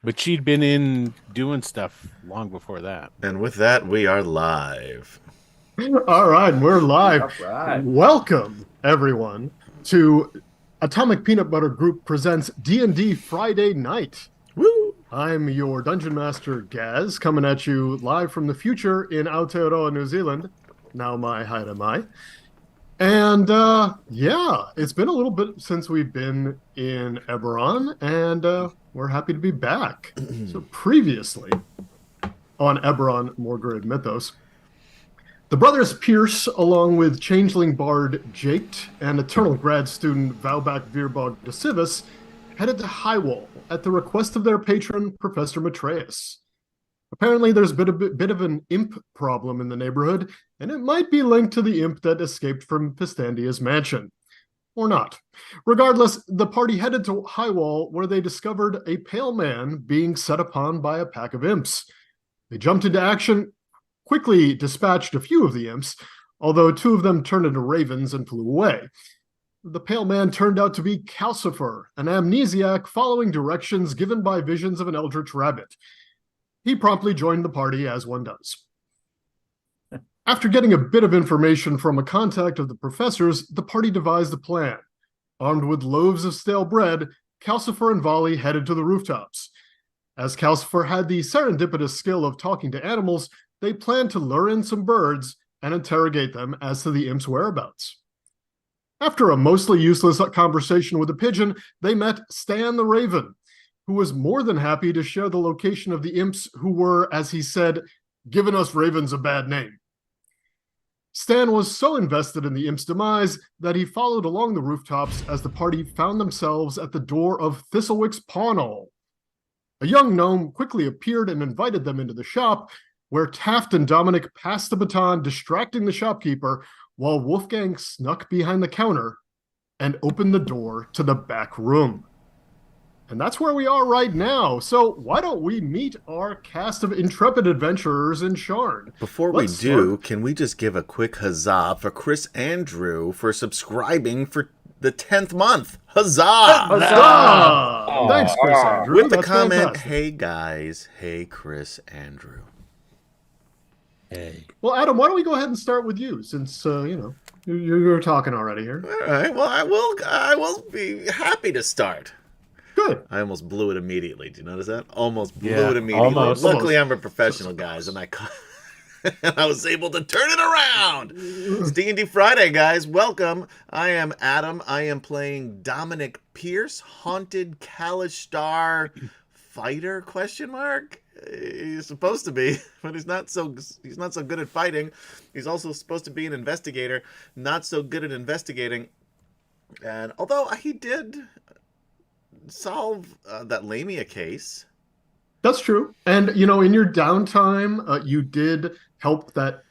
But she'd been in doing stuff long before that. And with that, we are live. All right, we're live. All right. Welcome, everyone, to Atomic Peanut Butter Group presents D&D Friday Night. Woo! I'm your Dungeon Master, Gaz, coming at you live from the future in Aotearoa, New Zealand. Now my haere mai. And yeah, it's been a little bit since we've been in Eberron, and we're happy to be back. So previously on Eberron Morgrave Mythos, the brothers Pierce, along with changeling bard Jaked and eternal grad student Vauback Virbog de Civis, headed to Highwall at the request of their patron, Professor Matreus. Apparently, there's been a bit of an imp problem in the neighborhood, and it might be linked to the imp that escaped from Pistandia's mansion. Or not. Regardless, the party headed to Highwall, where they discovered a pale man being set upon by a pack of imps. They jumped into action, quickly dispatched a few of the imps, although two of them turned into ravens and flew away. The pale man turned out to be Calcifer, an amnesiac following directions given by visions of an eldritch rabbit. He promptly joined the party, as one does. After getting a bit of information from a contact of the professor's, the party devised a plan. Armed with loaves of stale bread, Calcifer and Volley headed to the rooftops. As Calcifer had the serendipitous skill of talking to animals, they planned to lure in some birds and interrogate them as to the imp's whereabouts. After a mostly useless conversation with a pigeon, they met Stan the Raven, who was more than happy to share the location of the imps who were, as he said, giving us ravens a bad name. Stan was so invested in the imp's demise that he followed along the rooftops as the party found themselves at the door of Thistlewick's pawnall. A young gnome quickly appeared and invited them into the shop, where Taft and Dominic passed the baton, distracting the shopkeeper, while Wolfgang snuck behind the counter and opened the door to the back room. And that's where we are right now. So why don't we meet our cast of intrepid adventurers in Sharn? Before we do, can we just give a quick huzzah for Chris Andrew for subscribing for the 10th month? Huzzah! Huzzah! Thanks, Chris Andrew. With the That's comment, fantastic. hey guys, hey Chris Andrew. Hey. Well, Adam, why don't we go ahead and start with you, since you're talking already here. All right, well, I will be happy to start. Good. I almost blew it immediately. Do you notice that? Almost blew Yeah, it immediately. almost. Luckily, I'm a professional, guys, and I was able to turn it around. It's D&D Friday, guys. Welcome. I am Adam. I am playing Dominic Pierce, haunted Kalishtar fighter? ? He's supposed to be, but he's not so good at fighting. He's also supposed to be an investigator, not so good at investigating. And although he did solve that Lamia case. That's true. And, in your downtime, you did help that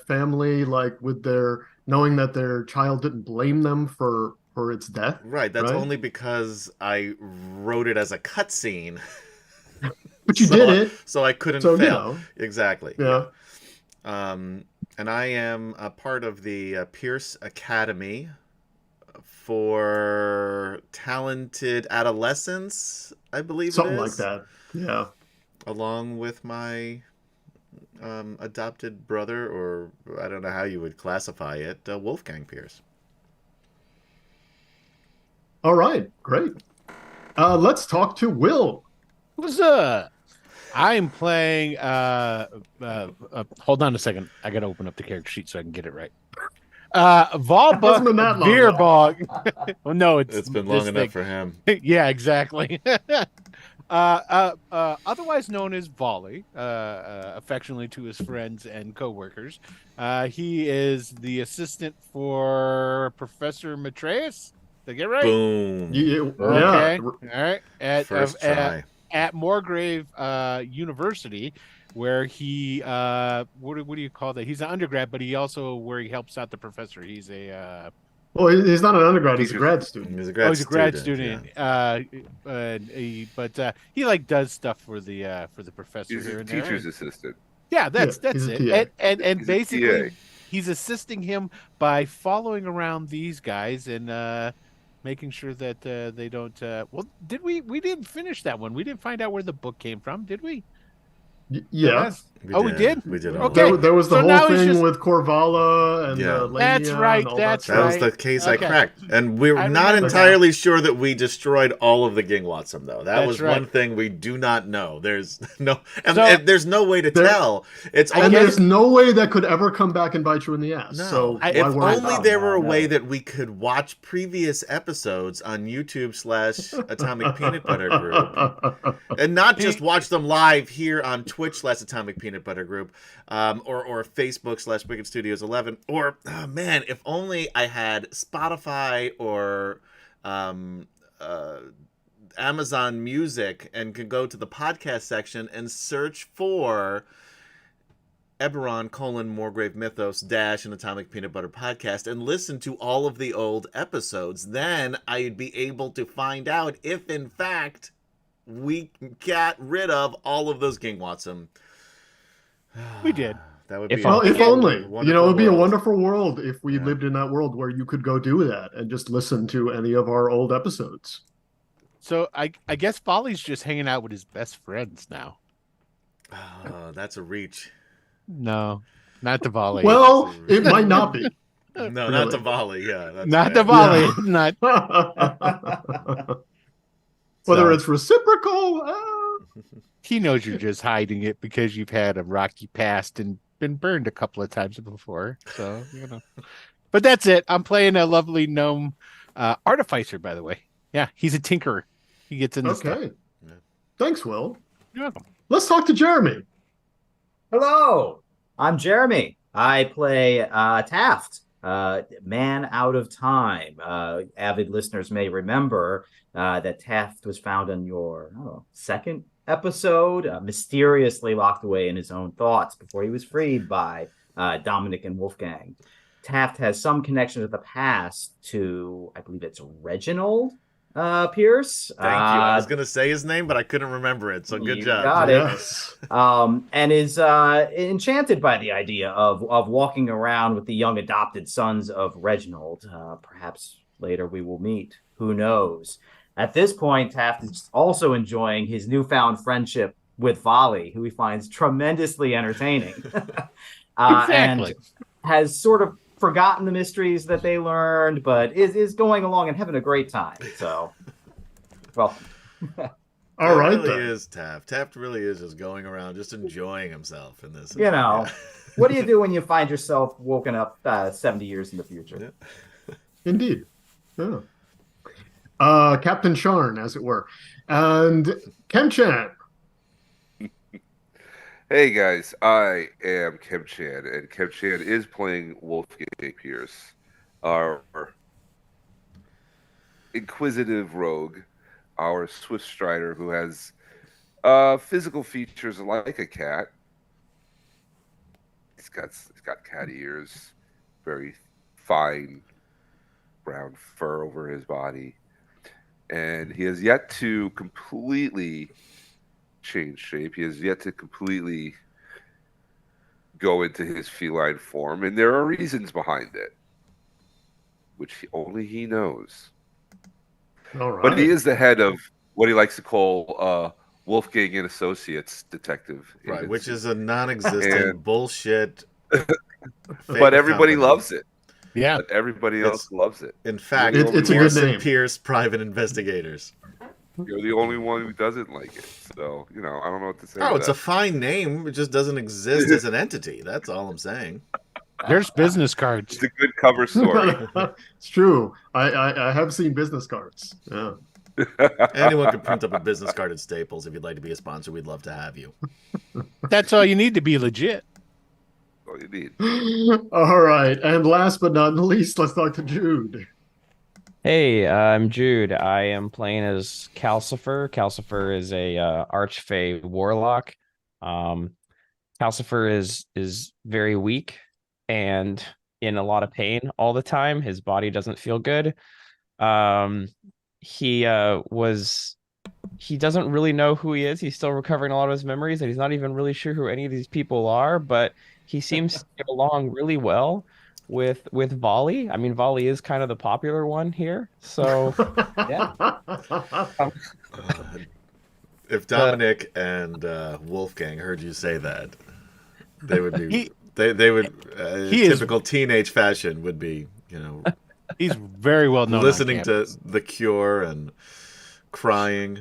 family, like, with knowing that their child didn't blame them for its death. Right. That's only because I wrote it as a cutscene. But you did it. So I couldn't fail. Exactly. Yeah. And I am a part of the Pierce Academy for talented adolescents, I believe. Something like that. Yeah. Along with my adopted brother, or I don't know how you would classify it, Wolfgang Pierce. All right. Great. Let's talk to Will. What's up? I'm playing. Hold on a second. I gotta open up the character sheet so I can get it right. Volba Veerbog. Oh no, it's been long enough for him. Yeah, exactly. Otherwise known as Volley, affectionately to his friends and coworkers. He is the assistant for Professor Matreus. Did I get it right? Boom. Yeah. Okay. All right. First try. At Morgrave University, where he what do you call that? He's an undergrad, but he also where he helps out the professor. He's a well, he's not an undergrad; he's a grad student. He's a grad student. Yeah. But he like does stuff for the professor. He's here a and there. teacher's assistant. Yeah, that's he's it. And He's a basically, TA. he's assisting him by following around these guys and making sure that they don't. Well, did we? We didn't finish that one. We didn't find out where the book came from, did we? The Yeah. last. Oh, we did. We did all of Okay, that. There was the so whole now it's thing just. with Corvala and Yeah. the That's Lamia right. and all that That's That was stuff. the right. case I Okay, cracked. And we're I not remember now. entirely sure that we destroyed all of the Gingwatsum, though. That That's was one right. thing we do not know. There's no, So and there's no way to There tell. It's I and only guess there's no way that could ever come back and bite you in the ass. no. So I why If worry only about there it? were a way no. that we could watch previous episodes on YouTube/Atomic Peanut Butter Group, and not just the watch them live here on Twitch/Atomic Peanut Butter Group, or Facebook/Wicked Studios 11, or oh man, if only I had Spotify or Amazon Music and could go to the podcast section and search for Eberron Morgrave Mythos an Atomic Peanut Butter podcast and listen to all of the old episodes. Then I'd be able to find out if in fact we got rid of all of those Gingwatsum. we did. That would If be Well, Well, if only. wonderful It would be a world. wonderful world if we Yeah. lived in that world where you could go do that and just listen to any of our old episodes. So I guess Folly's just hanging out with his best friends now. That's a reach. No, not the volley. Well, it might not be. No, not Really. the volley. Yeah, that's Not right. the volley. Yeah. Not. Whether So, it's reciprocal. he knows you're just hiding it because you've had a rocky past and been burned a couple of times before. So But that's it. I'm playing a lovely gnome artificer, by the way. Yeah, he's a tinkerer. He gets into stuff. Okay. Thanks, Will. You're welcome. Let's talk to Jeremy. Hello, I'm Jeremy. I play Taft, man out of time. Avid listeners may remember that Taft was found on your second episode, mysteriously locked away in his own thoughts before he was freed by Dominic and Wolfgang. Taft has some connection with the past to, I believe it's Reginald Pierce. Thank you. I was gonna say his name, but I couldn't remember it. So good You job. got it. Yes. And is enchanted by the idea of walking around with the young adopted sons of Reginald. Perhaps later we will meet. Who knows? At this point, Taft is also enjoying his newfound friendship with Volley, who he finds tremendously entertaining. Exactly. And has sort of forgotten the mysteries that they learned, but is going along and having a great time. So, well. All right, Really then. is Taft. Taft really is just going around, just enjoying himself in this. You know, what do you do when you find yourself woken up 70 years in the future? Yeah. Indeed. Yeah. Captain Sharn, as it were. And Kemchan. Hey guys, I am Kemchan, and Kemchan is playing Wolfgang Pierce, our inquisitive rogue, our swift strider who has physical features like a cat. He's got cat ears, very fine brown fur over his body, and he has yet to completely change shape. He has yet to completely go into his feline form, and there are reasons behind it, which only he knows. All right. But he is the head of what he likes to call Wolfgang and Associates Detective Right, Agency. which is a non-existent And- bullshit. But everybody loves it. Yeah. But everybody else loves it. In fact, It's a good Pierce and name. Pierce, private investigators. You're the only one who doesn't like it. So, I don't know what to say. Oh, to it's a that. fine name. It just doesn't exist as an entity. That's all I'm saying. There's business cards. It's a good cover story. It's true. I have seen business cards. Yeah. Anyone can print up a business card at Staples. If you'd like to be a sponsor, we'd love to have you. That's all you need to be legit. All you need. All right. And last but not least, let's talk to Jude. Hey, I'm Jude. I am playing as Calcifer. Calcifer is a archfey warlock. Calcifer is very weak and in a lot of pain all the time. His body doesn't feel good. He doesn't really know who he is. He's still recovering a lot of his memories, and he's not even really sure who any of these people are, but he seems to get along really well with Volley. I mean, Volley is kind of the popular one here. So yeah. If Dominic and Wolfgang heard you say that, they would be they would he is- typical teenage fashion would be, He's very well known. listening on to campus. The Cure and crying.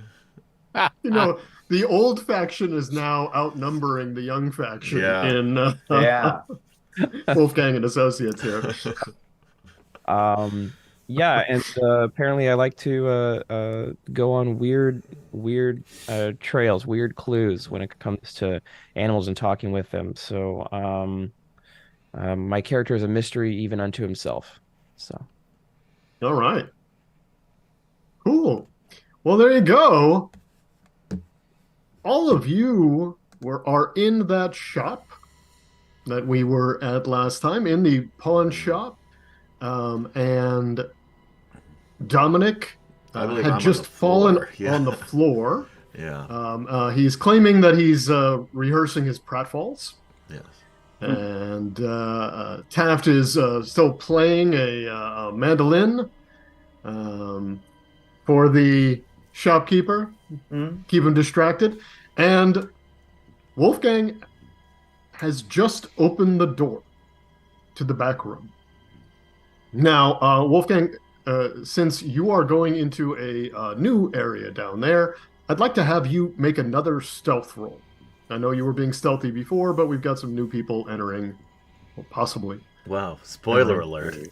The old faction is now outnumbering the young faction Yeah. in Yeah. Wolfgang and Associates here. Yeah, and apparently I like to go on weird trails, weird clues when it comes to animals and talking with them. So my character is a mystery even unto himself. So All right. Cool. Well, there you go. All of you are in that shop that we were at last time, in the pawn shop. And Dominic I believe I'm had on just the floor. fallen Yeah. on the floor. Yeah. He's claiming that he's rehearsing his pratfalls. Yes. And Taft is still playing a mandolin for the shopkeeper, keep him distracted. And Wolfgang has just opened the door to the back room. Now, Wolfgang, since you are going into a new area down there, I'd like to have you make another stealth roll. I know you were being stealthy before, but we've got some new people entering, well, possibly. Wow. Spoiler alert.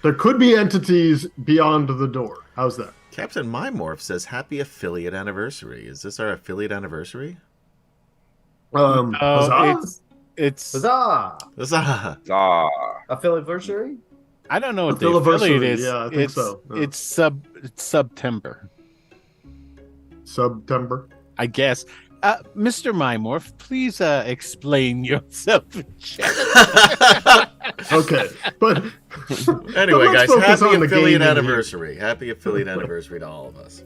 There could be entities beyond the door. How's that? Captain Mymorph says, "Happy affiliate anniversary." Is this our affiliate anniversary? Huzzah? It's Huzzah! Huzzah. Affiliate. I don't know what the Affiliate affiliate is. yeah, I think so. It's September, September. I guess. Mr. Mymorph, please explain yourself in chat. Okay, but Anyway, but let's guys, focus happy on the affiliate game anniversary. Happy affiliate anniversary to all of us.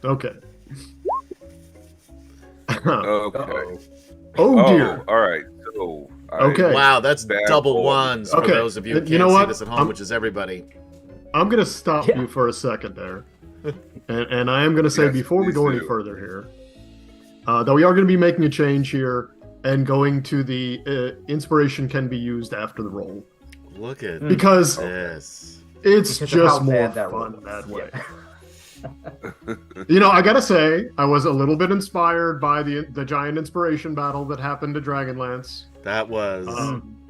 Okay. Okay. Oh dear. All right. So Okay. Wow, that's Bad double boy. ones for Okay, those of you who you can't know see what? this at home, which is everybody. I'm going to stop Yeah. you for a second there. And I am going to say, Yes, before we please go any do. further here, that we are going to be making a change here and going to the inspiration can be used after the roll. Look at Because this. it's Because of how just more bad that fun roll that was. way. Yeah. I gotta say, I was a little bit inspired by the giant inspiration battle that happened to Dragonlance. That was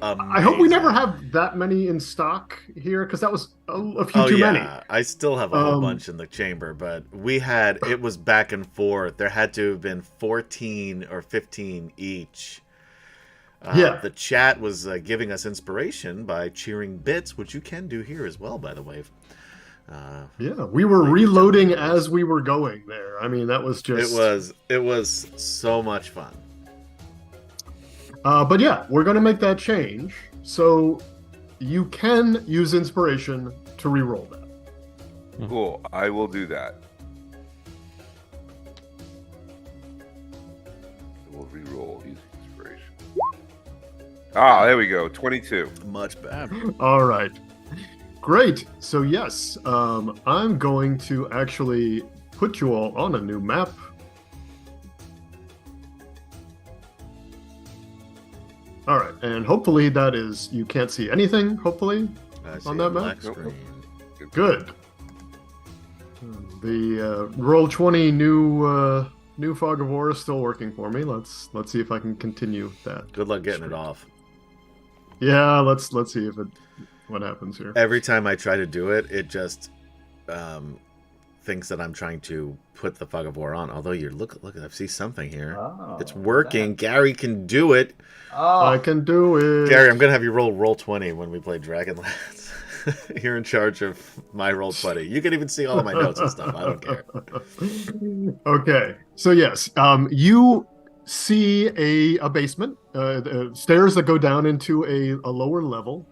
I hope we amazing. never have that many in stock here, because that was a few too many. I still have a whole bunch in the chamber, but it was back and forth. There had to have been 14 or 15 each. Yeah. The chat was giving us inspiration by cheering bits, which you can do here as well, by the way. Yeah, we were reloading as we were going there. I mean, that was just... It was so much fun. But yeah, we're going to make that change. So you can use inspiration to re-roll that. Cool. I will do that. We'll re-roll using inspiration. There we go. 22. Much better. All right. Great. So yes, I'm going to actually put you all on a new map. All right, and hopefully that is, you can't see anything, hopefully, I see on a that map. black screen. Good. The Roll20 new Fog of War is still working for me. Let's see if I can continue that. Good luck getting it off. Yeah, let's see what happens here. Every time I try to do it, it just thinks that I'm trying to put the Fog of War on. Although look, I see something here. Oh, It's working. Gary can do it. I can do it. Gary, I'm gonna have you roll 20 when we play Dragonlance. You're in charge of my roll 20. You can even see all of my notes and stuff. I don't care. Okay, so yes, you see a basement, stairs that go down into a lower level.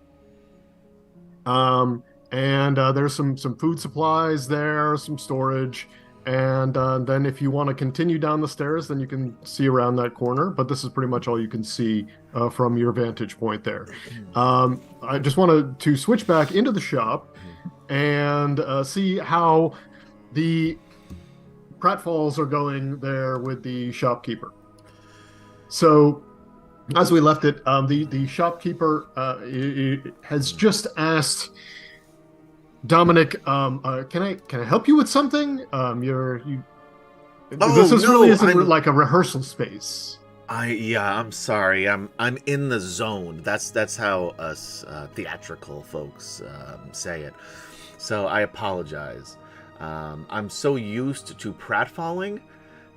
And there's some food supplies there, some storage, And then if you want to continue down the stairs, then you can see around that corner. But this is pretty much all you can see from your vantage point there. I just wanted to switch back into the shop and see how the pratfalls are going there with the shopkeeper. So as we left it, the shopkeeper has just asked Dominic, can I help you with something? This really isn't like a rehearsal space. I'm sorry. I'm in the zone. That's how us theatrical folks say it. So I apologize. I'm so used to pratfalling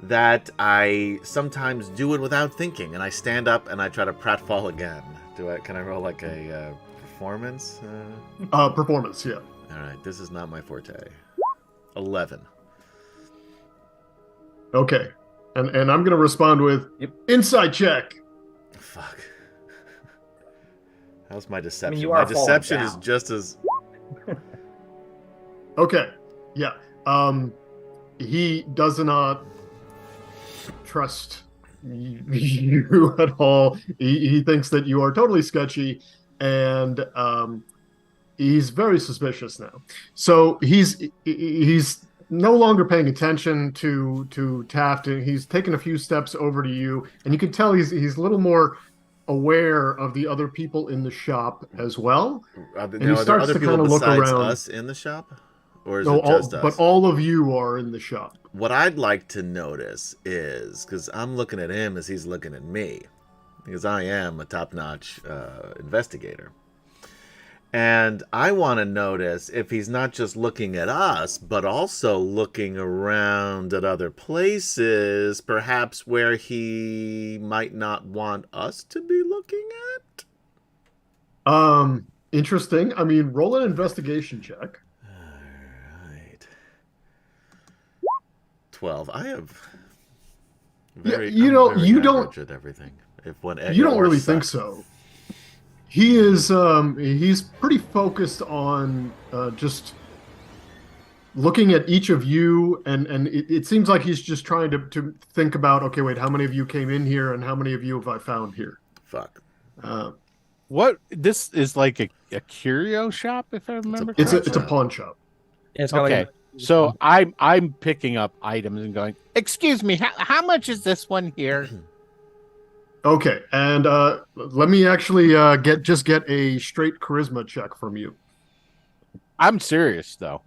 that I sometimes do it without thinking, and I stand up and I try to pratfall again. Can I roll like a performance? Performance, yeah. All right, this is not my forte. 11. Okay, and I'm gonna respond with insight check. Fuck. How's my deception? you are My deception falling is down. just as. Okay, yeah. He does not trust you at all. He thinks that you are totally sketchy, and he's very suspicious now. So he's no longer paying attention to Taft, and he's taken a few steps over to you, and you can tell he's a little more aware of the other people in the shop as well. Are he starts there other to people kinda look besides around. us in the shop? Or is it just us? But all of you are in the shop. What I'd like to notice is, because I'm looking at him as he's looking at me, because I am a top-notch investigator. And I want to notice if he's not just looking at us, but also looking around at other places, perhaps where he might not want us to be looking at. Interesting. I mean, roll an investigation check. All right. 12. I have. You don't at everything. You don't really think so. He is. He's pretty focused on just looking at each of you, and it seems like he's just trying to think about. Okay, wait, how many of you came in here, and how many of you have I found here? Fuck. What this is like a curio shop, if I remember. It's a pawn shop. Yeah, it's got Okay, like so I'm picking up items and going. Excuse me, how much is this one here? Okay, and let me actually get a straight charisma check from you. I'm serious though.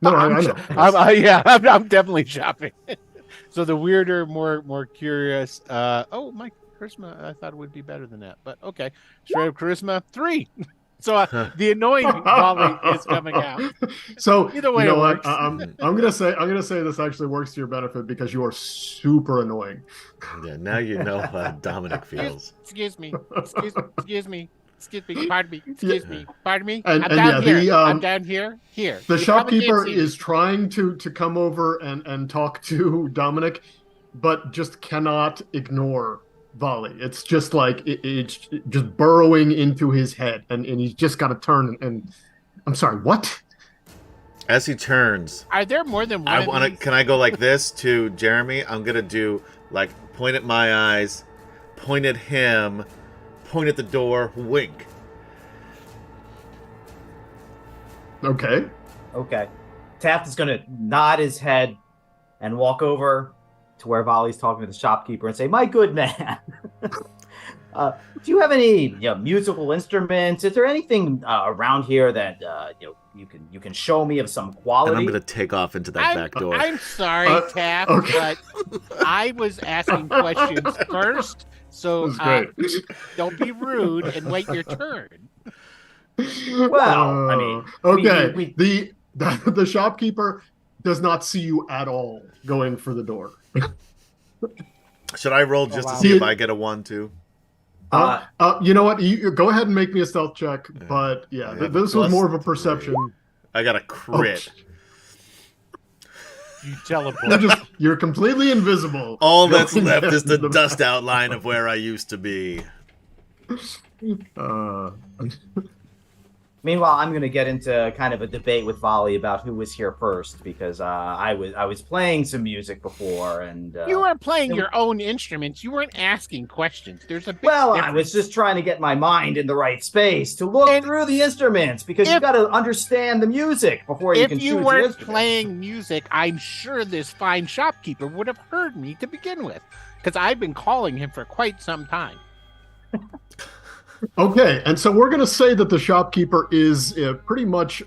No, I know. I'm definitely shopping. So the weirder, more curious. Oh, my charisma, I thought it would be better than that, but okay. Straight up charisma 3. So the annoying volley is coming out. So either way, you know it what? works. I'm gonna say this actually works to your benefit because you are super annoying. Yeah, now you know how Dominic feels. Excuse me. Pardon me. Excuse me. Pardon me. And I'm down yeah, here. I'm down here. Here. The You probably shopkeeper can't see me. is trying to come over and talk to Dominic, but just cannot ignore Volley. It's just like it's just burrowing into his head, and he's just got to turn and I'm sorry, what? As he turns, Are there more than one? of these? Can I go like this to Jeremy? I'm gonna do like point at my eyes, point at him, point at the door, wink. Okay. Okay. Taft is going to nod his head and walk over to where Volley's talking to the shopkeeper and say, "My good man, do you have any musical instruments? Is there anything around here that you can show me of some quality?" And I'm gonna take off into that back door. I'm sorry, Taft, okay. but I was asking questions first, so don't be rude and wait your turn. Well, I mean, okay. The shopkeeper does not see you at all going for the door. Should I roll just wow. to see if I get a 1 too? You know what? You go ahead and make me a stealth check. But I have a this was more of a +3. perception. I got a crit. You teleport. You're completely invisible. All that's Going left is the into dust outline of where I used to be. Meanwhile, I'm going to get into kind of a debate with Volley about who was here first because I was playing some music before and You weren't playing your own instruments. You weren't asking questions. There's a big well, difference. I was just trying to get my mind in the right space to look through the instruments because you got to understand the music before you can choose If you your weren't instruments. playing music, I'm sure this fine shopkeeper would have heard me to begin with, because I've been calling him for quite some time. Okay, and so we're going to say that the shopkeeper is pretty much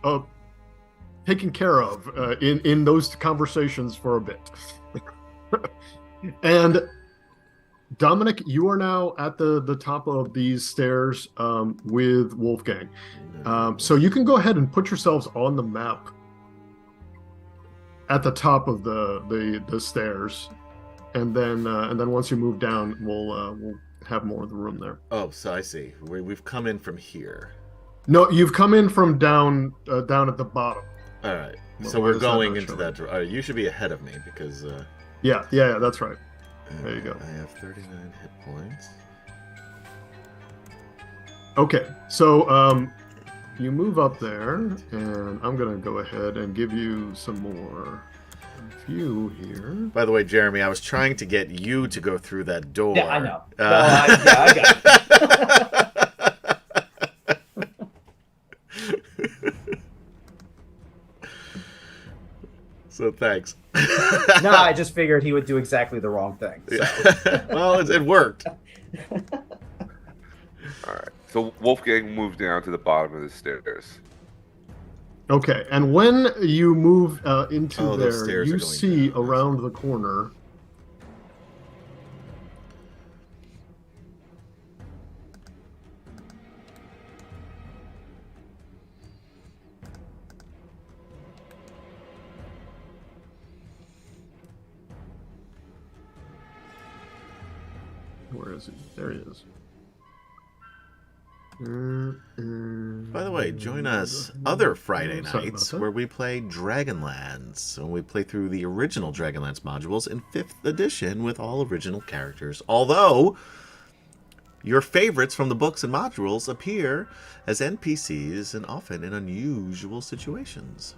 taken care of in those conversations for a bit. And Dominic, you are now at the top of these stairs with Wolfgang. So you can go ahead and put yourselves on the map at the top of the stairs, and then once you move down, we'll have more of the room there. Oh, so I see. We've come in from here. No, you've come in from down at the bottom. All right. Well, So why we're does that going not into show that. it? You should be ahead of me because. Yeah, that's right. There you go. I have 39 hit points. Okay, so you move up there, and I'm gonna go ahead and give you some more view here. By the way, Jeremy, I was trying to get you to go through that door. Yeah, I know. I got it. So thanks. No, I just figured he would do exactly the wrong thing. So. Well, it worked. All right. So Wolfgang moved down to the bottom of the stairs. Okay, and when you move into those there, stairs are you going see down. around the corner. Where is he? There he is. By the way, join us other Friday Sorry about nights that. where we play Dragonlance. And we play through the original Dragonlance modules in 5th edition with all original characters. Although, your favorites from the books and modules appear as NPCs and often in unusual situations.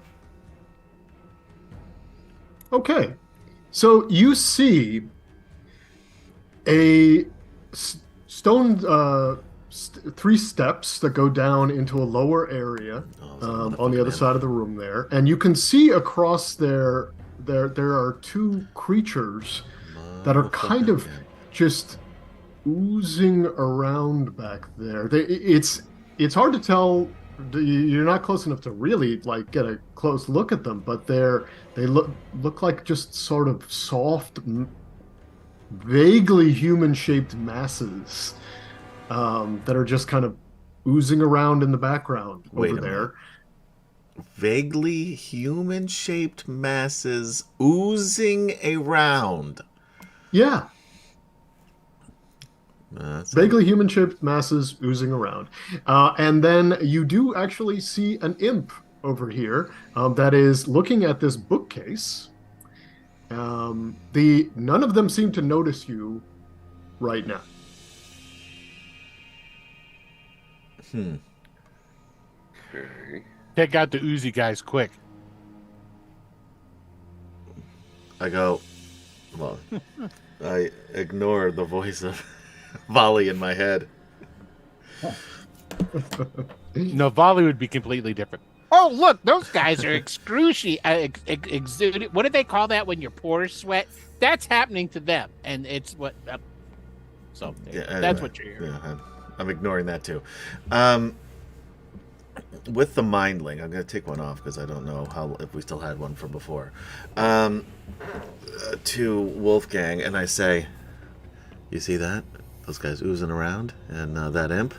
Okay, so you see a stone 3 steps that go down into a lower area on the other side of the room there, and you can see across there are 2 creatures that are kind of just oozing around back there. It's hard to tell. You're not close enough to really get a close look at them, but they look like just sort of soft, vaguely human-shaped masses that are just kind of oozing around in the background over there. Vaguely human-shaped masses oozing around. Yeah. Vaguely human-shaped masses oozing around. And then you do actually see an imp over here that is looking at this bookcase. None of them seem to notice you right now. Okay. Take out the oozy guys quick. I go, well, I ignore the voice of Volley in my head. No, volley would be completely different. Oh, look, those guys are exuding. What do they call that when your pores sweat? That's happening to them, and it's what. So Yeah, that's anyway, what you're hearing. Yeah, I'm ignoring that too. With the mindling, I'm going to take one off because I don't know if we still had one from before. To Wolfgang, and I say, "You see that? Those guys oozing around, and that imp.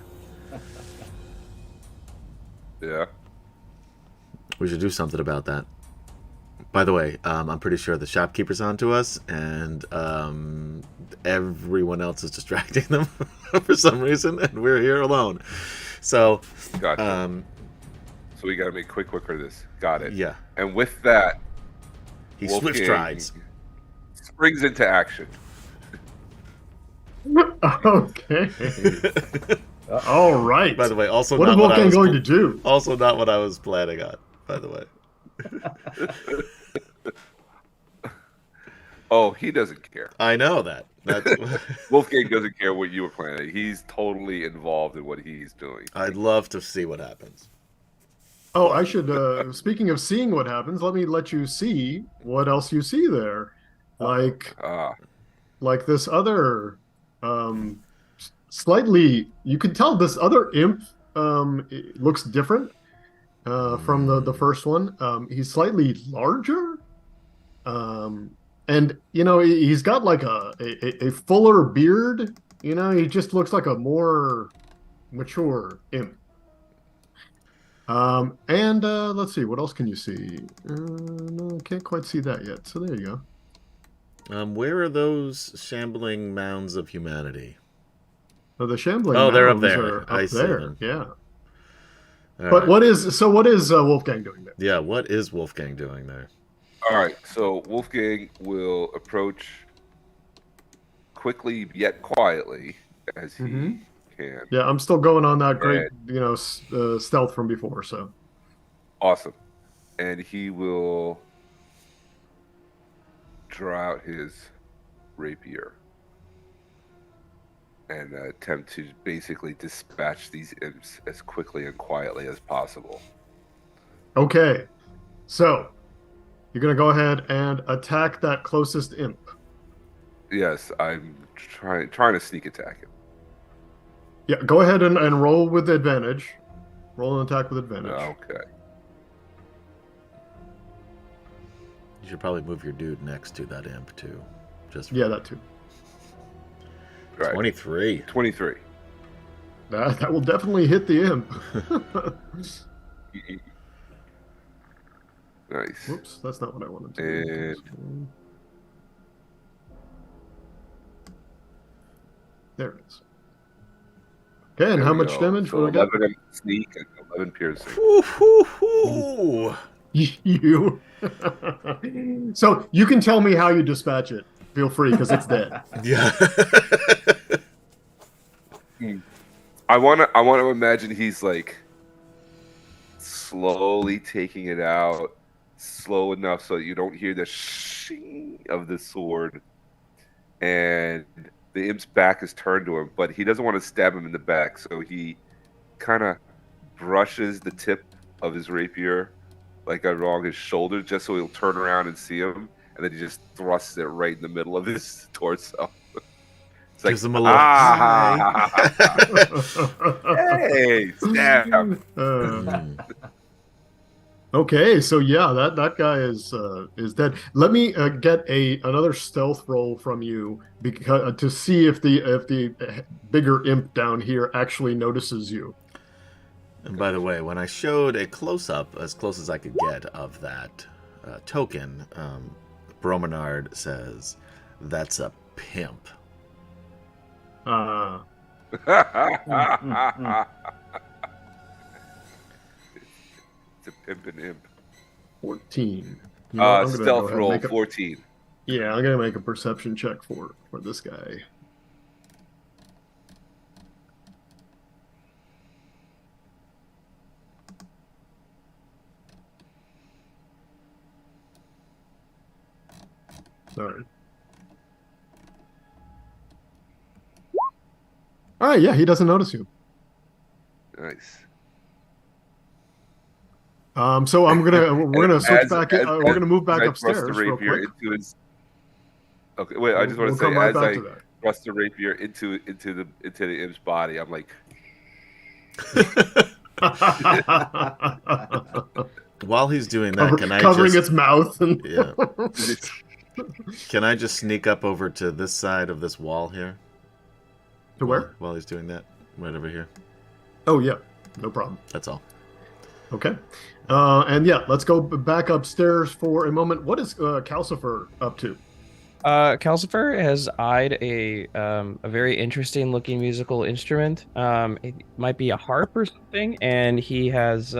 Yeah. We should do something about that." By the way, I'm pretty sure the shopkeeper's onto us, and everyone else is distracting them for some reason, and we're here alone. So, Gotcha. So we got to make quick work of this. Got it. yeah, And with that, he Wolfgang swift strides. springs into action. Okay. All right. By the way, also what is not what I Wolfgang was going to do? also not what I was planning on. By the way. Oh, he doesn't care. I know that. That's. Wolfgang doesn't care what you were planning. He's totally involved in what he's doing. I'd love to see what happens. Oh, I should. Speaking of seeing what happens, let you see what else you see there, like this other, slightly. You can tell this other imp it looks different from the first one. He's slightly larger, and he's got like a fuller beard. He just looks like a more mature imp. And let's see, what else can you see? No, can't quite see that yet. So there you go. Where are those shambling mounds of humanity? Oh, the shambling they're up mounds there. are I up see there. them. Yeah. All But right. what is Wolfgang doing there? Yeah, what is Wolfgang doing there? All right, so Wolfgang will approach quickly yet quietly as he can. Yeah, I'm still going on that great, Right. stealth from before. So Awesome. And he will draw out his rapier and attempt to basically dispatch these imps as quickly and quietly as possible. okay, so you're gonna go ahead and attack that closest imp. Yes, I'm trying to sneak attack him. Yeah, go ahead and roll with advantage. Roll an attack with advantage. Okay. You should probably move your dude next to that imp too. Yeah, that too. Right. 23. 23. That will definitely hit the imp. Nice. Whoops, that's not what I wanted to And do. There it is. Okay, and there how we much go. damage So will I get? 11 sneak and 11 piercing. Woo-hoo-hoo. You. So you can tell me how you dispatch it. Feel free, because it's dead. Yeah. I want to imagine he's like slowly taking it out, slow enough so you don't hear the shing of the sword, and the imp's back is turned to him, but he doesn't want to stab him in the back, so he kind of brushes the tip of his rapier like along his shoulder, just so he'll turn around and see him, and then he just thrusts it right in the middle of his torso. It's like, Gives him a look. hey, stab. Okay, so yeah, that guy is dead. Let me get another stealth roll from you because to see if the bigger imp down here actually notices you. And by the way, when I showed a close-up, as close as I could get, of that token, Bromenard says, "That's a pimp." It's a pimp and imp. 14. I'm gonna go Stealth ahead and roll make 14. Yeah, I'm gonna make a perception check for this guy. Sorry. All right, yeah, he doesn't notice you. Nice. So we're gonna switch back. We're gonna move back I upstairs thrust the real rapier quick. into his. Okay, wait. I just want to say, come right as back I to that. thrust the rapier into the imp's body, I'm like, While he's doing that, can I covering just its mouth? And... yeah? Can I just sneak up over to this side of this wall here? To where? While he's doing that, right over here. Oh yeah, no problem. That's all. Okay, and yeah, let's go back upstairs for a moment. What is Calcifer up to? Calcifer has eyed a very interesting looking musical instrument. It might be a harp or something, and he has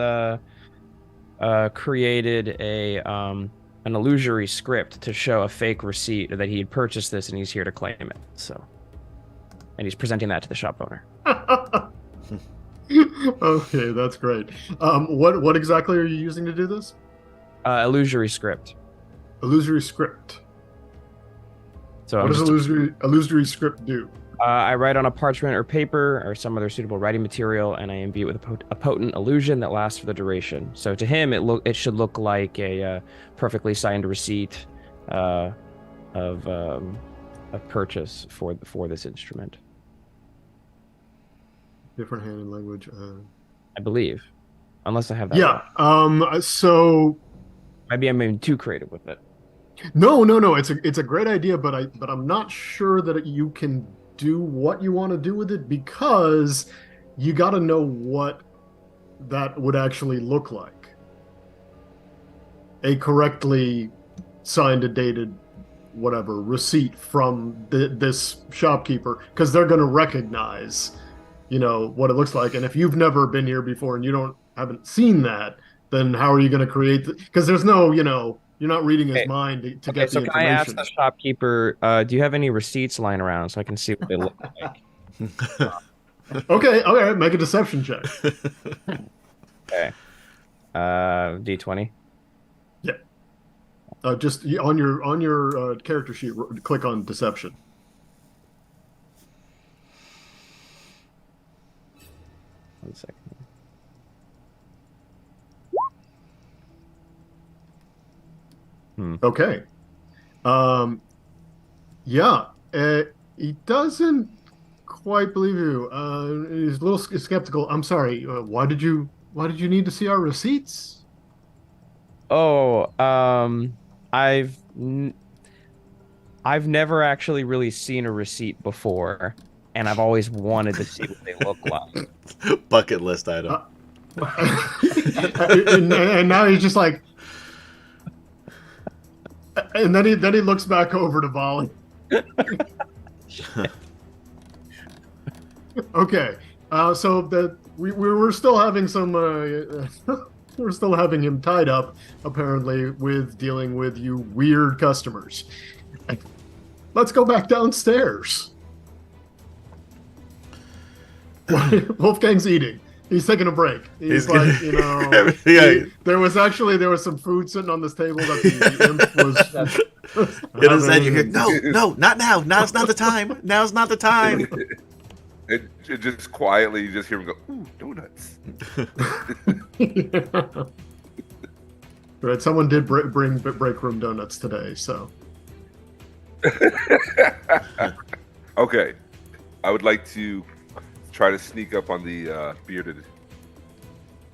created an illusory script to show a fake receipt that he had purchased this, and he's here to claim it. So, and he's presenting that to the shop owner. Okay, that's great. What exactly are you using to do this? Illusory script. Illusory script. So What I'm does just illusory script do? I write on a parchment or paper or some other suitable writing material, and I imbue it with a potent illusion that lasts for the duration. So to him, it should look like a perfectly signed receipt of purchase for this instrument. Different hand and language. I believe, unless I have that. Yeah. wrong. So Maybe I'm being too creative with it. no. It's a great idea, but I'm not sure that you can do what you want to do with it because you got to know what that would actually look like. A correctly signed and dated whatever receipt from this shopkeeper, because they're going to recognize, what it looks like. And if you've never been here before and you haven't seen that, then how are you going to create? Because there's no, you're not reading his mind to get the so can I ask information. the shopkeeper, do you have any receipts lying around so I can see what they look like? Okay, make a deception check. Okay. D20. Yeah. Just on your character sheet, click on deception. One second. Okay. Yeah. He doesn't quite believe you. He's a little skeptical. I'm sorry. Why did you need to see our receipts? Oh, I've never actually really seen a receipt before, and I've always wanted to see what they look like. Bucket list item. And now he's just like, and then he looks back over to Volley. Okay, so we're still having some. We're still having him tied up, apparently, with dealing with you weird customers. Let's go back downstairs. Wolfgang's eating. He's taking a break. He's like, there was some food sitting on this table that the imp was. It is that you hear, no, not now. Now's not the time. Now's not the time. It just quietly, you just hear him go, ooh, donuts. Right, someone did bring break room donuts today, so. Okay. I would like to try to sneak up on the bearded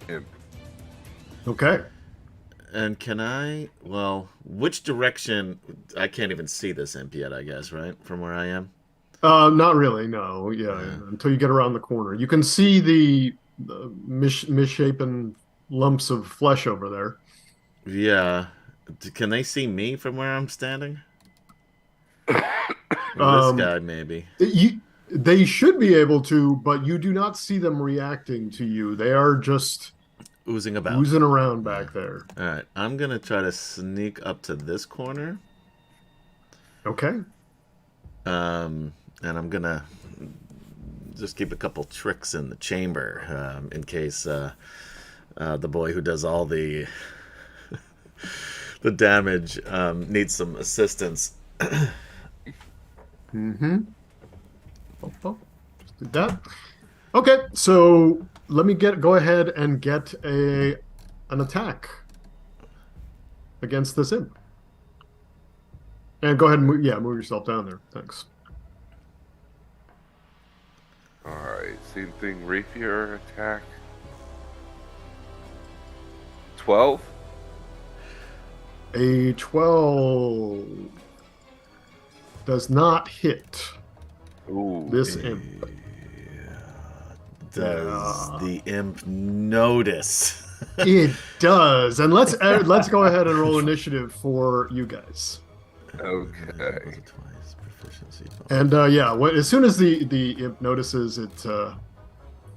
imp. Okay. And can I, which direction? I can't even see this imp yet, I guess, right? From where I am? Not really, no. Yeah, until you get around the corner. You can see the misshapen lumps of flesh over there. Yeah. Can they see me from where I'm standing? This guy, maybe. They should be able to, but you do not see them reacting to you. They are just oozing around back there. All right. I'm going to try to sneak up to this corner. Okay. And I'm going to just keep a couple tricks in the chamber in case the boy who does all the the damage needs some assistance. Mm-hmm. Just did that. Okay, so let me go ahead and get an attack against this imp. And go ahead and move yourself down there. Thanks. Alright, same thing, rapier attack. 12? A 12 does not hit this imp. Does the imp notice? It does. And let's go ahead and roll initiative for you guys. Okay. And as soon as the imp notices, it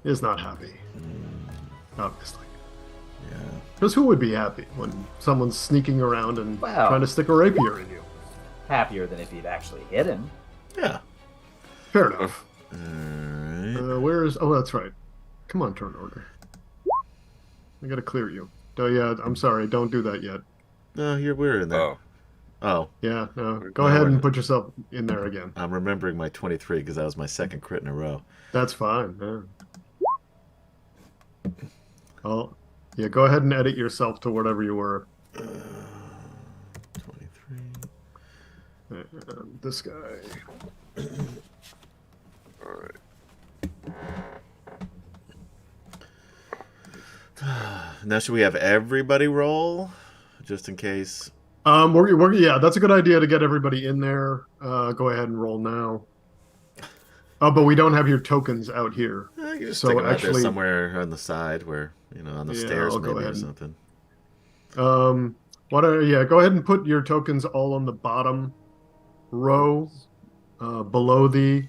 is not happy. Obviously. Yeah. Because who would be happy when someone's sneaking around and trying to stick a rapier in you? Happier than if you'd actually hit him. Yeah. Fair enough. Alright. Where is? Oh, that's right. Come on, turn order. I gotta clear you. Oh yeah, I'm sorry. Don't do that yet. No, we're in there. Oh, Oh, Yeah, no. Go No, ahead we're- and put yourself in there again. I'm remembering my 23 because that was my second crit in a row. That's fine. Yeah. Oh, yeah. Go ahead and edit yourself to whatever you were. 23. This guy. all right. Now, should we have everybody roll, just in case? Yeah, that's a good idea to get everybody in there. Go ahead and roll now. Oh, but we don't have your tokens out here. You just So stick them out actually- there somewhere on the side, where on the Yeah, stairs I'll go maybe or ahead and- something. Yeah, go ahead and put your tokens all on the bottom row, below the,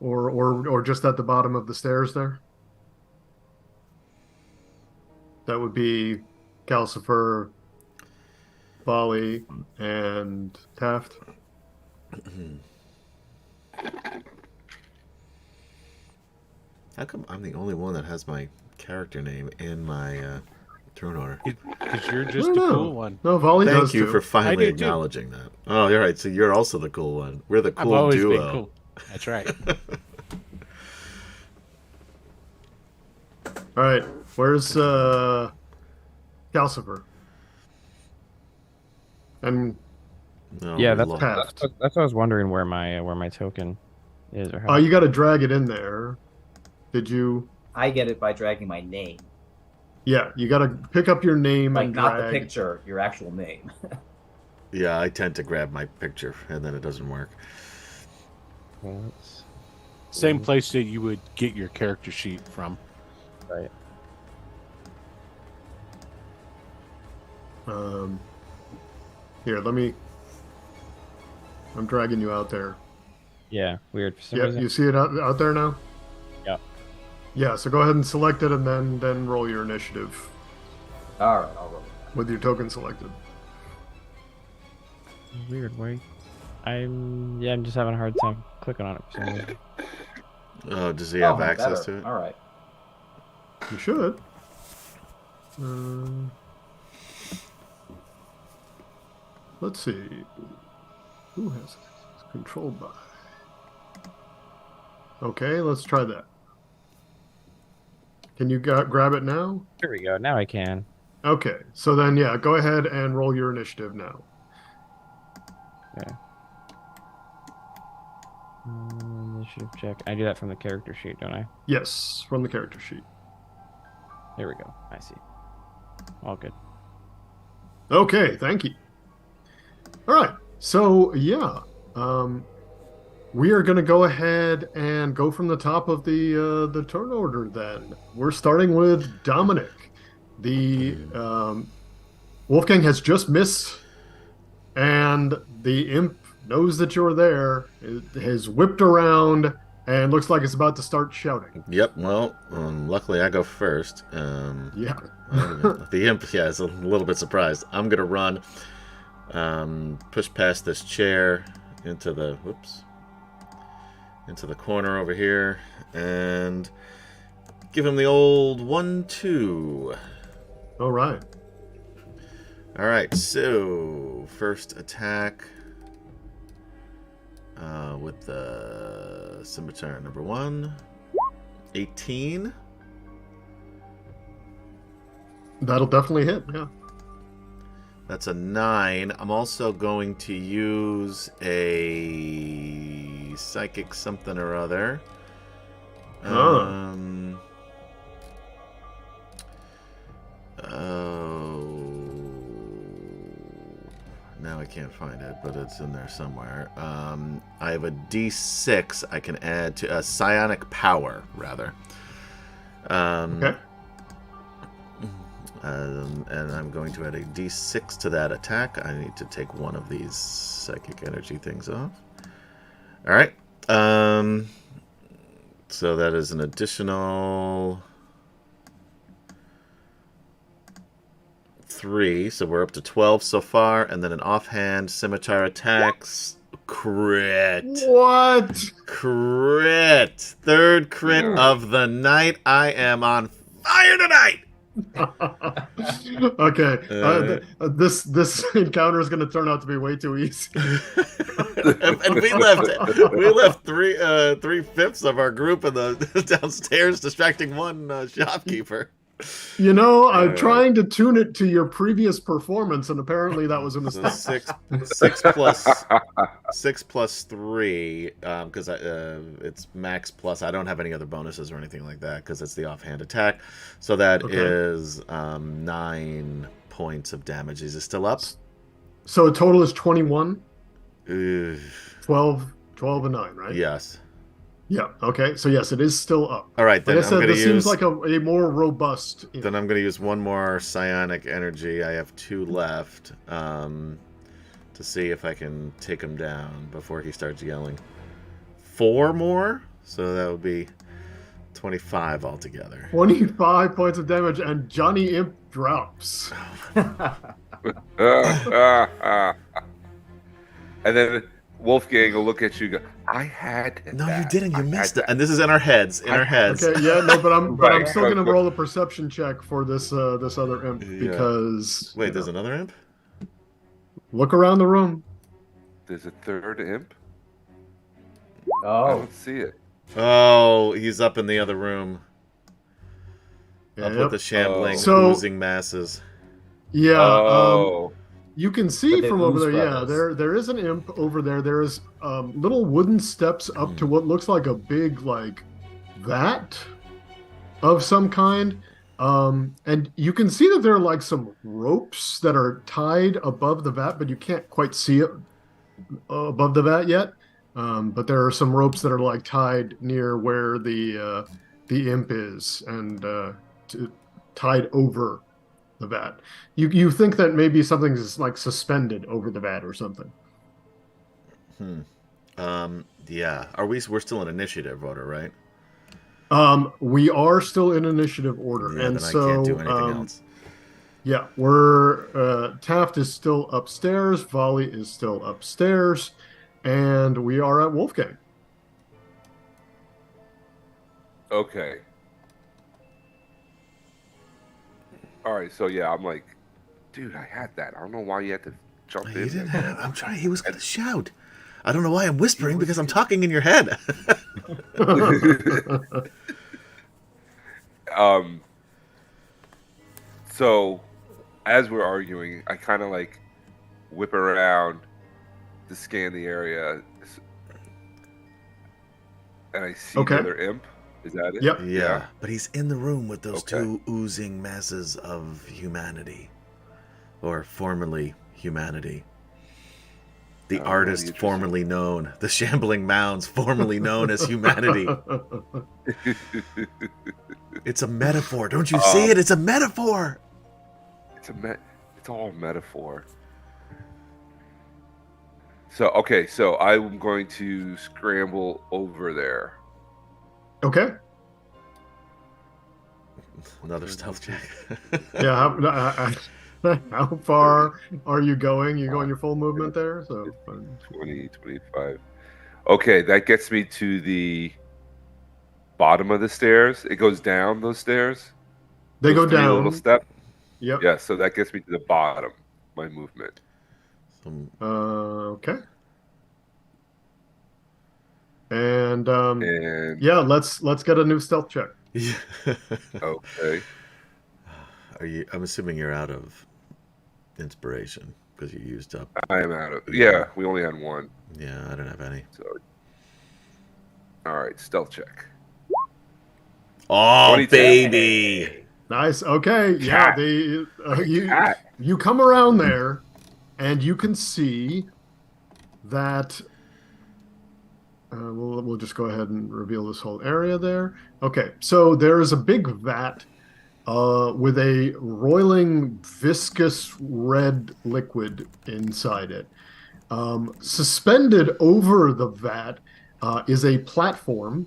or just at the bottom of the stairs there. That would be Calcifer, Bali, and Taft. How come I'm the only one that has my character name in my turn order? Because you're I just don't a know. cool one. No, Volley Thank does you too. for finally I do, too. acknowledging that. Oh, you're right. So you're also the cool one. We're the I've cool always duo. been cool. That's right. All right, where's Calcifer? And No, Yeah, we that's lost. Taft. that's what I was wondering where my token is or how. You got to drag it in there. Did you? I get it by dragging my name, Yeah, you got to pick up your name like and not drag. the picture, your actual name. Yeah, I tend to grab my picture and then it doesn't work. Well, that's- Same place that you would get your character sheet from. right. Here, let me. I'm dragging you out there. Yeah, weird. For some Yeah, reason. you see it out there now? Yeah. Yeah, so go ahead and select it and then roll your initiative All right, I'll roll. with your token selected. Weird. Why? I'm just having a hard time clicking on it for some reason. Oh, does he have access to it? All right. You should. Uh, let's see. Who has it? It's controlled by. Okay, let's try that. Can you grab it now? Here we go. Now I can. Okay, so then yeah, go ahead and roll your initiative now. Okay. Initiative check. I do that from the character sheet, don't I? Yes, from the character sheet. There we go. I see. All good. Okay, thank you. All right, so yeah, we are going to go ahead and go from the top of the turn order. Then we're starting with Dominic. The Wolfgang has just missed, and the imp knows that you're there. It has whipped around and looks like it's about to start shouting. Yep. Well, luckily I go first. Yeah. The imp, yeah, is a little bit surprised. I'm gonna run, push past this chair into the corner over here, and give him the old 1-2. All right. All right. So first attack with the scimitar number 1, 18. That'll definitely hit. Yeah. That's a 9. I'm also going to use a psychic something or other. Oh. Now I can't find it, but it's in there somewhere. I have a D6 I can add to a psionic power, rather. Okay. And I'm going to add a D6 to that attack. I need to take one of these psychic energy things off. All right. So that is an additional 3. So we're up to 12 so far. And then an offhand scimitar attacks. Crit. What? crit. Third crit Yeah. of the night. I am on fire tonight. Okay, this encounter is going to turn out to be way too easy. And we left three fifths of our group in the downstairs, distracting one shopkeeper. You know, I'm trying to tune it to your previous performance, and apparently that was a So mistake. six plus three, because it's max plus. I don't have any other bonuses or anything like that because it's the offhand attack. So that is 9 points of damage. Is it still up? So a total is 21, Ugh. 12 and 9, right? Yes. Yeah. Okay. So yes, it is still up. All right, then Like I said, this seems use. like a more robust. Then I'm going to use one more psionic energy. I have 2 left to see if I can take him down before he starts yelling. 4 more? So that would be 25 altogether. 25 points of damage, and Johnny Imp drops. And then Wolfgang will look at you and go, I had No, that. you didn't. You I missed had it. And this is in our heads. In our heads. Okay. Yeah. No, but I'm Right. still gonna roll a perception check for this this other imp because. Wait, there's another imp? Look around the room. There's a third imp? I Oh, don't see it. Oh, he's up in the other room. Up Yep. with the shambling, So- oozing masses. Yeah. Oh. You can see But they from over ooze there. Yeah, brothers. there is an imp over there. There is little wooden steps up to what looks like a big vat of some kind. And you can see that there are some ropes that are tied above the vat, but you can't quite see it above the vat yet. But there are some ropes that are tied near where the imp is and tied over the vat. You think that maybe something's suspended over the vat or something. Yeah. We're still in initiative order, right? We are still in initiative order, Yeah, and then so I can't do anything else. yeah, we're Taft is still upstairs, Volley is still upstairs, and we are at Wolfgang. Okay. All right, so yeah, I'm like, dude, I had that. I don't know why you had to jump He in. didn't have. I'm trying. He was gonna shout. I don't know why I'm whispering because I'm talking in your head. So as we're arguing, I kind of whip around to scan the area, and I see Okay. the other imp. Is that it? Yep. Yeah, but he's in the room with those Okay. 2 oozing masses of humanity, or formerly humanity. The really artist interesting. formerly known, the shambling mounds formerly known as humanity. It's a metaphor. Don't you see it? It's a metaphor. It's all metaphor. So okay, so I'm going to scramble over there. Okay. Another stealth check. Yeah. How far are you going? You going your full movement there? So 20, 25. Okay, that gets me to the bottom of the stairs. It goes down those stairs. they go Those 3 down. little steps. Yep. Yeah, so that gets me to the bottom. My movement. Okay. And And yeah, let's get a new stealth check. okay. I'm assuming you're out of inspiration because you used up. I am out of. Yeah, we only had 1. Yeah, I don't have any. So, all right, stealth check. Oh, 22. baby! Nice. Okay. Yeah. Cat. You come around there, and you can see that. We'll just go ahead and reveal this whole area there. Okay. So there is a big vat with a roiling, viscous red liquid inside it. Suspended over the vat is a platform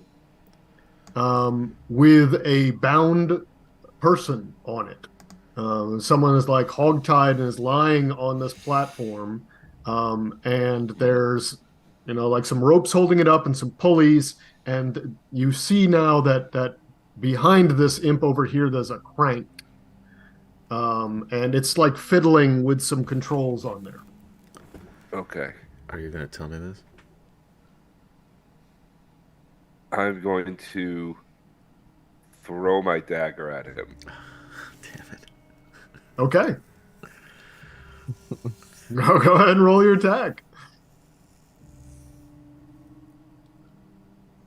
with a bound person on it. Someone is hogtied and is lying on this platform, and there's like some ropes holding it up and some pulleys. And you see now that behind this imp over here, there's a crank. And it's like fiddling with some controls on there. Okay. Are you going to tell me this? I'm going to throw my dagger at him. Damn it. Okay. Go ahead and roll your attack.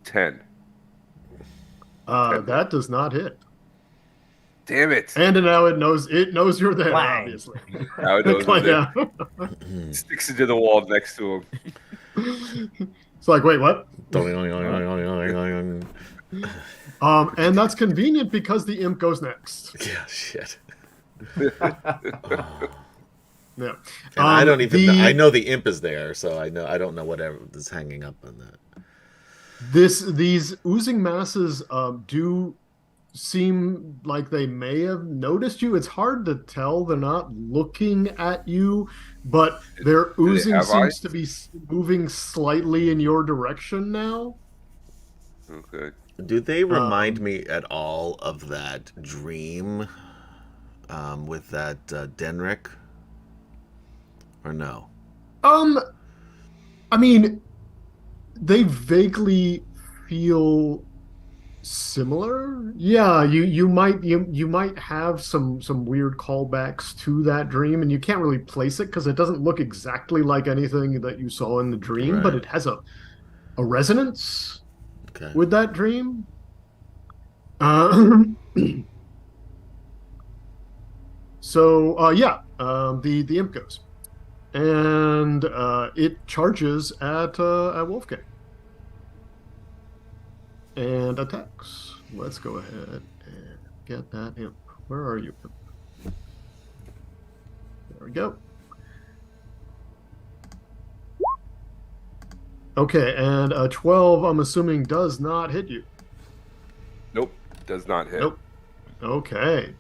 10. That does not hit. Damn it. And now it knows you're there, Clang. obviously. Now it knows I'm there. Yeah. Sticks into the wall next to him. It's like, wait, what? Yeah, And that's convenient because the imp goes next. shit. Yeah. And I don't even know. I know the imp is there, so I don't know whatever is hanging up on that. These oozing masses do seem like they may have noticed you. It's hard to tell. They're not looking at you, but their Do they oozing have seems eyes? to be moving slightly in your direction now. Okay. Do they remind me at all of that dream with that Denric? Or no? I mean, they vaguely feel similar. Yeah, you might have some weird callbacks to that dream, and you can't really place it because it doesn't look exactly like anything that you saw in the dream, but Right. it has a resonance Okay. with that dream. So the imp goes, and it charges at Wolfgang and attacks. Let's go ahead and get that imp. Where are you, imp? There we go. Okay, and a 12, I'm assuming, does not hit you. Nope. Does not hit. Nope. Okay.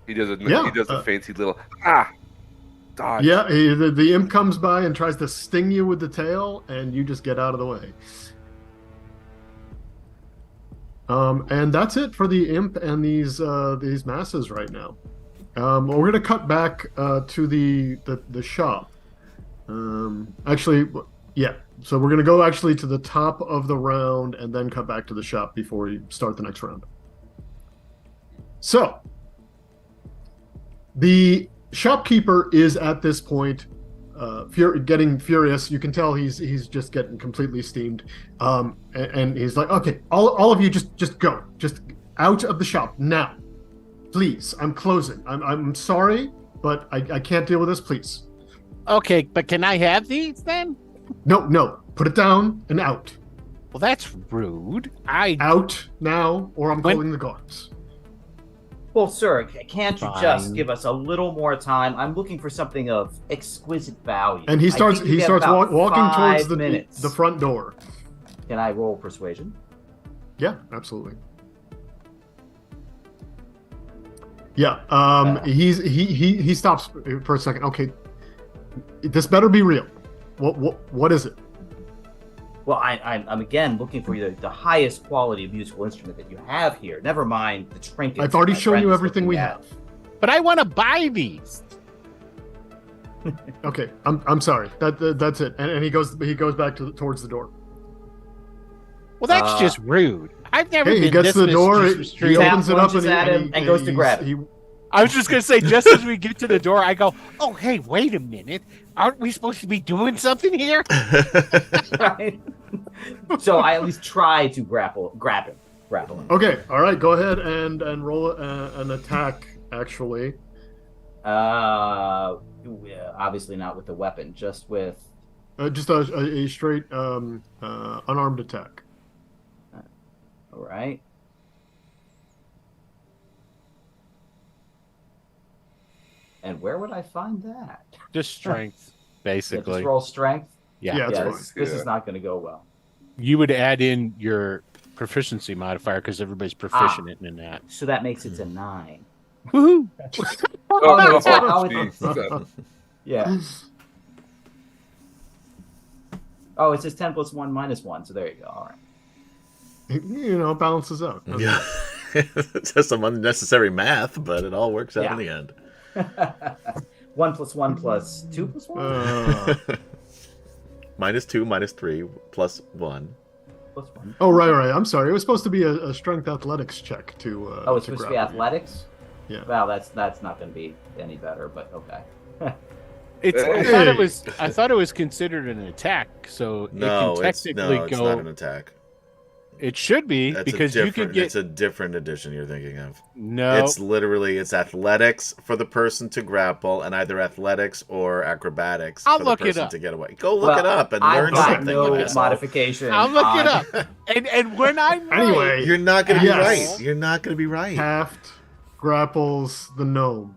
He does a Yeah, he does a fancy little dodge. Yeah, the imp comes by and tries to sting you with the tail, and you just get out of the way. And that's it for the imp and these masses right now. We're gonna cut back to the shop. Actually, yeah. So we're gonna go actually to the top of the round and then cut back to the shop before we start the next round. So the shopkeeper is at this point getting furious. You can tell he's just getting completely steamed. And he's like, okay, all of you just go. Just out of the shop now. Please, I'm closing. I'm sorry, but I can't deal with this, please. Okay, but can I have these then? No. Put it down and out. Well, that's rude. Out now, or I'm When- calling the guards. Well, sir, can't you Fine. just give us a little more time? I'm looking for something of exquisite value. And he I starts think you get walking about towards 5 minutes. the front door. Can I roll persuasion? Yeah, absolutely. Yeah, he stops for a second. Okay, this better be real. What is it? Well, I'm again looking for the highest quality of musical instrument that you have here. Never mind the trinkets. I've already my shown friend you is everything we looking at. have. But I want to buy these. Okay, I'm sorry. That's it. And he goes back towards the door. Well, that's just rude. I've never Hey, been he gets this to the door. He misconstrued. opens it up lunges at him and goes to grab it. he I was just going to say, just as we get to the door, I go, oh, hey, wait a minute. Aren't we supposed to be doing something here? Right? So I at least try to grab him. Okay, all right. Go ahead and roll an attack. Actually, Obviously not with the weapon, just with. just a straight unarmed attack. All right. And where would I find that? Just strength, Yeah, basically. just roll strength. Yeah. Yeah, Yeah, that's this fine. is not going to go well. You would add in your proficiency modifier because everybody's proficient in that. So that makes it to 9. Woohoo! Oh, no, it's not. Oh, Oh, it's- jeez. Yeah. Oh, it says 10 plus 1 minus 1. So there you go. All right. It balances out. Yeah. It's just some unnecessary math, but it all works out Yeah. in the end. 1 plus 1 plus 2 plus 1? -2, -3, +1. Plus 1. Oh, right. I'm sorry. It was supposed to be a strength athletics check to. Oh, it's supposed to be athletics? Yeah. Well, that's not going to be any better, but okay. I thought it was considered an attack, so No, it can technically it's go. not an attack. It should be because you can get. It's a different edition you're thinking of. No, It's athletics for the person to grapple, and either athletics or acrobatics I'll for the look it person up. to get away. Go look it up and learn I've got something. no with yourself. modification. I'll look it up. And when I'm Anyway, You're not going to be Yes. right. You're not going to be right. Taft grapples the gnome,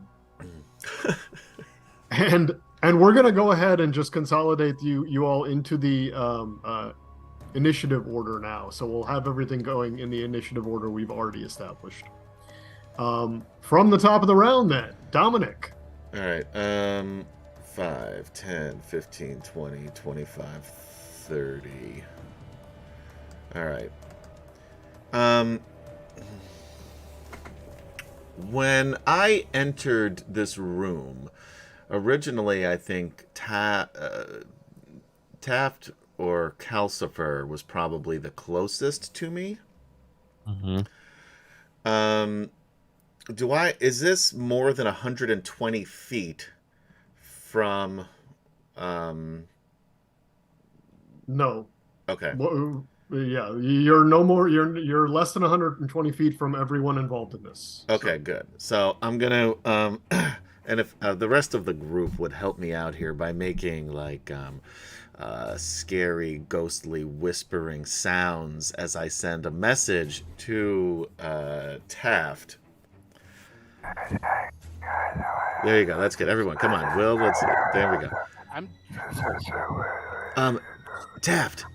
and we're gonna go ahead and just consolidate you all into the initiative order now. So we'll have everything going in the initiative order we've already established. From the top of the round, then, Dominic. All right. 5, 10, 15, 20, 25, 30. All right. When I entered this room, originally I think Taft or Calcifer was probably the closest to me. Is this more than 120 feet from No. Okay. Well, yeah, you're no more. You're less than 120 feet from everyone involved in this. Okay, good. So I'm gonna and if the rest of the group would help me out here by making like scary, ghostly, whispering sounds as I send a message to Taft. There you go. That's good. Everyone, come on. Will, there we go. Taft,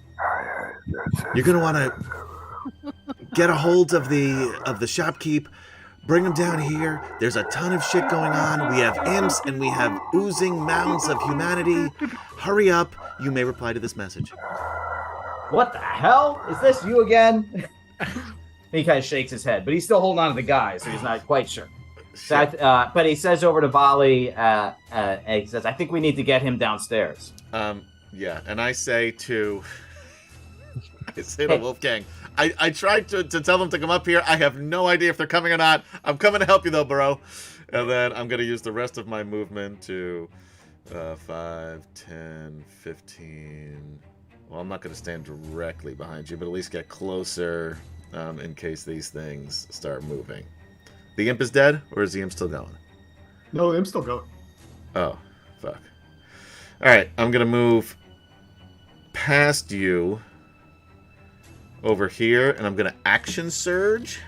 you're gonna want to get a hold of the shopkeep. Bring him down here. There's a ton of shit going on. We have imps and we have oozing mounds of humanity. Hurry up. You may reply to this message. What the hell? Is this you again? He kind of shakes his head, but he's still holding on to the guy, so he's not quite sure. But he says over to Bali, and he says, I think we need to get him downstairs. Yeah, and I say to Wolfgang, I tried to tell them to come up here. I have no idea if they're coming or not. I'm coming to help you though, bro. And then I'm going to use the rest of my movement to 5, 10, 15. Well, I'm not going to stand directly behind you, but at least get closer in case these things start moving. The imp is dead, or is the imp still going? No, the imp's still going. Oh, fuck. All right, I'm going to move past you over here, and I'm going to action surge.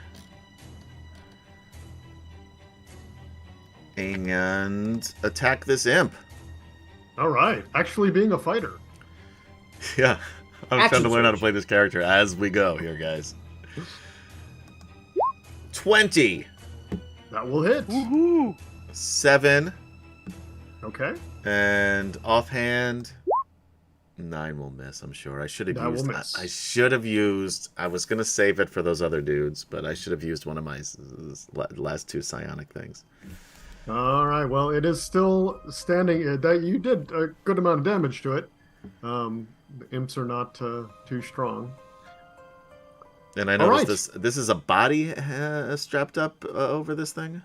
And attack this imp. All right, actually being a fighter. Yeah, I'm Action trying to learn how to surge. play this character as we go here, guys. 20. That will hit. Woohoo! 7. Okay. And offhand, 9 will miss, I'm sure. I should have That will used. miss. I should have used. I was gonna save it for those other dudes, but I should have used one of my last 2 psionic things. All right. Well, it is still standing. That you did a good amount of damage to it. The imps are not too strong. And I All noticed right. this is a body strapped up over this thing.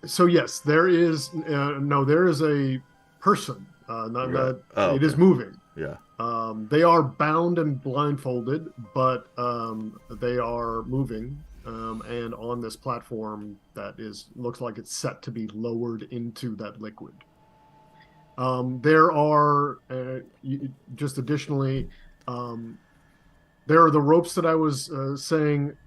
So yes, there is there is a person. Not Oh, it is okay. moving. Yeah. They are bound and blindfolded, but they are moving and on this platform that looks like it's set to be lowered into that liquid. There are just additionally, there are the ropes that I was saying,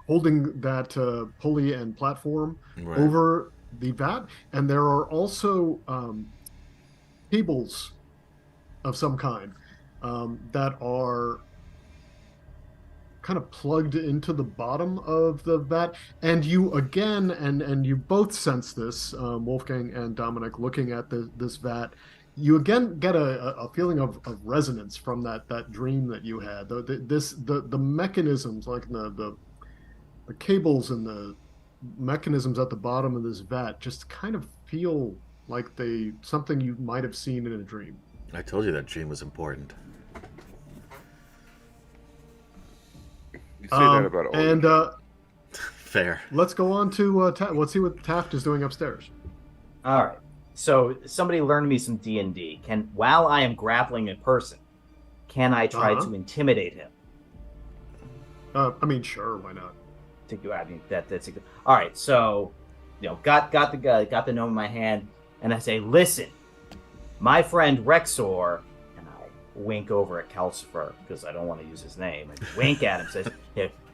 holding that pulley and platform Right. over the vat, and there are also cables of some kind that are kind of plugged into the bottom of the vat, and you again and you both sense this, Wolfgang and Dominic, looking at this vat, you again get a feeling of resonance from that dream that you had. The mechanisms, like the cables and the mechanisms at the bottom of this vat, just kind of feel like something you might have seen in a dream. I told you that dream was important. You say that about all. And Fair. let's go on to let's see what Taft is doing upstairs. All right. So somebody learned me some D&D. While I am grappling a person, can I try to intimidate him? I mean, sure, why not? I mean, that's a good. All right. So, got the gnome in my hand, and I say, "Listen, my friend Rexor," and I wink over at Calcifer because I don't want to use his name. And wink at him, says,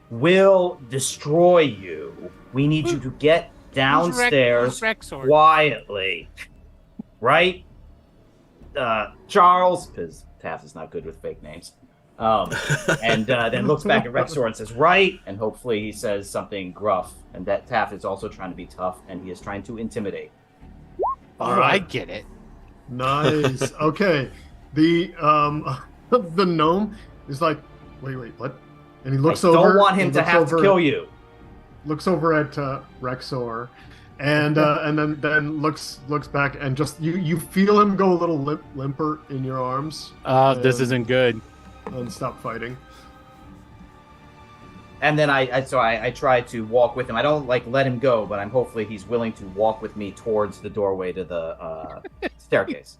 "Will destroy you. We need you to get downstairs quietly." Right? Charles, because Taft is not good with fake names. And then looks back at Rexor and says, "Right," and hopefully he says something gruff. And that Taft is also trying to be tough, and he is trying to intimidate. Oh, I get it. Nice. Okay. The the gnome is like, wait, what? And he looks over. Don't want him to have to kill you. Looks over at Rexor, and then looks back, and just you feel him go a little limper in your arms. This isn't good. And stop fighting. And then I try to walk with him. I don't let him go, but hopefully he's willing to walk with me towards the doorway to the staircase.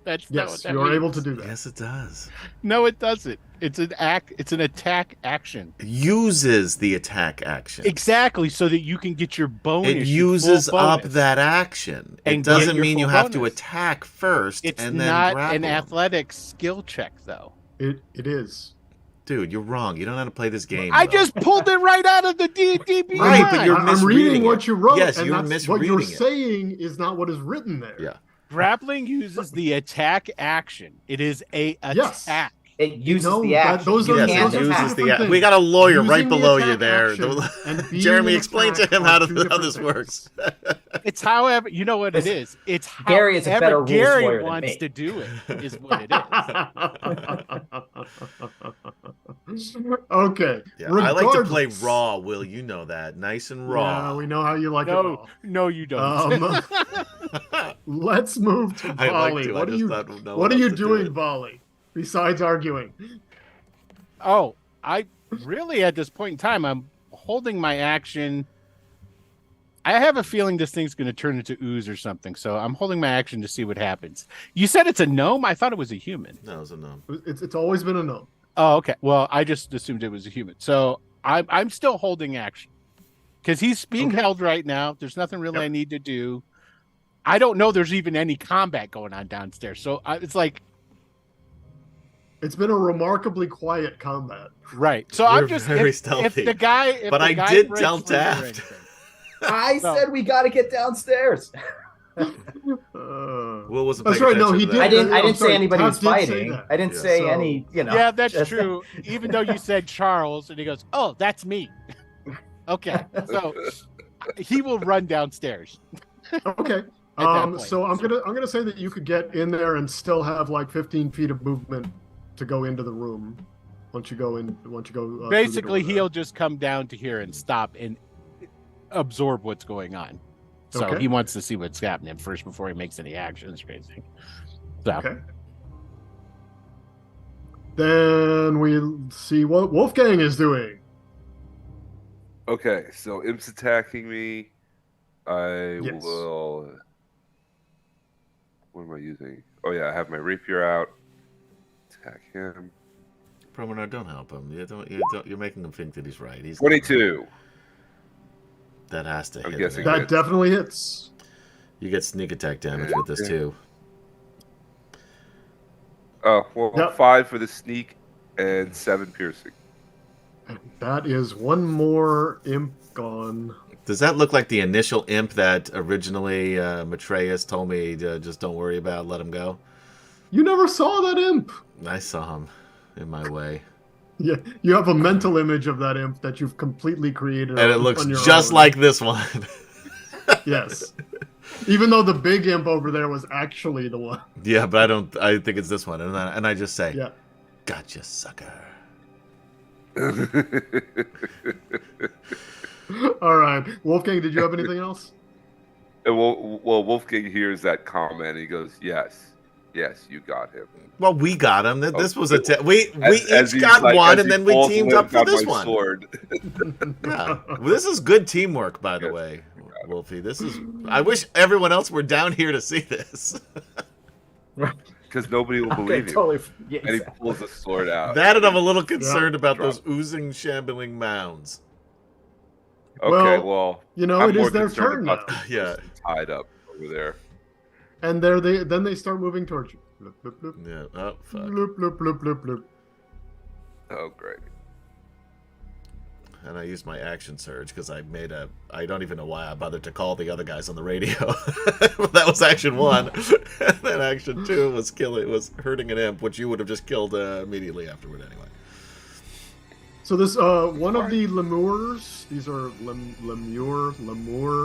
That's yes, not what that you're means. able to do that. Yes, it does. No, it doesn't. It's an attack action. It uses the attack action. Exactly, so that you can get your bonus. It uses full up bonus. that action. And It doesn't get mean your you full have to bonus. attack first It's and then not grapple. an athletic skill check, though. It is. Dude, you're wrong. You don't know how to play this game. I though. just pulled it right out of the D&D Beyond. Right, but you're I'm misreading reading it. what you wrote. Yes, and you're that's what you're misreading it. saying is not what is written there. Yeah. Grappling uses the attack action. It is a Yes. attack. It uses No, the action. those You are- Yes, can't it those are attack. uses the. different We got a lawyer Using right the below you attack there. action and being Jeremy, an explain to attack him are how two this different works. It's however, you know what it is. It's Gary is a however better rules Gary lawyer than wants me. to do it, is what it is. Okay. Yeah, I like to play Regardless. raw, Will. You know that. Nice and raw. Yeah, we know how you like it raw. No, you don't. Let's move to I like Volley. to. I What are just you don't know what are else you to do doing, it. Volley? Besides arguing. Oh, I really, at this point in time, I'm holding my action. I have a feeling this thing's going to turn into ooze or something, so I'm holding my action to see what happens. You said it's a gnome? I thought it was a human. No, it was a no. It's always been a no. Oh, okay. Well, I just assumed it was a human. So I'm still holding action because he's being Okay. held right now. There's nothing really Yep. I need to do. I don't know there's even any combat going on downstairs. So it's like, It's been a remarkably quiet combat. right. So You're I'm just, very if stealthy. the guy, if But the I guy did breaks tell loose or Taft. anything- I No. said we got to get downstairs. Will wasn't That's paying right, no, attention he to did. that. I didn't I'm say sorry, anybody was Taft did say fighting. that. I didn't Yeah. say So- any, Yeah, that's just- true. Even though you said Charles, and he goes, "Oh, that's me." Okay, so he will run downstairs. Okay. At that point. So I'm gonna say that you could get in there and still have like 15 feet of movement to go into the room once you go in. Through the Basically, door there. he'll just come down to here and stop and absorb what's going on. So Okay. he wants to see what's happening first before he makes any actions or anything. So Okay. Then we see what Wolfgang is doing. Okay, so Imp's attacking me. I Yes. will. What am I using? Oh yeah, I have my rapier out. Attack him. Promenade, don't help him. You're making him think that he's right. He's 22. That has to I'm hit. guessing him. That definitely hits. You get sneak attack damage with this Yeah. too. Oh well, Yep. 5 for the sneak and 7 piercing. That is one more imp gone. Does that look like the initial imp that originally Matreus told me to just don't worry about, let him go? You never saw that imp. I saw him in my way. Yeah, you have a mental image of that imp that you've completely created. And it on looks your just own. like this one. Yes. Even though the big imp over there was actually the one. Yeah, but I think it's this one, and I just say, Yeah. "Gotcha, sucker." All right, Wolfgang. Did you have anything else? Well, Wolfgang hears that comment. And he goes, "Yes, you got him." Well, we got him. This was a we As each he's got like- one, as and he then we falls teamed limp up for on this my one. sword. Yeah. Well, this is good teamwork, by the Yes, way, Wolfie. This is. I wish everyone else were down here to see this. Because nobody will Okay, believe you. totally. Yeah, And he exactly. pulls the sword out. That, and I'm a little concerned about Drop. those oozing, shambling mounds. Okay, Well, well, You know, I'm it more is their concerned turn about now. the Yeah. person tied up over there. And then they start moving towards you. Bloop, bloop, bloop. Yeah. Oh fuck. Bloop, bloop, bloop, bloop, bloop. Oh, great. And I used my action surge because I don't even know why I bothered to call the other guys on the radio. That was action 1. And then action 2 was hurting an imp, which you would have just killed immediately afterward anyway. So this one of the lemurs. These are lemur.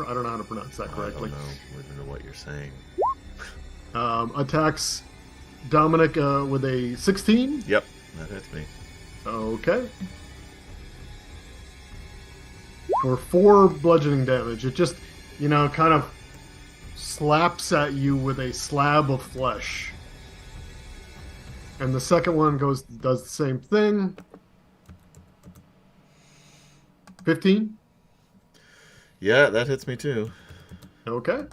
I don't know how to pronounce that I correctly. don't know what you're saying. Attacks Dominic with a 16. Yep, that hits me. Okay. For 4 bludgeoning damage. It just, kind of slaps at you with a slab of flesh. And the second one does the same thing. 15. Yeah, that hits me too. Okay.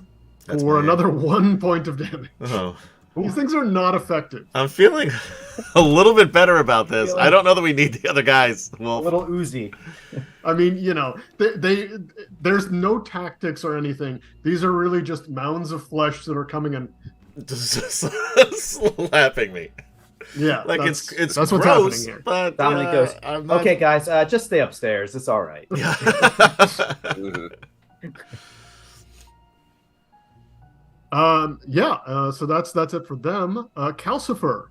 That's For my- another 1 point of damage. Oh, These things are not effective. I'm feeling a little bit better about this. I don't know that we need the other guys. A Well, little oozy. I mean, there's no tactics or anything. These are really just mounds of flesh that are coming in. just slapping me. Yeah, Like that's it's what's happening gross, here. but Dominic goes, I'm not... Okay, guys, just stay upstairs. It's all right. Yeah. So that's it for them. Calcifer.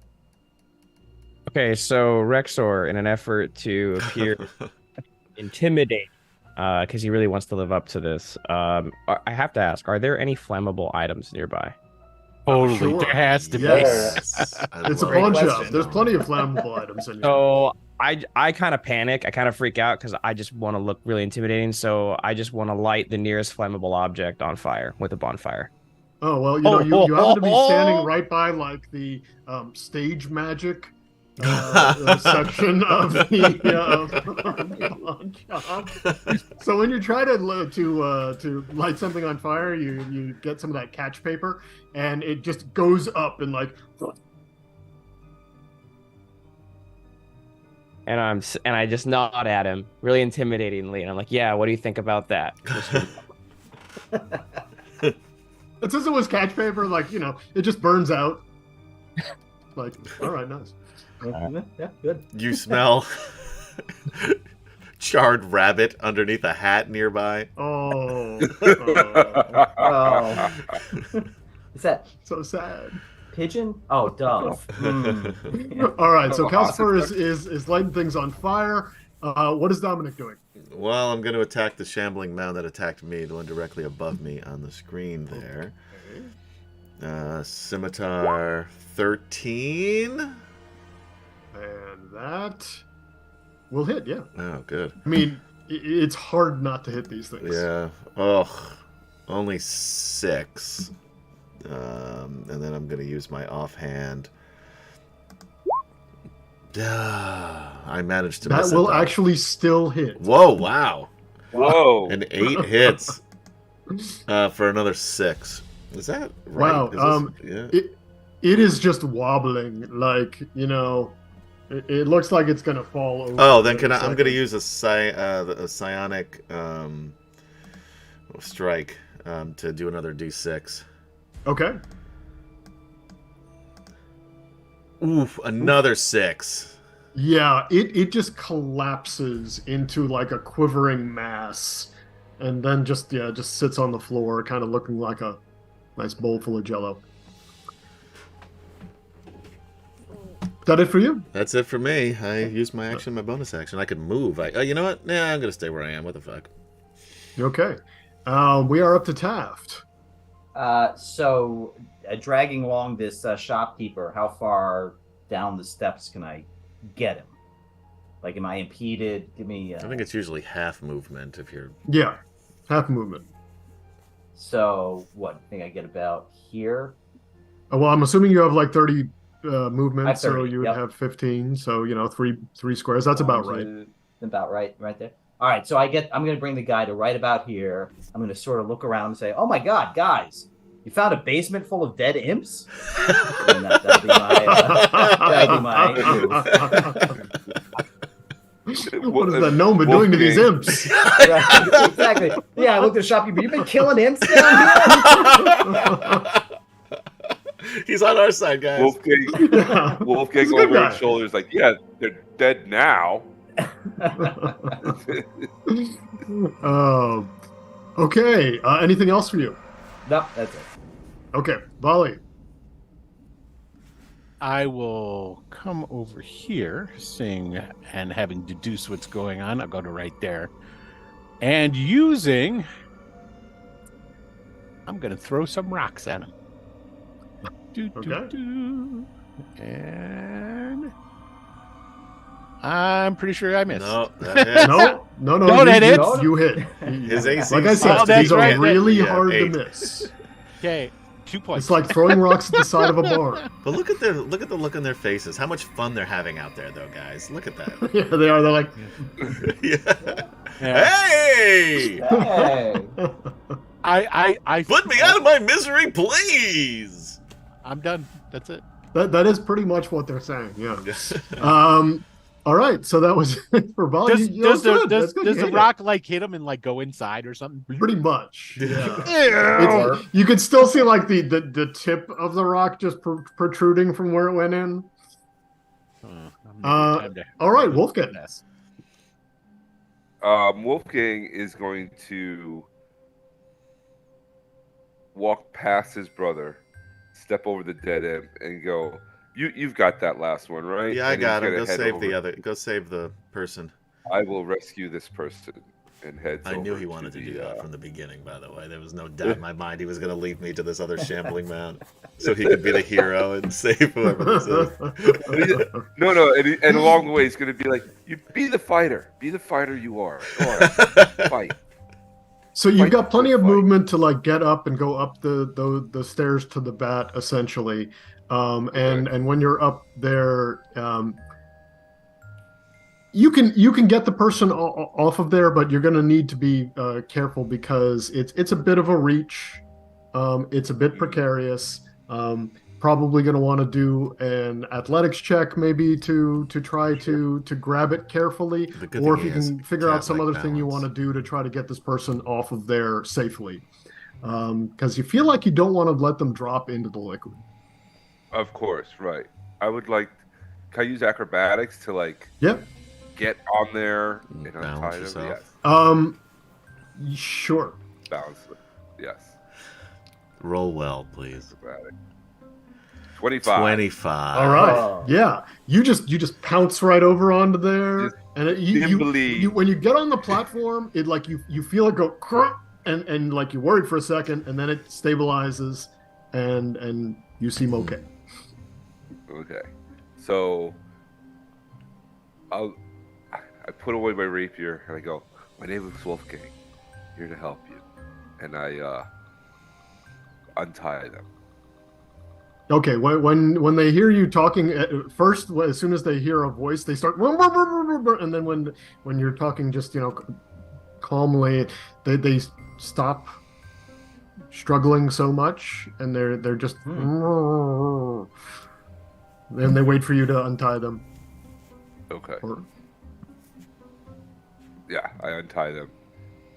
Okay, so Rexor, in an effort to appear intimidating, because he really wants to live up to this, I have to ask: are there any flammable items nearby? Totally, Sure. there has to Yes. I It's a love Great bunch question. of. There's plenty of flammable items in here. So I kind of panic. I kind of freak out because I just want to look really intimidating. So I just want to light the nearest flammable object on fire with a bonfire. Oh well, you happen to be standing right by like the stage magic section of the pawn shop. So when you try to light something on fire, you get some of that catch paper, and it just goes up and like. And I just nod at him really intimidatingly, and I'm like, "Yeah, what do you think about that?" It says it was catch paper, like it just burns out. Like, all right, nice. Yeah, good. You smell charred rabbit underneath a hat nearby. Oh, Oh. Is that so sad. pigeon? Oh, dove. All right, so Calcifer is lighting things on fire. What is Dominic doing? Well, I'm going to attack the shambling mound that attacked me, the one directly above me on the screen there. Scimitar 13. And that will hit, yeah. Oh, good. I mean, it's hard not to hit these things. Yeah. Oh, only 6. And then I'm going to use my offhand. I managed to That miss will it, though. actually still hit. Whoa, wow. Whoa. And 8 hits for another 6. Is that right? Wow, Is this- It is just wobbling, like, it looks like it's going to fall over. Oh, then in a I'm going to second. use a psionic strike to do another D6. Okay. Oof, another 6. Yeah, it just collapses into like a quivering mass, and then just sits on the floor, kind of looking like a nice bowl full of Jello. Is that it for you? That's it for me. I used my action, my bonus action. I could move. You know what? Nah, I'm going to stay where I am. What the fuck? Okay. We are up to Taft. So dragging along this shopkeeper, how far down the steps can I get him? Like, am I impeded? Give me. I think it's usually half movement if you're. Yeah, half movement. So what? I think I get about here. Well, I'm assuming you have like 30 movement, so 30, you would yep. have 15. So three squares. That's about right. About right there. All right, so I'm going to bring the guy to right about here. I'm going to sort of look around and say, "Oh my God, guys, you found a basement full of dead imps?" And that'll be my move. What is that gnome been doing to these imps? Right, exactly. Yeah, I looked at the shopkeeper. You've been killing imps down here. He's on our side, guys. Wolfgang He's a good over guy. his shoulders, like, yeah, they're dead now. Okay. Anything else for you? No, that's it. Okay, Volley. I will come over here, seeing and having deduced what's going on. I'll go to right there. And I'm going to throw some rocks at him. Okay. And I'm pretty sure I missed. No, that hits. No. No, that hits. You hit. His AC. Like I said, Oh, that's these are right. really Yeah, hard 8. to miss. Okay, 2 points. It's like throwing rocks at the side of a barn. But look at the look on their faces. How much fun they're having out there, though, guys. Look at that. Yeah, they are. They're like, Yeah. Yeah. Hey! Hey. I Put me out of my misery, please. I'm done. That's it. that is pretty much what they're saying. Yeah. All right. So that was it for Volley. Does That's good. the You hit rock like hit him and like go inside or something? it. Pretty much. Yeah. Yeah. You could still see like the tip of the rock just protruding from where it went in. All right, Wolfgang. Wolfgang is going to walk past his brother, step over the dead imp, and go, You've got that last one, right? Yeah, I And got he's him. gonna Go head save over. the other. Go save the person. I will rescue this person and head. I knew he wanted to do that from the beginning, by the way. There was no doubt in my mind he was going to leave me to this other shambling mound so he could be the hero and save whoever this is. No, and along the way he's going to be like, "You be the fighter you are. Go on, fight." So you've Fight got plenty the of fight. movement to like get up and go up the stairs to the bat, essentially. And when you're up there, you can get the person off of there, but you're going to need to be careful because it's a bit of a reach. It's a bit precarious. Probably going to want to do an athletics check maybe to try to grab it carefully, The good or if thing you is can figure out some cat-like other thing you want balance. to do to try to get this person off of there safely, because you feel like you don't want to let them drop into the liquid. Of course, right. I would like. Can I use acrobatics to like Yep. get on there and Balance untie them? yourself. Yes. Sure. Balance it. Yes. Roll well, please. Acrobatic. 25. 25. All right. Oh. Yeah. You just pounce right over onto there, Just and nimbly. when you get on the platform, it like you feel it go crunk, and like you're worried for a second, and then it stabilizes, and you seem okay. Okay. So I put away my rapier and I go, "My name is Wolfgang, here to help you." And I untie them. Okay, when they hear you talking at first, as soon as they hear a voice, they start, and then when you're talking just calmly, they stop struggling so much, and they're just, and they wait for you to untie them. Okay. Or, Yeah, I untie them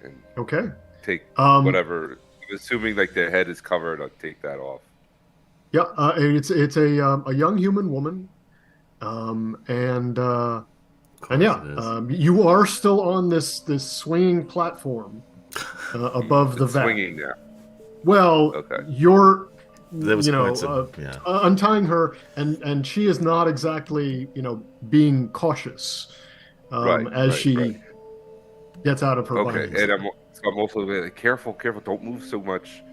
and okay. take Um, whatever. Assuming like their head is covered, I'll take that off. Yeah, it's a young human woman, and yeah, you are still on this swinging platform above the It's vat. swinging now. Well, Okay. you're There was points of, yeah. untying her, and she is not exactly being cautious as she gets out of her Okay, bindings. and I'm also like, careful, don't move so much.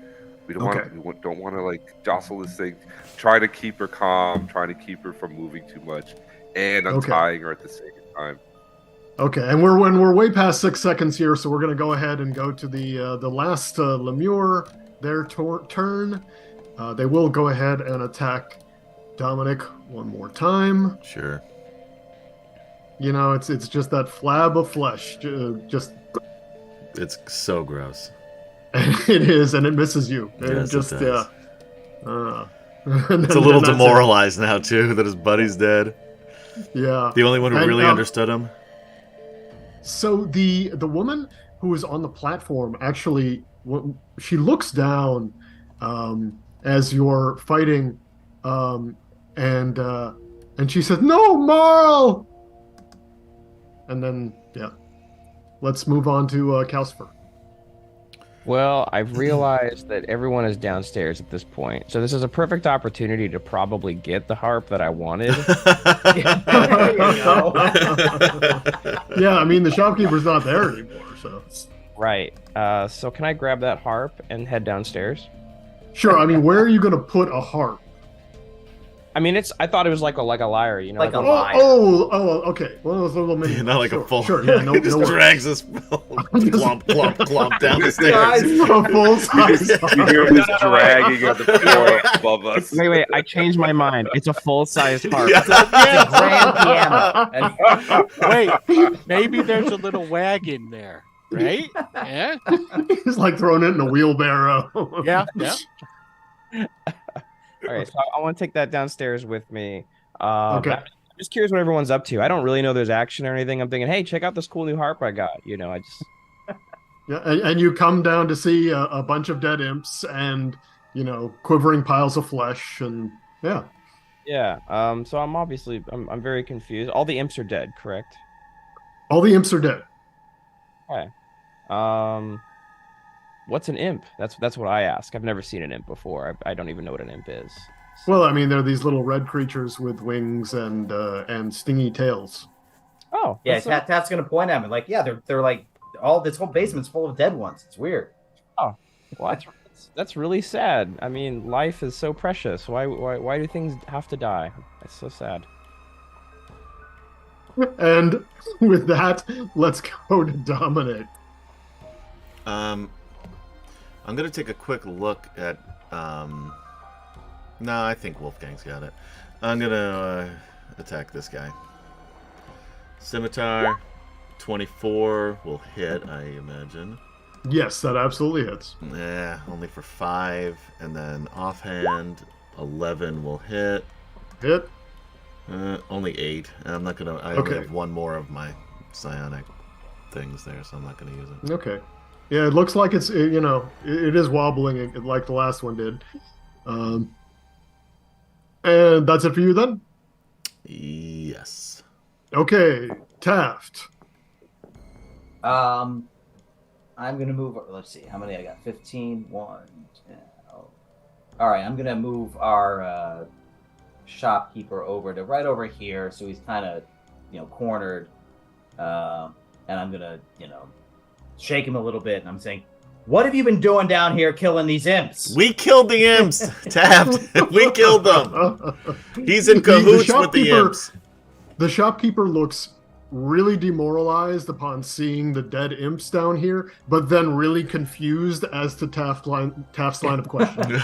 We don't want to like jostle this thing. Try to keep her calm. Trying to keep her from moving too much, and untying her at the same time. Okay, and we're way past 6 seconds here, so we're gonna go ahead and go to the last Lemure. Their turn. They will go ahead and attack Dominic one more time. Sure. You know, it's just that flab of flesh. Just It's so gross. it is, and it misses you. And Yes, just it does. It's a little demoralized now too that his buddy's dead. Yeah. The only one who really understood him. So the woman who is on the platform actually, she looks down as you're fighting, and she says, "No, Marl!" And then, yeah, let's move on to Calcifer. Well, I've realized that everyone is downstairs at this point, so this is a perfect opportunity to probably get the harp that I wanted. There you go. Yeah, I mean, the shopkeeper's not there anymore, so. Right. So can I grab that harp and head downstairs? Sure. I mean, where are you going to put a harp? I mean, I thought it was like a lyre, you know. Like a Oh, lyre. Okay. One of those little mini. Not like sure, a full. Sure. Yeah. No. He just no drags this clomp, clomp, clomp down the Guys, stairs. a full size. You hear this dragging of the floor above us. Wait, I changed my mind. It's a full-sized harp. Yeah. It's a grand piano. Wait, maybe there's a little wagon there, right? Yeah, He's like throwing it in a wheelbarrow. yeah. All right, so I want to take that downstairs with me. Okay. I'm just curious what everyone's up to. I don't really know there's action or anything. I'm thinking, hey, check out this cool new harp I got. You know, I just... Yeah, and you come down to see a bunch of dead imps and, you know, quivering piles of flesh, and yeah. Yeah, so I'm very confused. All the imps are dead, correct? All the imps are dead. Okay. What's an imp? That's what I ask. I've never seen an imp before. I don't even know what an imp is. Well, I mean, they're these little red creatures with wings and stingy tails. Oh, Yeah, Taft's gonna point at me like, yeah, they're like this whole basement's full of dead ones. It's weird. well, that's really sad. I mean, life is so precious. Why do things have to die? It's so sad. And with that, let's go to Dominic. I'm gonna take a quick look at. No, I think Wolfgang's got it. I'm gonna attack this guy. Scimitar, 24 will hit, I imagine. Yes, that absolutely hits. Yeah, only for 5, and then offhand, 11 will hit. Hit. Only 8. I'm not gonna. I only have one more of my psionic things there, so I'm not gonna use it. Okay. Yeah, it looks like it is wobbling like the last one did. And that's it for you then? Yes. Okay, Taft. I'm gonna move. Let's see, how many I got? 15, 1, 10. Oh. All right, I'm gonna move our shopkeeper over to right over here, so he's kind of, cornered. And I'm gonna, shake him a little bit, and I'm saying, "What have you been doing down here, killing these imps?" We killed the imps, Taft. We killed them. He's in cahoots with the imps. The shopkeeper looks really demoralized upon seeing the dead imps down here, but then really confused as to Taft's line of questioning.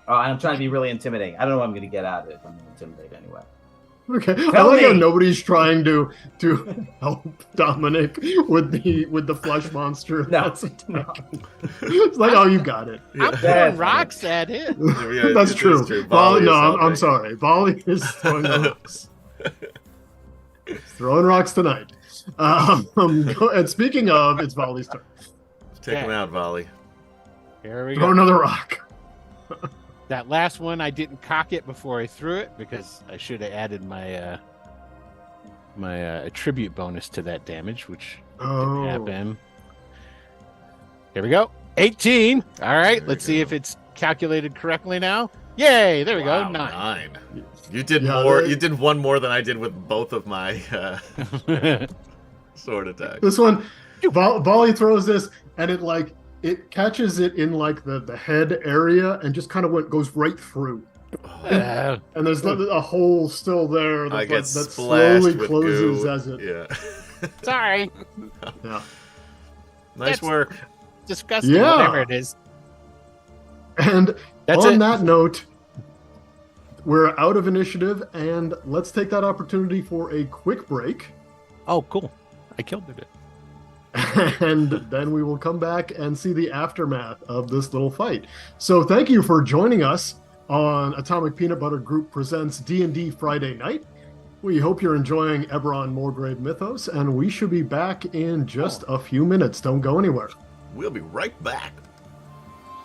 I'm trying to be really intimidating. I don't know what I'm going to get out of it. I'm going to intimidate anyway. Okay, I Tell like how me. nobody's trying to help Dominic with the flesh monster. No. It's like, oh, you got it. I'm throwing rocks at it. Yeah, That's it is true. Volley is I'm helping. sorry. Volley is throwing rocks. Throwing rocks tonight. And speaking of, it's Volley's turn. Take him out, Volley. Here we Throw go. another rock. That last one, I didn't cock it before I threw it because I should have added my my attribute bonus to that damage, which didn't happen. Here we go. 18. All right, There let's we see go. if it's calculated correctly now. Yay! There we Wow, go. 9. 9. You did Yeah, more. they- You did one more than I did with both of my sword attacks. This one, Volley throws this. and it catches it in like the head area and just kind of goes right through. Uh, And there's a hole still there I get that splashed slowly with closes goo. as it. Yeah. sorry. Yeah. Nice That's- work. Disgusting, Yeah. whatever it is. And That's on it. that note, we're out of initiative, and let's take that opportunity for a quick break. Oh, cool. I killed it. And then we will come back and see the aftermath of this little fight. So thank you for joining us on Atomic Peanut Butter Group presents D&D Friday night. We hope you're enjoying Eberron Morgrave Mythos, and we should be back in just a few minutes. Don't go anywhere. We'll be right back.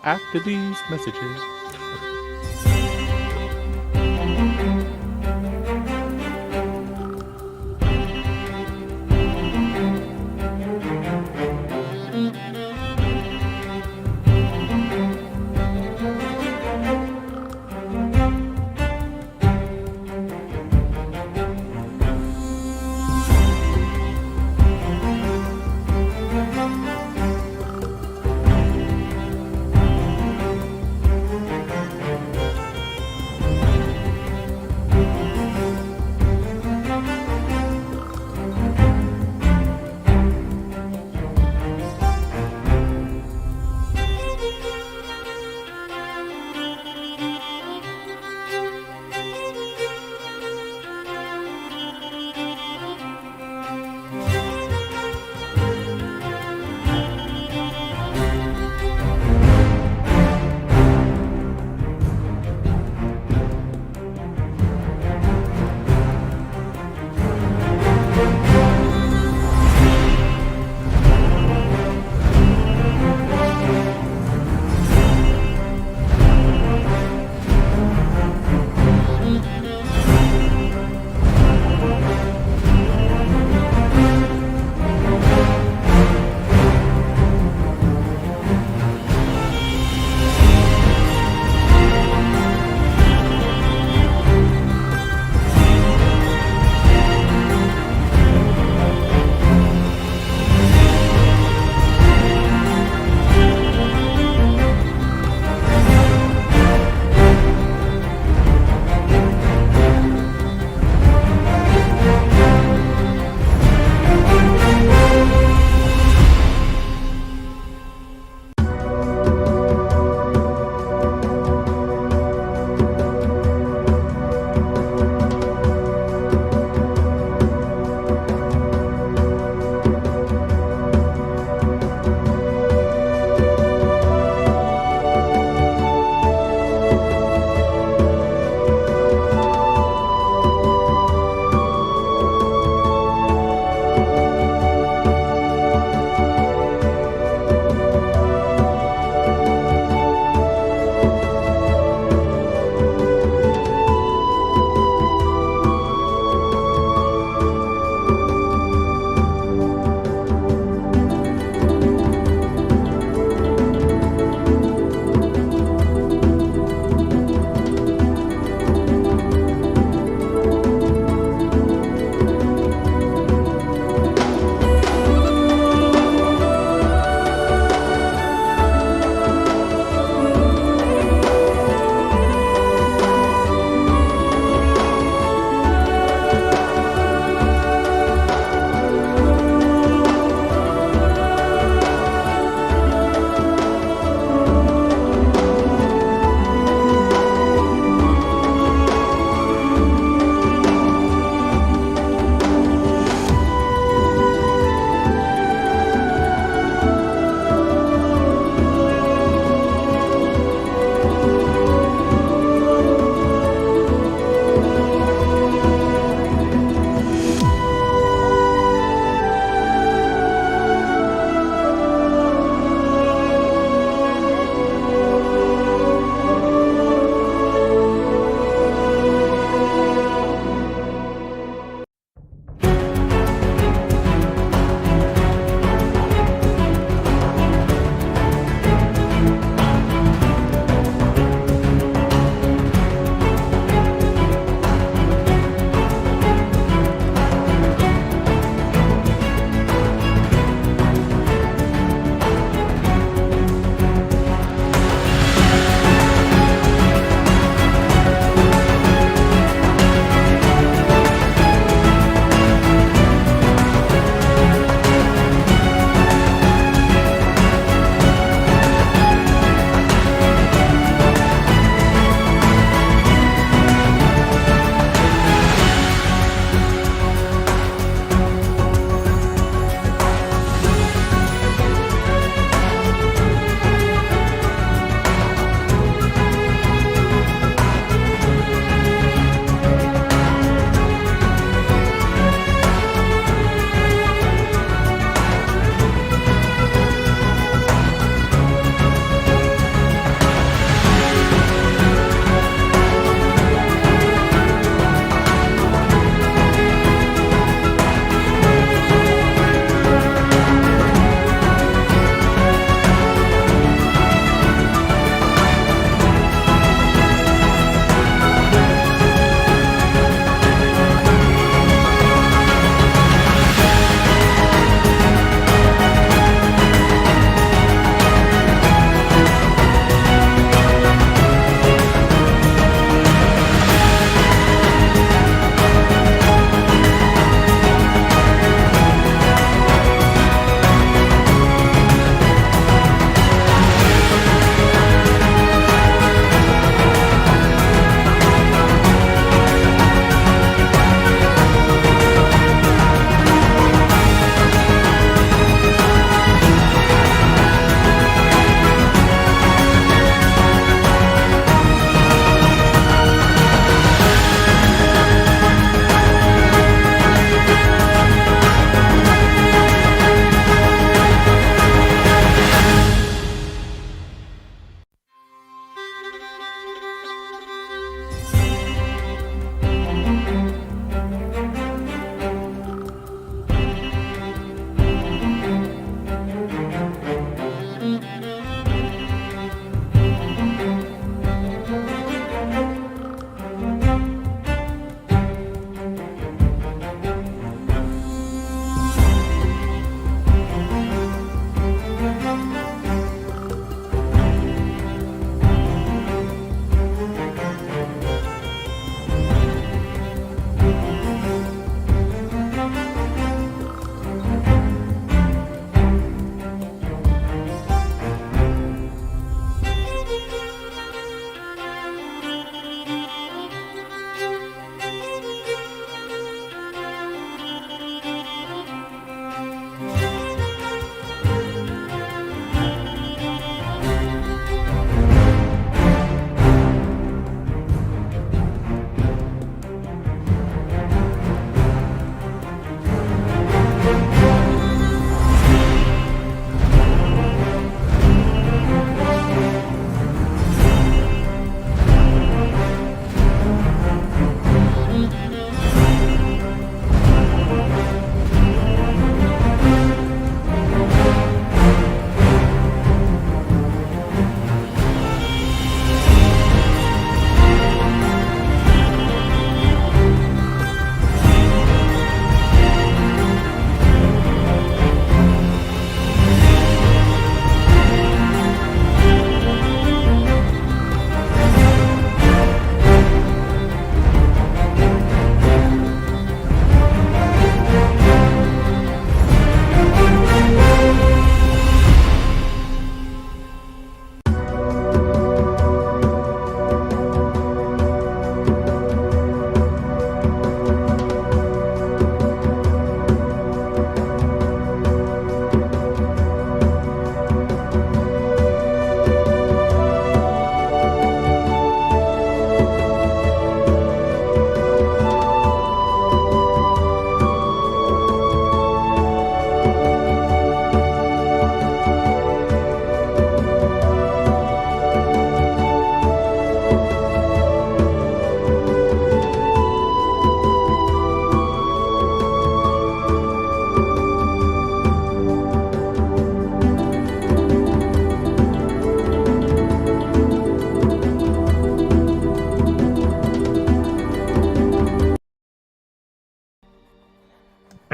After these messages.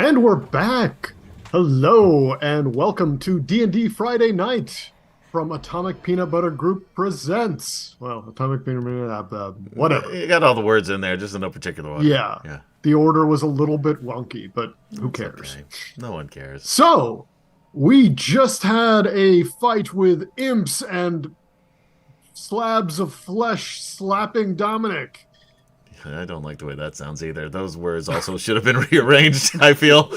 And we're back. Hello and welcome to D&D Friday Night from Atomic Peanut Butter Group presents. Well, Atomic Peanut Butter, whatever. You got all the words in there, just in no particular order. Yeah. The order was a little bit wonky, but who It's cares? okay. No one cares. So, we just had a fight with imps and slabs of flesh slapping Dominic. I don't like the way that sounds either. Those words also should have been rearranged, I feel.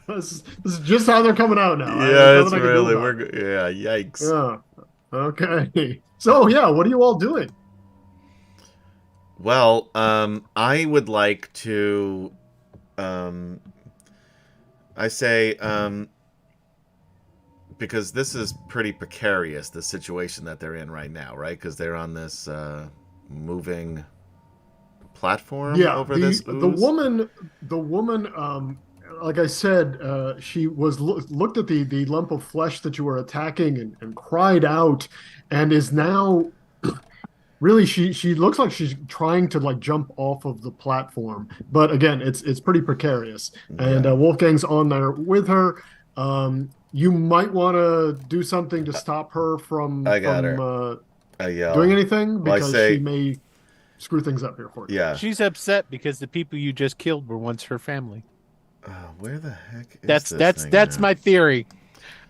This is just how they're coming out now. Yeah, it's really, yikes. Okay. So, yeah, what are you all doing? Well, I would like to, because this is pretty precarious, the situation that they're in right now, right? Because they're on this moving platform over this ooze. The woman, like I said, she was looked at the lump of flesh that you were attacking and cried out, and is now really she looks like she's trying to like jump off of the platform, but again, it's pretty precarious. And Wolfgang's on there with her. You might want to do something to stop her from doing anything, because she may screw things up here for you. Yeah, she's upset because the people you just killed were once her family. Where the heck is that's my theory.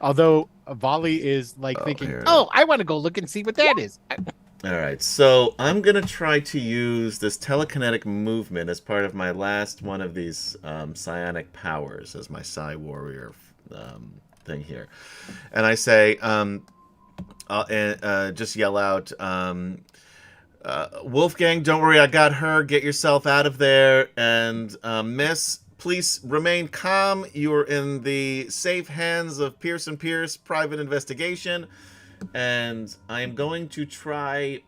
Although Volley is like thinking, I want to go look and see what that is. All right, so I'm gonna try to use this telekinetic movement as part of my last one of these psionic powers as my Psi Warrior thing here, and I say, just yell out, Wolfgang, don't worry, I got her. Get yourself out of there, and Miss, please remain calm. You're in the safe hands of Pierce & Pierce Private Investigation. And I am going to try,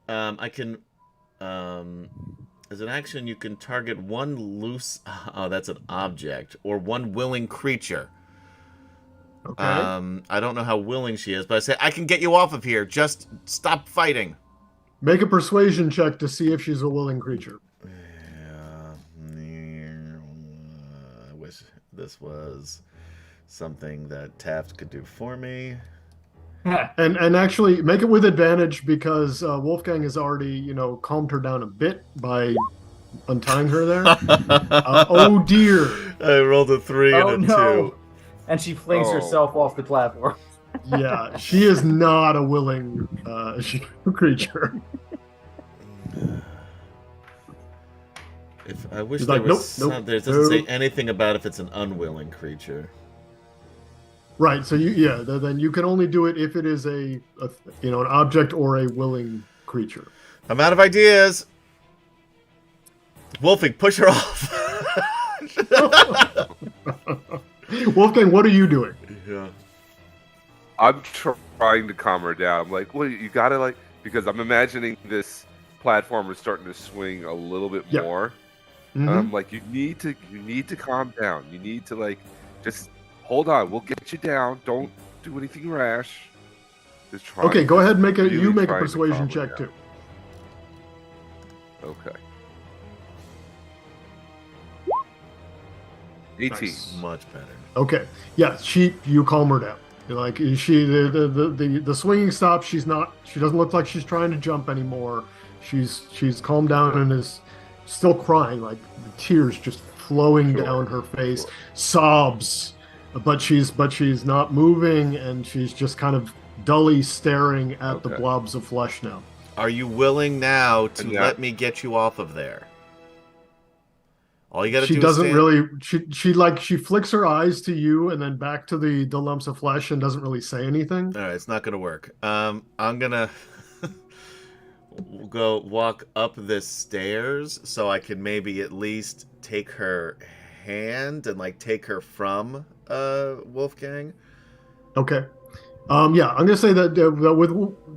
I can, as an action, you can target one loose, that's an object, or one willing creature. Okay. I don't know how willing she is, but I say, I can get you off of here. Just stop fighting. Make a persuasion check to see if she's a willing creature. I wish this was something that Taft could do for me. And actually make it with advantage, because Wolfgang has already, calmed her down a bit by untying her there. Oh dear. I rolled a 3 and a 2. And she flings herself off the platform. Yeah, she is not a willing creature. I wish there was there doesn't say anything about if it's an unwilling creature. Right, so then you can only do it if it is an object or a willing creature. I'm out of ideas. Wolfing, push her off. Wolfgang, what are you doing? Yeah. I'm trying to calm her down. I'm like, well, you gotta because I'm imagining this platform is starting to swing a little bit more. Mm-hmm. I'm like, you need to calm down. You need to just hold on. We'll get you down. Don't do anything rash. Just try. Okay, go ahead and make a persuasion check too. Okay. 18. Nice. Much better. Okay. Yeah, you calm her down. Like the swinging stops. She doesn't look like she's trying to jump anymore. She's calmed down and is still crying, like the tears just flowing down her face, sobs, but she's not moving, and she's just kind of dully staring at the blobs of flesh now. Are you willing now to let me get you off of there? All you gotta do. She doesn't really. She flicks her eyes to you and then back to the lumps of flesh and doesn't really say anything. All right, it's not gonna work. I'm gonna go walk up the stairs so I can maybe at least take her hand and take her from Wolfgang. Okay. I'm gonna say that with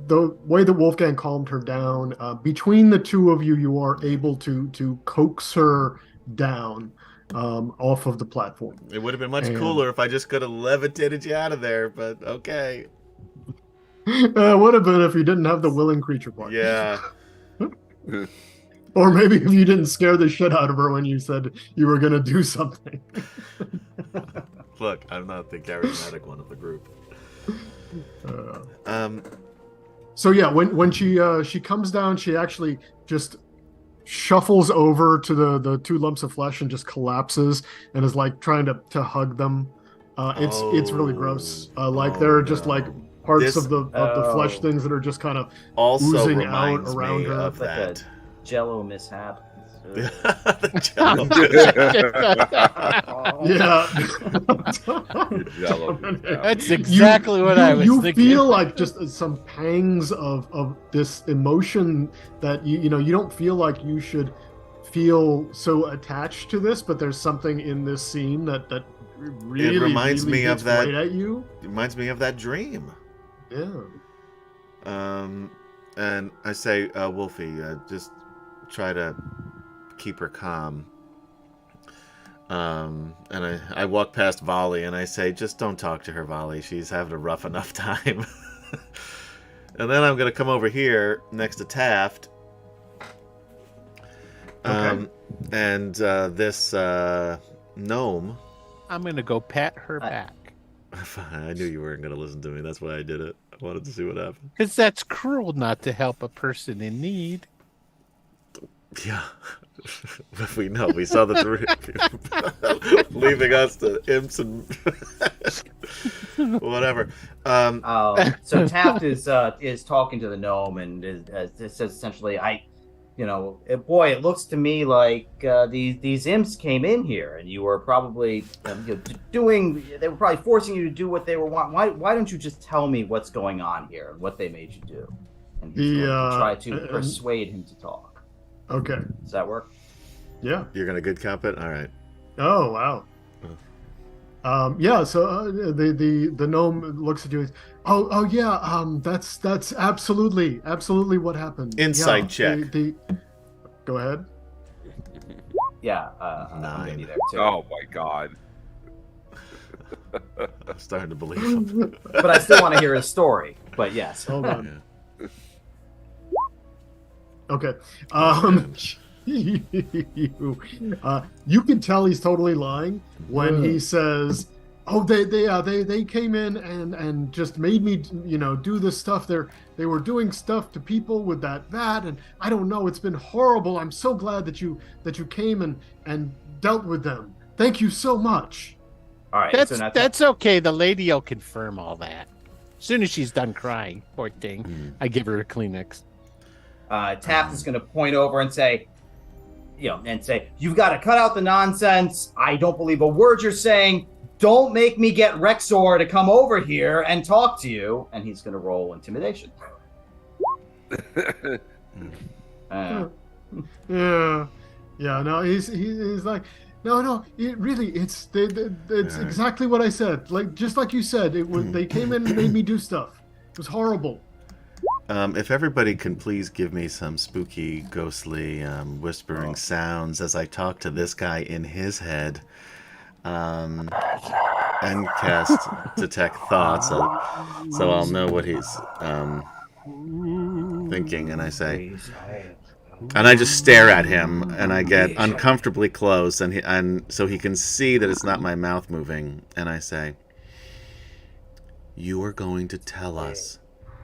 the way that Wolfgang calmed her down, between the two of you, you are able to coax her down off of the platform. It would have been much cooler if I just could have levitated you out of there, but okay. Would have been if you didn't have the willing creature part. Yeah. Or maybe if you didn't scare the shit out of her when you said you were going to do something. Look, I'm not the charismatic one of the group. So yeah, when she comes down, she actually just shuffles over to the two lumps of flesh and just collapses and is like trying to hug them. It's really gross. Like there are just like parts of the flesh things that are just kind of also oozing out reminds around me her. of Like that. a Jello mishap. The Jello. Jello. That's exactly what I was you thinking. feel like just some pangs of this emotion that you don't feel like you should feel so attached to this, but there's something in this scene that really reminds really me of hits that- right at you. It reminds me of that dream. Yeah. And I say, Wolfie, just try to keep her calm. And I walk past Volley and I say, just don't talk to her, Volley. She's having a rough enough time. And then I'm going to come over here next to Taft. Okay. And this gnome. I'm going to go pat her back. I knew you weren't going to listen to me. That's why I did it. I wanted to see what happened. Because that's cruel not to help a person in need. Yeah. We know. We saw the three leaving us to imps and whatever. So Taft is talking to the gnome and it says essentially, boy, it looks to me like these imps came in here and you were probably they were probably forcing you to do what they were wanting. Why don't you just tell me what's going on here and what they made you do? And he's going to try to persuade him to talk. Okay. Does that work? Yeah. You're going to good cop it? All right. Oh wow. Yeah. So the gnome looks at you. Oh yeah. That's absolutely what happened. Inside check. Go ahead. Yeah. I'm 9. gonna be there too. Oh my god. I'm starting to believe him. But I still want to hear his story. But yes. Hold on. Yeah. Okay. You can tell he's totally lying when he says, "Oh, they came in and just made me, do this stuff. They were doing stuff to people with that, and I don't know. It's been horrible. I'm so glad that you came and dealt with them. Thank you so much." All right. That's okay. The lady will confirm all that. As soon as she's done crying, poor thing, I give her a Kleenex. Taft is going to point over and say, you've got to cut out the nonsense. I don't believe a word you're saying. Don't make me get Rexor to come over here and talk to you. And he's going to roll intimidation. Yeah. No, he's like, no. It's exactly what I said. Like just like you said, it was. They came in and made me do stuff. It was horrible. If everybody can please give me some spooky, ghostly, whispering sounds as I talk to this guy in his head, and cast detect thoughts, so I'll know what he's thinking. And I say, and I just stare at him, and I get uncomfortably close, and so he can see that it's not my mouth moving. And I say, "You are going to tell us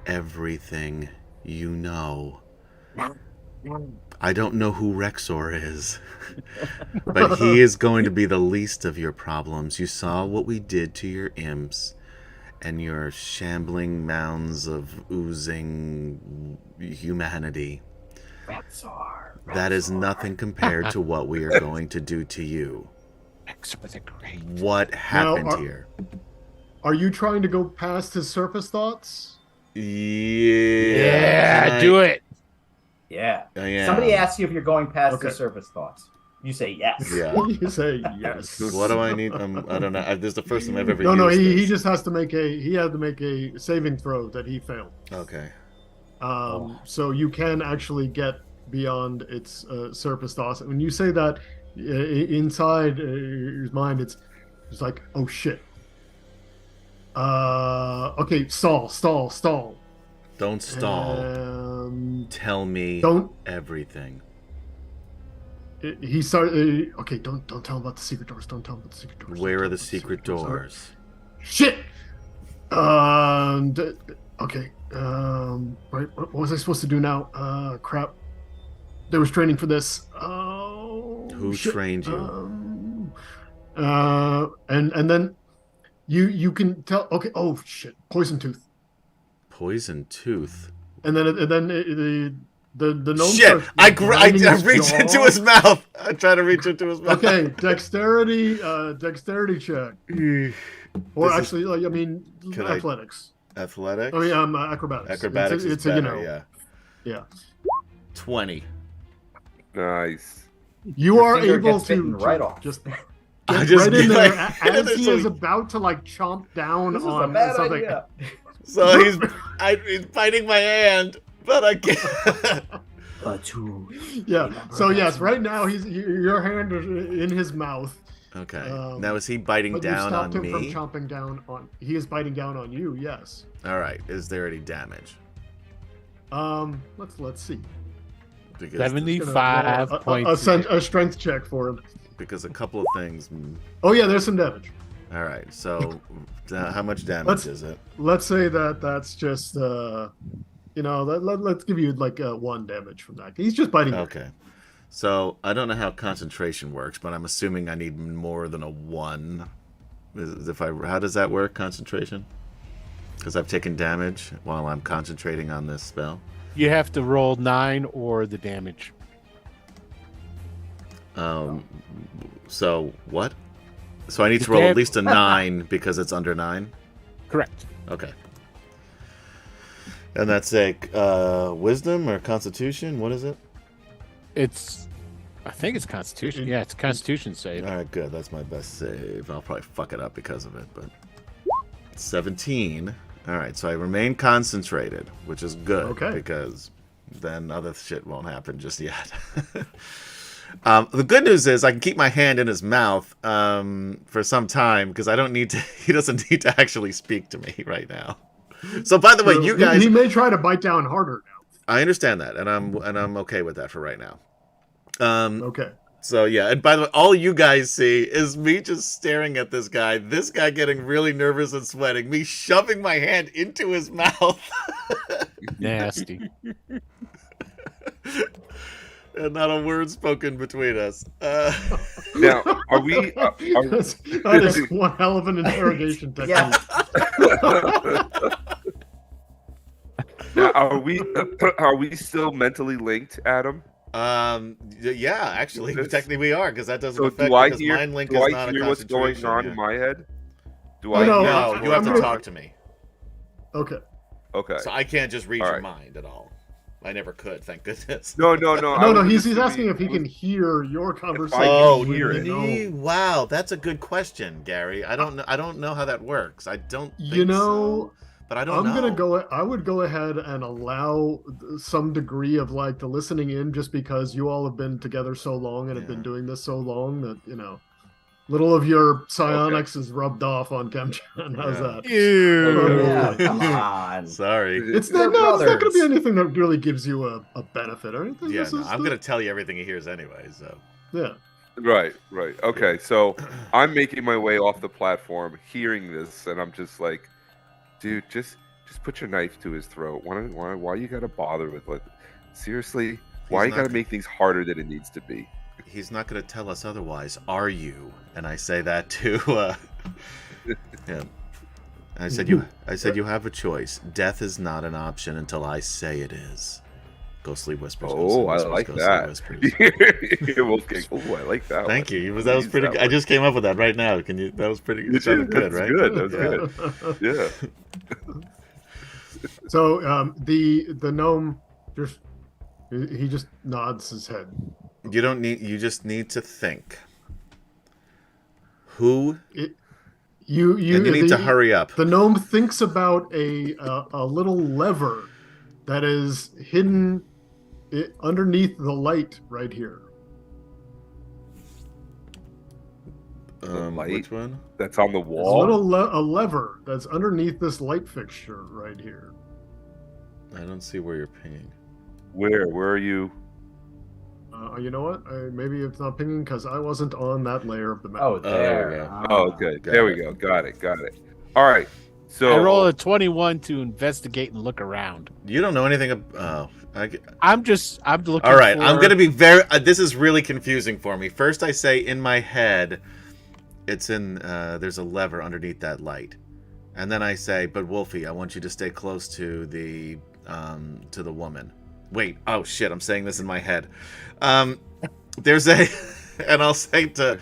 everything you know. I don't know who Rexor is, but he is going to be the least of your problems. You saw what we did to your imps and your shambling mounds of oozing humanity. Rexor. That is nothing compared to what we are going to do to you." Rexor was a great. What happened here? Are you trying to go past his surface thoughts? Yeah. Do it. Yeah. Yeah. Somebody asks you if you're going past the Okay. surface thoughts. You say yes. Yeah. You say yes. What do I need? I don't know. This is the first time I've ever No, used he this. just has to make a saving throw that he failed. Okay. So you can actually get beyond its surface thoughts. When you say that, inside his mind, it's like, oh shit. Okay, stall. Don't stall. Tell me Don't. everything. he started. Okay, don't tell him about the secret doors. Don't tell him about the secret doors. Where are the secret doors? Shit. Okay. Right. What was I supposed to do now? Crap. There was training for this. Oh. Who shit. trained you? And then you can tell. Okay. Oh shit. Poison tooth. Poison tooth. And then the gnome. Shit! starts I grinding his reached jaw. into his mouth. I try to reach into his mouth. Okay, dexterity check, or This actually, like I mean, Can I- athletics. Athletics. I mean, acrobatics. Acrobatics It's is a, better. Yeah. 20. Nice. You Your are finger able gets bitten to right off. just I get just right in get there like- as he so is he- about to like chomp down This is a on bad something. idea. So he's biting my hand, but I can't. Yeah. So yes, right now your hand is in his mouth. Okay. Now is he biting But you down stopped on him from me? chomping down on. He is biting down on you. Yes. All right. Is there any damage? Let's see. Because 75 A points. strength check for him. because a couple of things. Oh yeah, there's some damage. All right. So how much damage is it? Let's say that's just let's give you like 1 damage from that. He's just biting. Okay. So I don't know how concentration works, but I'm assuming I need more than a 1. How does that work? Concentration? Because I've taken damage while I'm concentrating on this spell. You have to roll 9 or the damage. So what? So I need to The roll dam- at least a 9 because it's under 9. Correct. Okay. And that's like wisdom or constitution? What is it? I think it's Constitution. Yeah, it's Constitution save. All right, good. That's my best save. I'll probably fuck it up because of it, but 17. All right, so I remain concentrated, which is good. Okay. Because then other shit won't happen just yet. The good news is I can keep my hand in his mouth for some time because I don't need to. He doesn't need to actually speak to me right now. So, by the way, you guys. He may try to bite down harder now. I understand that, and I'm okay with that for right now. Okay. So yeah, and by the way, all you guys see is me just staring at this guy getting really nervous and sweating, me shoving my hand into his mouth. Nasty. And not a word spoken between us. Now, are we? That is one hell of an interrogation technique. Yeah. Now, are we still mentally linked, Adam? Yeah, actually, This- technically we are, because that doesn't So affect do I because hear? mind link Do is I not a hear what's going concentration. on yeah. in my head? Do Oh, I? no, hear No, what's you have going to on? talk to me. Okay. Okay. So I can't just read All your right. mind at all. I never could, thank goodness. No. No, he's asking if he can hear your conversation. Oh, with hear the it. gnome. Wow, that's a good question, Gary. I don't know how that works. I don't think You know, so, but I don't know. I would go ahead and allow some degree of like the listening in, just because you all have been together so long and have been Yeah. doing this so long that little of your psionics is rubbed off on Kemchan. How's Yeah. that? Ew. Yeah, come on. Sorry. It's They're not going to brothers. be anything that really gives you a benefit or anything. Yeah, This no, is I'm gonna tell you everything he hears anyway. So Yeah. Right. Okay, so I'm making my way off the platform, hearing this, and I'm just like, dude, just put your knife to his throat. Why you gotta bother with it? Seriously, why you not gotta g- make things harder than it needs to be? he's not gonna tell us otherwise, are you? And I say that to him. I said you have a choice. Death is not an option until I say it is. Ghostly whispers. Oh, I ghostly like ghostly that. whispers. Wolfgang. Oh, I like that. Thank one. you. That was Use pretty. that Good. I one. just came up with that right now. Can you? That was pretty. It sounded good, That's right? good. That was good. Yeah. So the gnome he just nods his head. You don't need. You just need to think. Who? You And you need to hurry up. The gnome thinks about a little lever that is hidden underneath the light right here. light? Which one? That's on the There's a wall. little a lever that's underneath this light fixture right here. I don't see where you're pinging. Where are you? You know what? Maybe it's not pinging because I wasn't on that layer of the map. Oh, there we there. go. Oh, good. Got There we it. go. Got it. All right. So I roll a 21 to investigate and look around. You don't know anything about. I'm looking. All right, for... I'm gonna be very. This is really confusing for me. First, I say in my head, it's in. There's a lever underneath that light, and then I say, "But Wolfie, I want you to stay close to the woman." Wait. Oh shit! I'm saying this in my head. There's a, and I'll say to,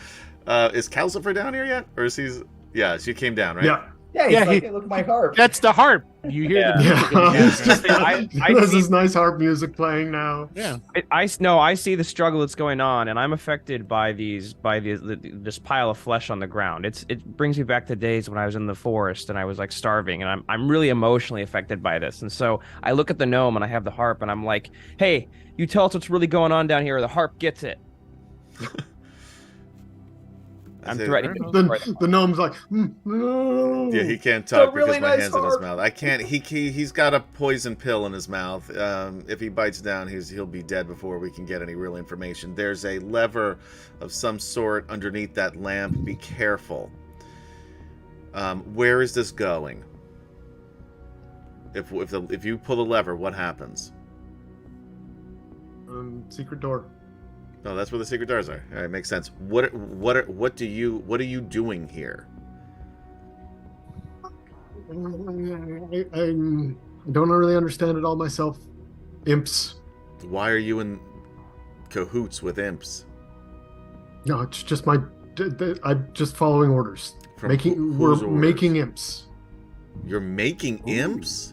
is Calcifer down here yet, or is he's? Yeah, she came down, right? Yeah. Yeah, he's Yeah, like, hey, look at my harp. That's the harp. You hear the music. in the It's background. just, I there's see- this nice harp music playing now. Yeah. I see the struggle that's going on, and I'm affected by this pile of flesh on the ground. It brings me back to days when I was in the forest and I was like starving, and I'm really emotionally affected by this. And so I look at the gnome and I have the harp, and I'm like, hey, you tell us what's really going on down here, or the harp gets it. I'm threatening. The gnome's like, no. Yeah, he can't talk really because my nice hand's in his harp. mouth. I can't. He's got a poison pill in his mouth. If he bites down, he'll be dead before we can get any real information. There's a lever of some sort underneath that lamp. Be careful. Where is this going? If you pull the lever, what happens? Secret door. Oh, that's where the secret doors are. All right, makes sense. What are you doing here? I don't really understand it all myself. Imps. Why are you in cahoots with imps? No, it's just I'm just following orders. From We're whose orders? making imps. You're making imps?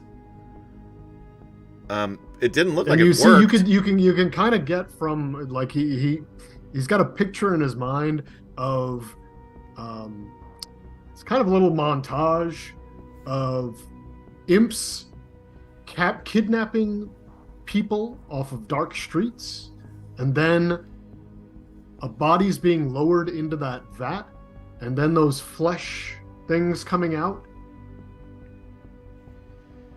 It didn't look And like you it see, worked. you can kind of get from like he's got a picture in his mind of it's kind of a little montage of imps kidnapping people off of dark streets, and then a body's being lowered into that vat, and then those flesh things coming out.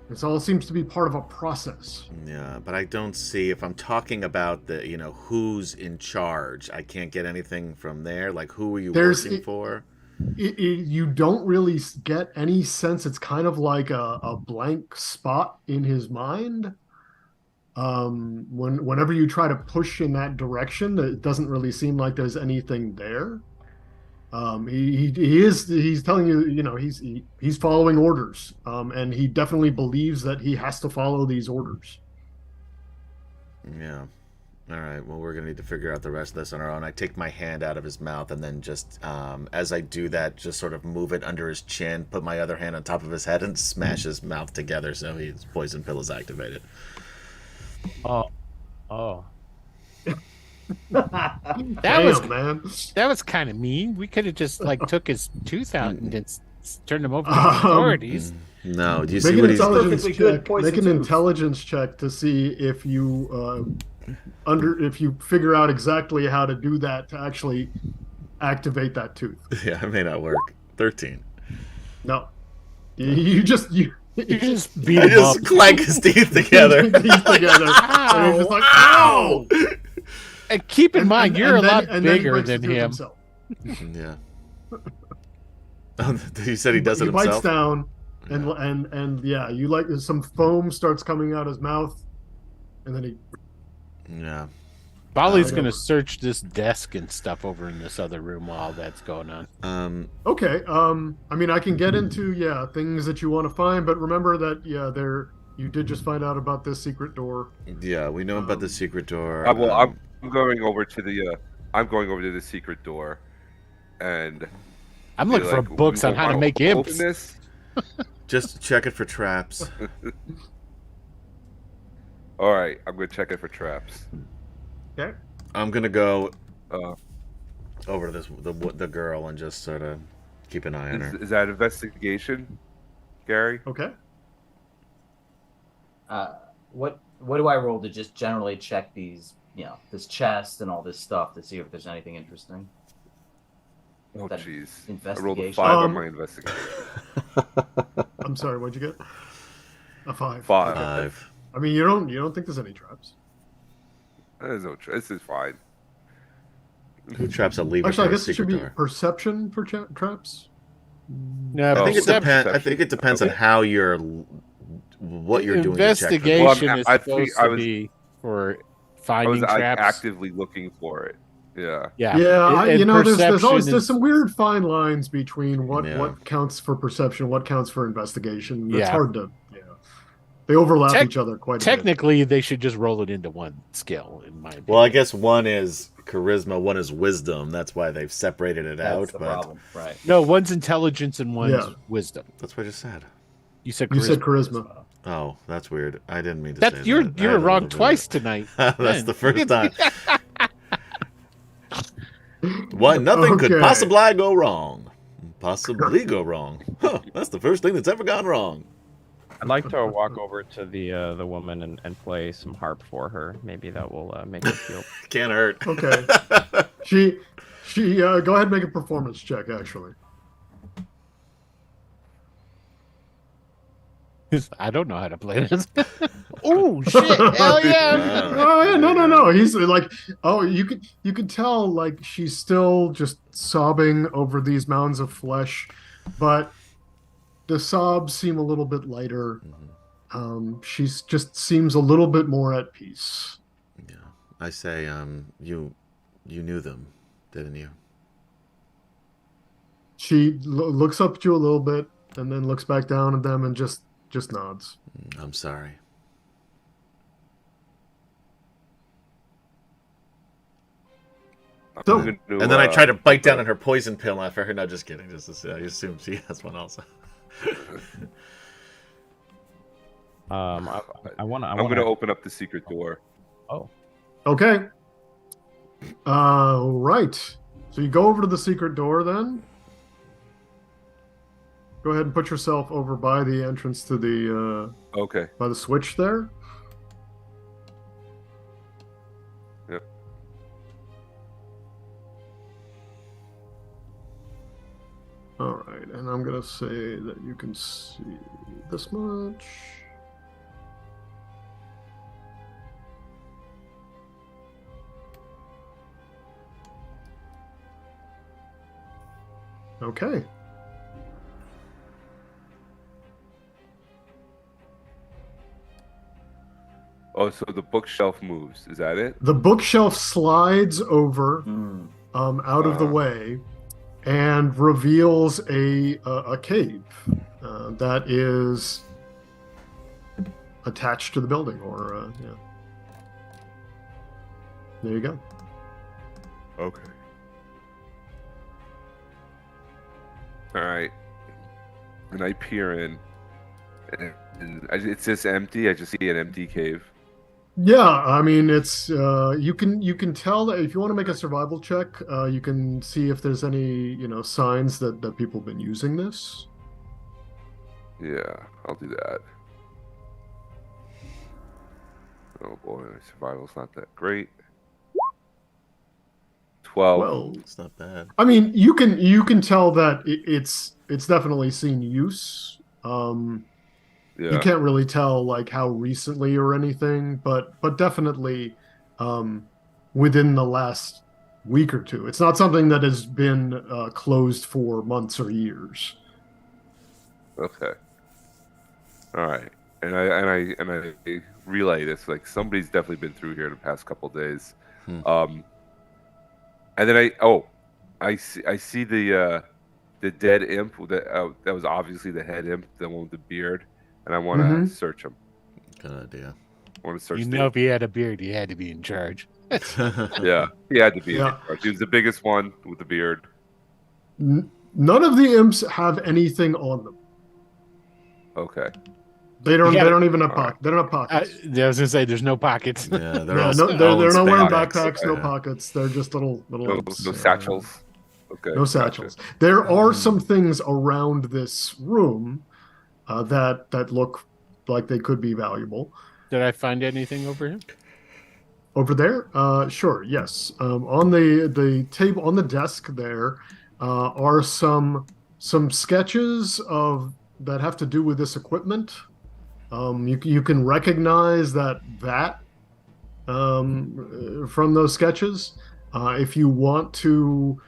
This all seems to be part of a process. Yeah, but I don't see, if I'm talking about the, who's in charge, I can't get anything from there. Like, who are you working for? You don't really get any sense. It's kind of like a blank spot in his mind. Whenever you try to push in that direction, it doesn't really seem like there's anything there. He's telling you, he's following orders, and he definitely believes that he has to follow these orders. Yeah. All right. Well, we're gonna need to figure out the rest of this on our own. I take my hand out of his mouth, and then just as I do that, just sort of move it under his chin, put my other hand on top of his head, and smash his mouth together so his poison pill is activated. Oh. Damn, was man. That was kind of mean. We could have just took his tooth out and then turned him over to the authorities. No. Do you see Make an what he's doing? intelligence Perfectly good check. poison Make an tooth. intelligence check to see if you if you figure out exactly how to do that to actually activate that tooth. Yeah, it may not work. 13. No, you just You just beat I him up. just clank his teeth together. These together. And he's just like, ow! And keep in mind, you're a lot and then he bigger breaks the than tooth him. himself. Yeah. He said he does it He bites himself. down, and yeah, you some foam starts coming out his mouth, and then he. Yeah. Bolly's I gonna know. search this desk and stuff over in this other room while that's going on. Okay. I mean, I can get into things that you want to find, but remember that you did just find out about this secret door. Yeah, we know about the secret door. well, I'm going over to the secret door, and I'm be looking for like, books "We on how to wanna make open imps. this?" Just check it for traps. All right, I'm gonna check it for traps. Okay. I'm gonna go Uh, over to the girl and just sort of keep an eye on her. is that investigation, Gary? Okay. What do I roll to just generally check these, this chest and all this stuff to see if there's anything interesting? Oh, That jeez. I investigation. rolled a 5 on Um, my investigation. I'm sorry. What'd you get? A 5. 5. 5. I mean, you don't think there's any traps? There's no. This is fine. Who traps a lever Actually, I to a guess it should secret be door? perception for traps. No, I think it perception. depends. I think it depends on how you're, what you're doing to check for. Well, Investigation is I think supposed to be for I was finding like traps. actively looking for it. Yeah. Yeah, Yeah, and there's always perception there's is- some weird fine lines between what Yeah. counts for perception, what counts for investigation. It's Yeah. hard to, they overlap Tec- each other quite a bit. technically they should just roll it into one skill, in my opinion. Well, I guess one is charisma, one is wisdom. That's why they've separated it That's out. the But problem, right? No, one's intelligence and one's Yeah. wisdom. that's what I just said. You said You charisma. said charisma. Oh, that's weird. I didn't mean to say That's you that. were wrong twice tonight. That's Man. the first time. Why nothing could Okay. possibly go wrong. Possibly go wrong. Huh, that's the first thing that's ever gone wrong. I'd like to walk over to the woman and play some harp for her. Maybe that will make her feel. Can't hurt. Okay. She go ahead and make a performance check, actually. I don't know how to play this. Oh shit! Hell yeah! Oh yeah, no. He's like, oh, you could tell like she's still just sobbing over these mounds of flesh, but the sobs seem a little bit lighter. She's just seems a little bit more at peace. Yeah. I say, you knew them, didn't you? She looks up at you a little bit and then looks back down at them and just nods. I'm sorry. So, I'm gonna, And then I try to bite down on her poison pill after her. No, just kidding. Just to say, I assume she has one also. I want to. I'm going to open up the secret door. Oh, okay. Right. So you go over to the secret door then. Go ahead and put yourself over by the entrance to the Okay. by the switch there. Yep. All right, and I'm gonna say that you can see this much. Okay. Oh, so the bookshelf moves. Is that it? The bookshelf slides over Hmm. out of the way and reveals a cave that is attached to the building, or yeah. There you go. Okay. All right. And I peer in, and it's just empty. I just see an empty cave. Yeah, I mean it's you can tell that if you want to make a survival check, you can see if there's any signs that people have been using this. Yeah, I'll do that. Oh boy, my survival's not that great. 12. Well, It's not bad. I mean you can tell that it's definitely seen use. Yeah. You can't really tell like how recently or anything, but definitely within the last week or two. It's not something that has been closed for months or years. Okay. All right. And I relay this, like somebody's definitely been through here the past couple days. And then I see the dead imp that was obviously the head imp, the one with the beard, and I want to search him. Good idea. I want to search. If he had a beard, he had to be in charge. Yeah, he had to be. Yeah. He was the biggest one with the beard. None of the imps have anything on them. Okay. They don't. You gotta- They don't even have All right. pockets. They don't have pockets. I was gonna say there's no pockets. Yeah, they're Yeah, all no, they're not wearing backpacks. backpacks. No Yeah. pockets. They're just little No imps. satchels. Okay. No gotcha. satchels. There are some things around this room that look like they could be valuable. Did I find anything over here? Over there, sure, yes. On the table, on the desk there, are some sketches of that have to do with this equipment. You can recognize that from those sketches. If you want to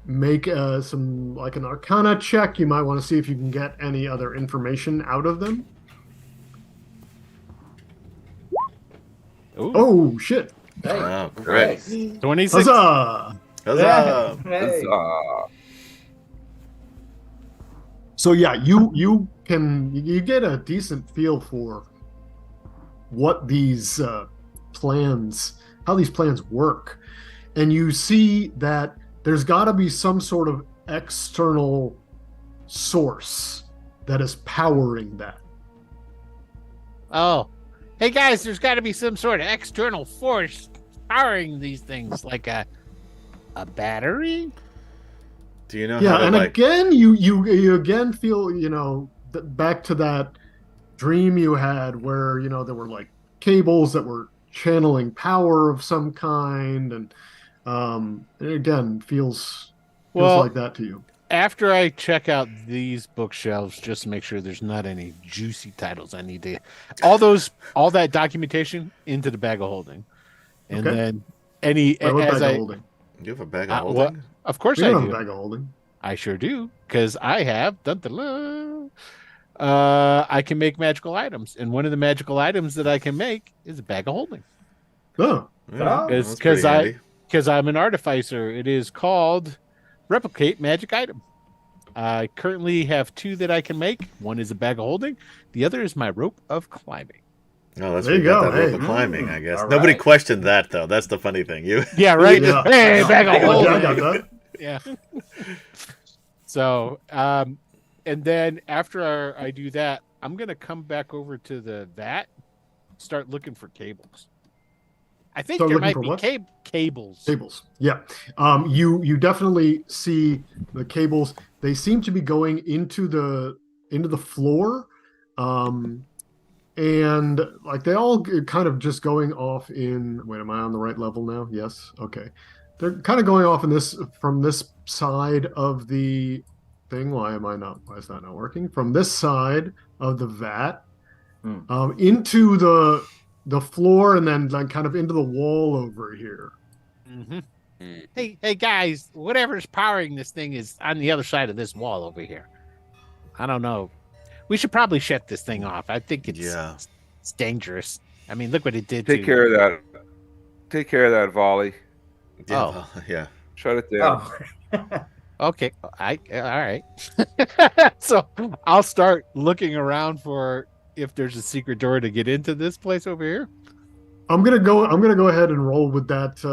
make some like an Arcana check, you might want to see if you can get any other information out of them. Ooh, Oh shit! Hey, Oh, great. nice. 26. Huzzah! Huzzah! Hey. So yeah, you get a decent feel for what these plans, how these plans work, and you see that there's got to be some sort of external source that is powering that. Oh, hey guys, there's got to be some sort of external force powering these things, like a battery. Do you know Yeah, how to and like? again, you again feel back to that dream you had where there were like cables that were channeling power of some kind, and it again feels Well, like that to you. after I check out these bookshelves, just to make sure there's not any juicy titles, I need to all that documentation into the bag of holding, and Okay. then any Wait, what as bag of I holding? You have a bag of what holding? of course We I don't have do. a bag of holding. I sure do, because I have I can make magical items, and one of the magical items that I can make is a bag of holding. Oh, Yeah, Oh. that's pretty handy. Because I'm an artificer. It is called replicate magic item. I currently have 2 that I can make. One is a bag of holding. The other is my rope of climbing. Oh, that's There where you you got go. that rope Hey. of climbing, I guess. All Nobody right. questioned that though. That's the funny thing. You Yeah, right. Yeah. Hey, No, bag of big oh, holding. yeah, I holding. got that. Yeah. So, and then after I do that, I'm gonna come back over to the vat, start looking for cables. I think Start there looking might for be what? cables. Cables. Yeah. You definitely see the cables. They seem to be going into the floor. And like they all kind of just going off in wait, am I on the right level now? Yes. Okay. They're kind of going off in this from this side of the thing. Why is that not working? From this side of the vat, Hmm. into the floor and then like kind of into the wall over here. Mm-hmm. Hey guys, whatever's powering this thing is on the other side of this wall over here. I don't know. We should probably shut this thing off. I think Yeah. it's dangerous. I mean, look what it did Take to. care of that. Take care of that volley. Yeah, Oh. well, yeah. Shut it down. Oh. Okay, all right. So I'll start looking around for if there's a secret door to get into this place over here. I'm gonna go ahead and roll with that.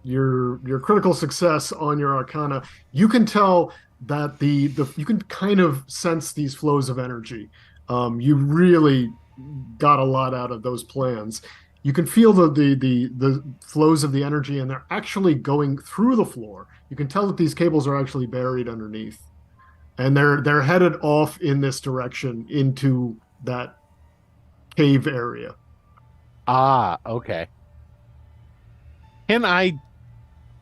Your critical success on your Arcana. You can tell that the you can kind of sense these flows of energy. You really got a lot out of those plans. You can feel the flows of the energy, and they're actually going through the floor. You can tell that these cables are actually buried underneath, and they're headed off in this direction into that cave area. Ah, okay. Can I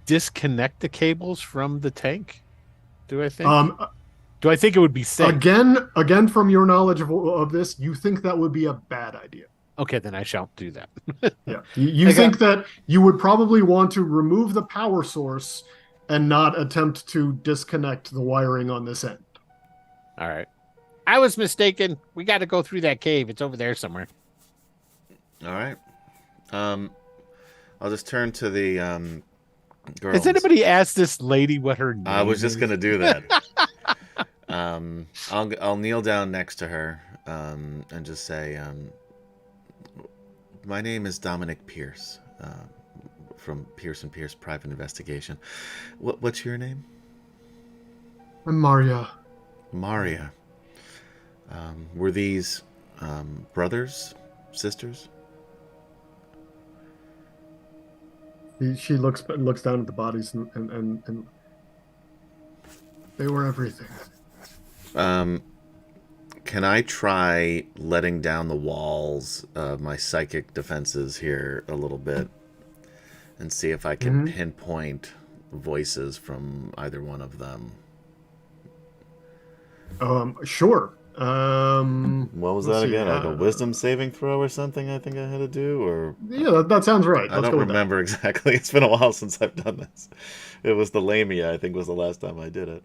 disconnect the cables from the tank? Do I think? Do I think it would be safe? Again, from your knowledge of this, you think that would be a bad idea. Okay, then I shan't do that. Yeah, you think that you would probably want to remove the power source and not attempt to disconnect the wiring on this end. All right. I was mistaken. We got to go through that cave. It's over there somewhere. All right. I'll just turn to the girls. Has anybody asked this lady what her name I was just is? gonna do that. I'll kneel down next to her and just say, my name is Dominic Pierce from Pierce & Pierce Private Investigation. What's your name? I'm Maria. Maria. Were these brothers, sisters? She looks down at the bodies and they were everything. Can I try letting down the walls of my psychic defenses here a little bit and see if I can pinpoint voices from either one of them? Sure. What was let's that see, again? Like a wisdom saving throw or something? I think I had to do, or Yeah, that sounds right. I Let's don't go with that. remember exactly. It's been a while since I've done this. It was the Lamia, I think, was the last time I did it.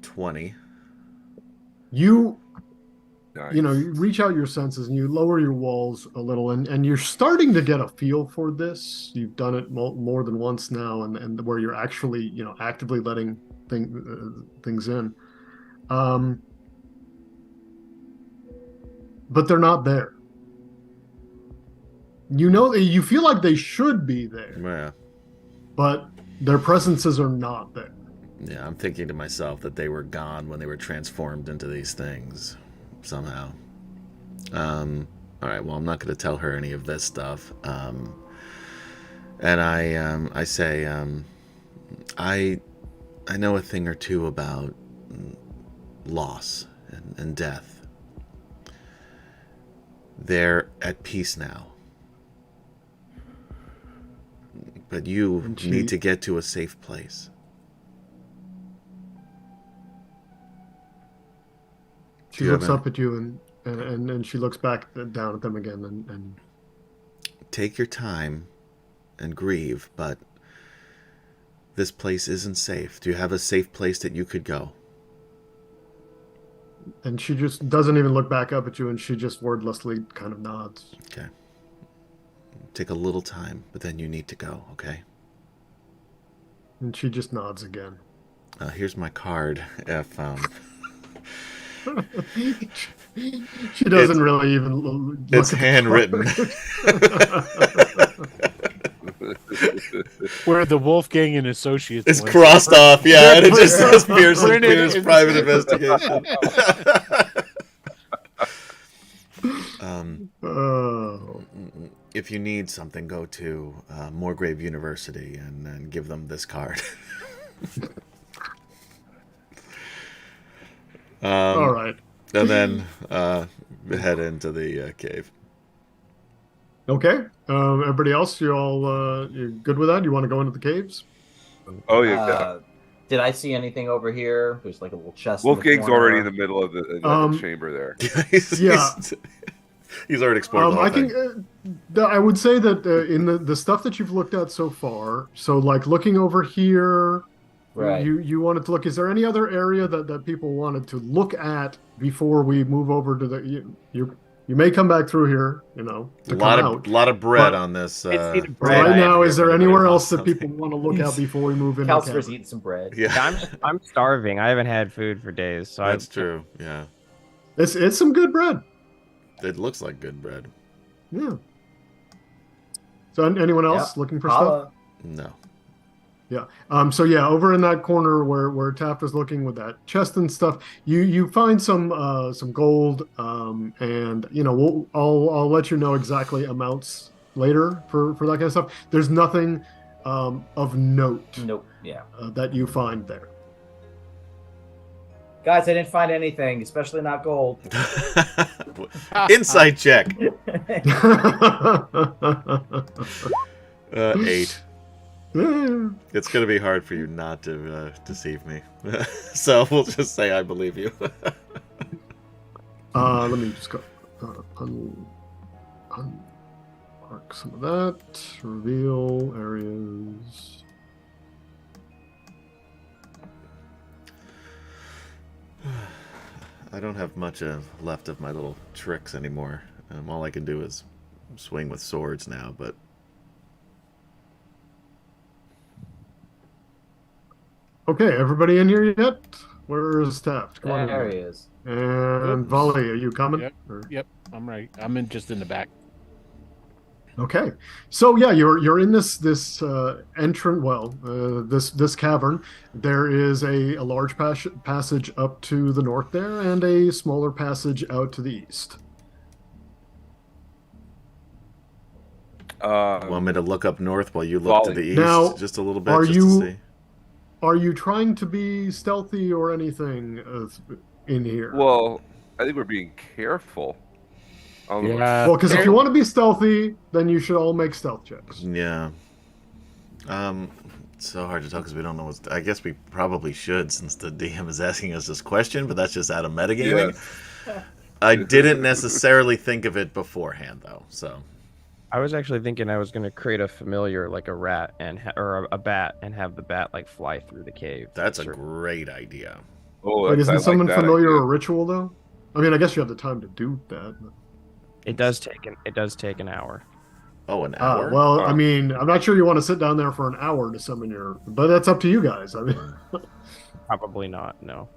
20. Nice. You reach out your senses and you lower your walls a little, and you're starting to get a feel for this. You've done it more than once now, and where you're actually actively letting things in. But they're not there. You feel like they should be there, Yeah. but their presences are not there. Yeah, I'm thinking to myself that they were gone when they were transformed into these things somehow. All right, well, I'm not going to tell her any of this stuff. And I say, I know a thing or two about loss and death. They're at peace now. But you need to get to a safe place. She looks up at you and she looks back down at them again and take your time and grieve, but this place isn't safe. Do you have a safe place that you could go? And she just doesn't even look back up at you, and she just wordlessly kind of nods. Okay. Take a little time, but then you need to go, okay? And she just nods again. Here's my card. If she doesn't really even look. It's handwritten. Where the Wolfgang and Associates. It's crossed off, yeah, and it just says Pierce Private Investigation. If you need something, go to Morgrave University and give them this card. All right. And then head into the cave. Okay. Everybody else, you're good with that? You want to go into the caves? Oh yeah. Did I see anything over here? There's like a little chest. Wolfgang's already in the middle of the chamber there. He's already explored the whole thing. I would say that in the stuff that you've looked at so far, so like looking over here, right? You wanted to look. Is there any other area that people wanted to look at before we move over to the? You may come back through here. A lot of bread on this. Right now, is there anywhere else that people want to look at before we move in? Calcifer's eating some bread. Yeah, I'm starving. I haven't had food for days. So that's true. Yeah, it's some good bread. It looks like good bread. Yeah. So anyone else looking for stuff? No. Yeah. So yeah, over in that corner where Taft is looking with that chest and stuff, you find some gold, and I'll let you know exactly amounts later for that kind of stuff. There's nothing of note. Nope. Yeah. That you find there. Guys, I didn't find anything, especially not gold. Insight check. 8. It's going to be hard for you not to deceive me. So we'll just say I believe you. Let me just go unmark some of that. Reveal areas. I don't have much left of my little tricks anymore. All I can do is swing with swords now, but... Okay, everybody in here yet? Where is Taft? Come on There in. he is. And Volley, are you coming? Yep, I'm right. I'm just in the back. Okay, so yeah, you're in this entrance. Well, this cavern. There is a large passage up to the north there, and a smaller passage out to the east. Want me to look up north while you look to the east? Now, just a little bit, just to see. Are you trying to be stealthy or anything in here? Well, I think we're being careful. Yeah. Well, because if you want to be stealthy, then you should all make stealth checks. Yeah. It's so hard to tell because we don't know what's. I guess we probably should since the DM is asking us this question, but that's just out of metagaming. Yes. I didn't necessarily think of it beforehand, though. So I was actually thinking I was going to create a familiar like a rat or a bat and have the bat like fly through the cave. that's a great idea. Oh, Wait, I isn't like summon that familiar idea. a ritual though? I mean, I guess you have the time to do that. It does take an hour. Oh, an hour. Well, I mean, I'm not sure you want to sit down there for an hour to summon your, but that's up to you guys. I mean, Probably not. No.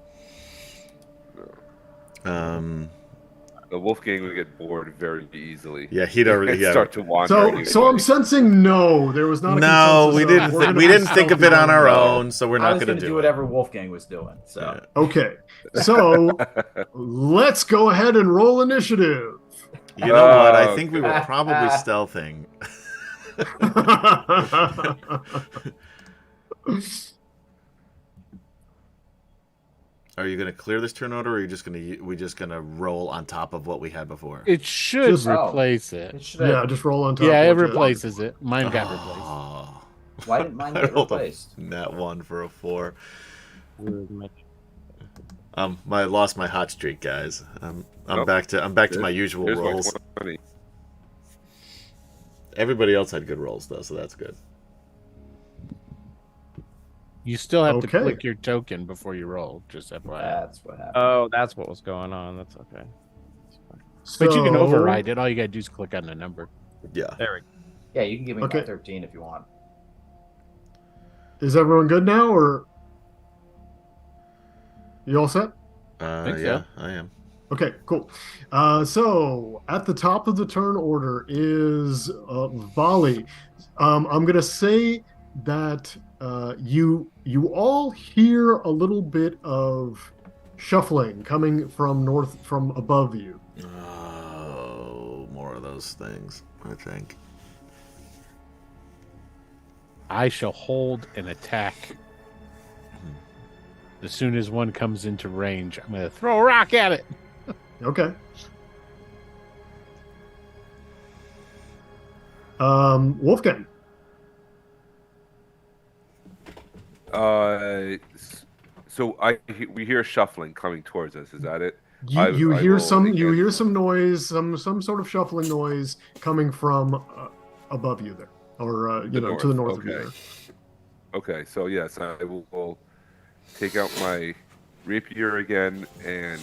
The Wolfgang would get bored very easily. Yeah, he'd already start to wander. so I'm sensing no. There was not. No, a we consensus didn't. of, we're gonna We be didn't think of it stealthy on our around. own, so we're I not was going to do it. whatever Wolfgang was doing. So Okay, so let's go ahead and roll initiative. You know what? I think we were probably stealthing. Are you going to clear this turn order, or are you just going to just going to roll on top of what we had before? It should Just- replace it. Yeah, just roll on top. Yeah, it of what you- replaces it. Mine got replaced. Oh, Why didn't mine I get rolled replaced? Nat 1 for a 4. Weird. I lost my hot streak, guys. I'm Nope. back to my usual Here's my rolls. 20. Everybody else had good rolls though, so that's good. You still have to Okay. click your token before you roll. Just FYI. That's what happened. Oh, that's what was going on. That's okay. But you can So- override it. All you gotta do is click on the number. Yeah. There we go. Yeah, you can give me Okay. my 13 if you want. Is everyone good now, or you all set? Think so. Yeah, I am. Okay, cool. So at the top of the turn order is volley. I'm gonna say that you all hear a little bit of shuffling coming from above you. Oh, more of those things, I think. I shall hold an attack. As soon as one comes into range, I'm gonna throw a rock at it. Okay. Wolfgang. So we hear shuffling coming towards us. Is that it? You I hear will some again- some noise, some sort of shuffling noise coming from above you there, or to the north of you okay. there. Okay, so yes, I will take out my rapier again and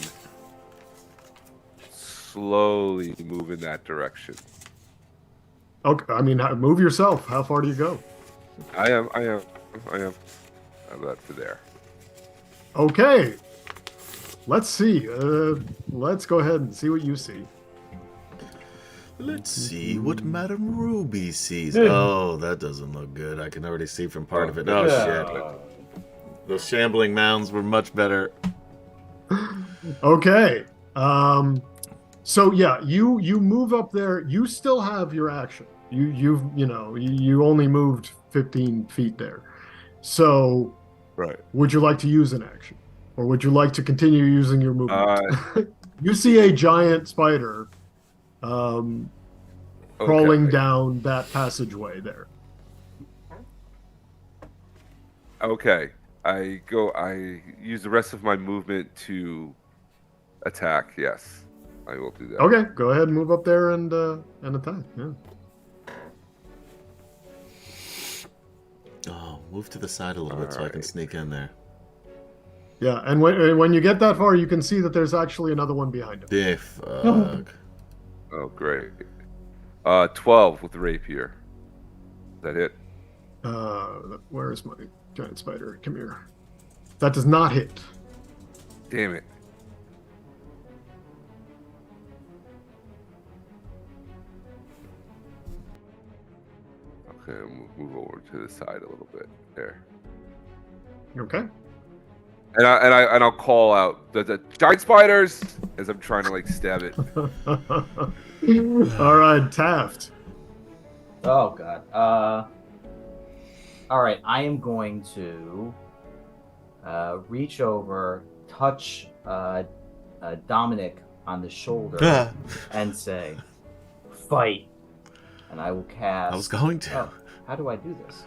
slowly move in that direction. Okay, I mean, move yourself. How far do you go? I am. I'm about to there. Okay. Let's see. Let's go ahead and see what you see. Let's see what Madame Ruby sees. Oh, that doesn't look good. I can already see from part of it. Oh, shit. Those shambling mounds were much better. Okay. So yeah, you move up there. You still have your action. You only moved 15 feet there. So Right. would you like to use an action, or would you like to continue using your movement? Uh, You see a giant spider crawling down that passageway there. Okay. I use the rest of my movement to attack. Yes, I will do that. Okay, go ahead and move up there and attack. Yeah. Oh, move to the side a little bit so I can Alright. sneak in there. Yeah, and when you get that far, you can see that there's actually another one behind him. Yeah, fuck. Oh, great. 12 with the rapier. Is that it? Where is my giant spider? Come here. That does not hit. Damn it. Okay, move over to the side a little bit there. Okay. And I'll call out the giant spiders as I'm trying to like stab it. All right, Taft. Oh god. All right, I am going to reach over, touch Dominic on the shoulder, and say, "Fight!" And I will cast. I was going to. Oh, how do I do this?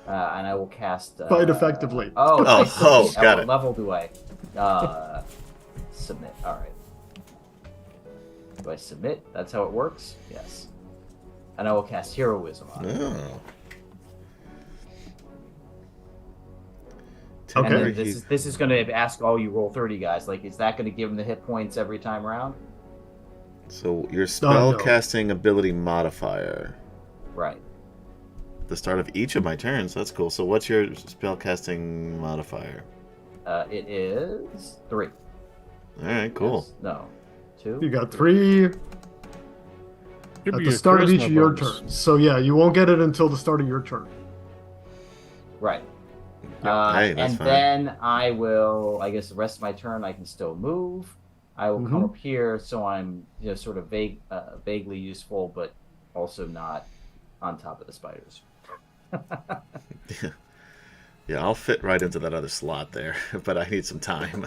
and I will cast. Fight effectively. Oh, Oh, I see. At got what it. level do I submit? All right. Do I submit? That's how it works. Yes. And I will cast heroism on it. Oh. And Okay. then this is going to ask all you roll 30 guys. Like, is that going to give them the hit points every time around? So your spell no. casting ability modifier. Right. The start of each of my turns. That's cool. So what's your spell casting modifier? It is 3. All right, cool. Yes. No. 2. You got 3 Should at be the a start of each charisma of your bonus. turns. So yeah, you won't get it until the start of your turn. Right. Hey, that's and fine. then I will, I guess the rest of my turn I can still move. I will come Mhm. up here so I'm sort of vaguely useful, but also not on top of the spiders. Yeah, I'll fit right into that other slot there, but I need some time.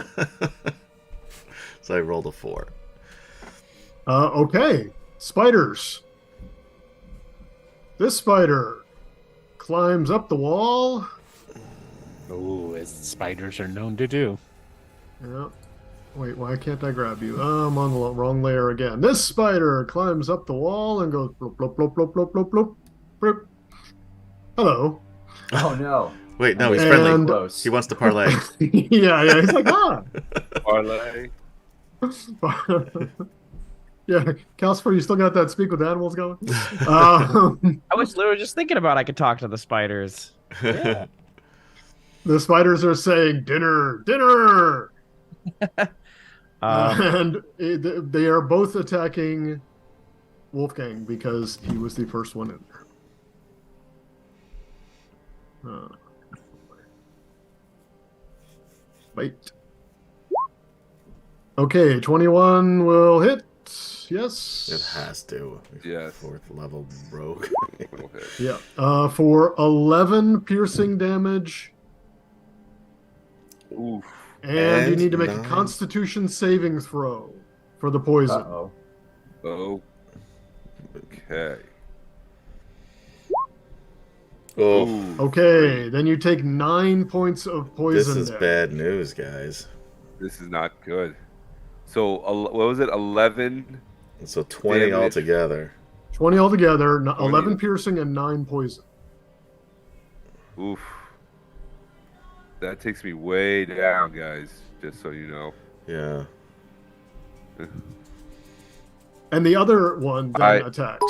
So I rolled a 4. Okay, spiders. This spider climbs up the wall. Oh, as spiders are known to do. Yeah. Wait, why can't I grab you? I'm on the wrong layer again. This spider climbs up the wall and goes bloop, bloop, bloop, bloop, bloop, bloop, bloop, bloop. Hello. Oh no. Wait, no, he's And- friendly. Close. He wants to parlay. yeah, he's like, ah. Parlay. Yeah, Calcifer, you still got that speak with animals going? I was literally just thinking about I could talk to the spiders. Yeah. The spiders are saying, dinner, dinner! Um, And they are both attacking Wolfgang because he was the first one in there. Wait. Okay, 21 will hit. Yes. It has to. Yes. 4th level rogue. Little hit. Yeah. For 11 piercing damage. Oof. And you And need to make a 9. Constitution saving throw for the poison. Uh-oh. Oh. Okay. Oh, Ooh, Okay, then you take 9 points of this poison is damage. bad news, guys. this is not good. So, what was it? 11? So 20 Damage. altogether. 20 altogether, 11 20. piercing and 9 poison. Oof. That takes me way down, guys. Just so you know. Yeah. And the other one then attacks.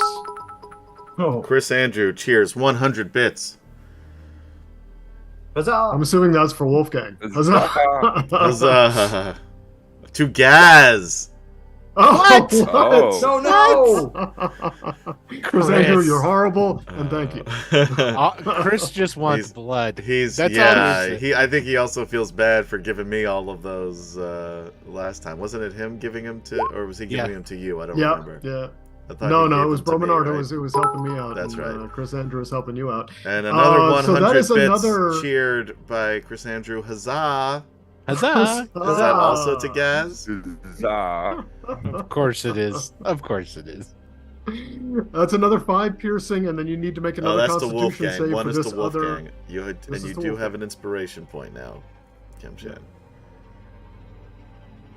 Oh. Chris Andrew, cheers. 100 bits. I'm Huzzah! assuming that's for Wolfgang. Huzzah. Huzzah. To Gaz. Oh, What? Oh. No, no! Chris Andrew, you're horrible, and thank you. Chris just wants He's- blood. He's That's all yeah. it is. I think he also feels bad for giving me all of those last time. Wasn't it him giving them to, or was he giving Yeah. them to you? I don't Yeah, remember. yeah. I thought No, he no, gave it was them to me, Bromenard. right? It was helping me out. That's and, right. Chris Andrew is helping you out. And another so 100 that is bits another- cheered by Chris Andrew. Huzzah! Huzzah! Is that also to Gaz? Huzzah. Of course it is. Of course it is. That's another 5 piercing, and then you need to make Oh, another that's the Constitution Wolfgang. save One for is this the other. Wolfgang. And this you is the do have Wolfgang. an inspiration point now, Kemchan.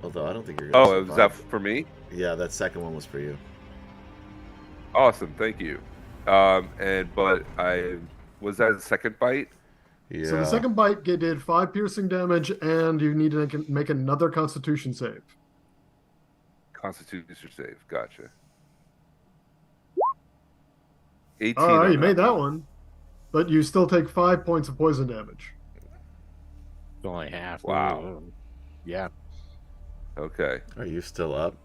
Although I don't think you're gonna Oh, was that survive. for me? Yeah, that second one was for you. Awesome, thank you. But I was that the second bite? Yeah. So the second bite did 5 piercing damage, and you need to make another Constitution save. Constitution save. Gotcha. 18. All right, on you made that one, but you still take 5 points of poison damage. It's only half. Wow. Yeah. Okay. Are you still up?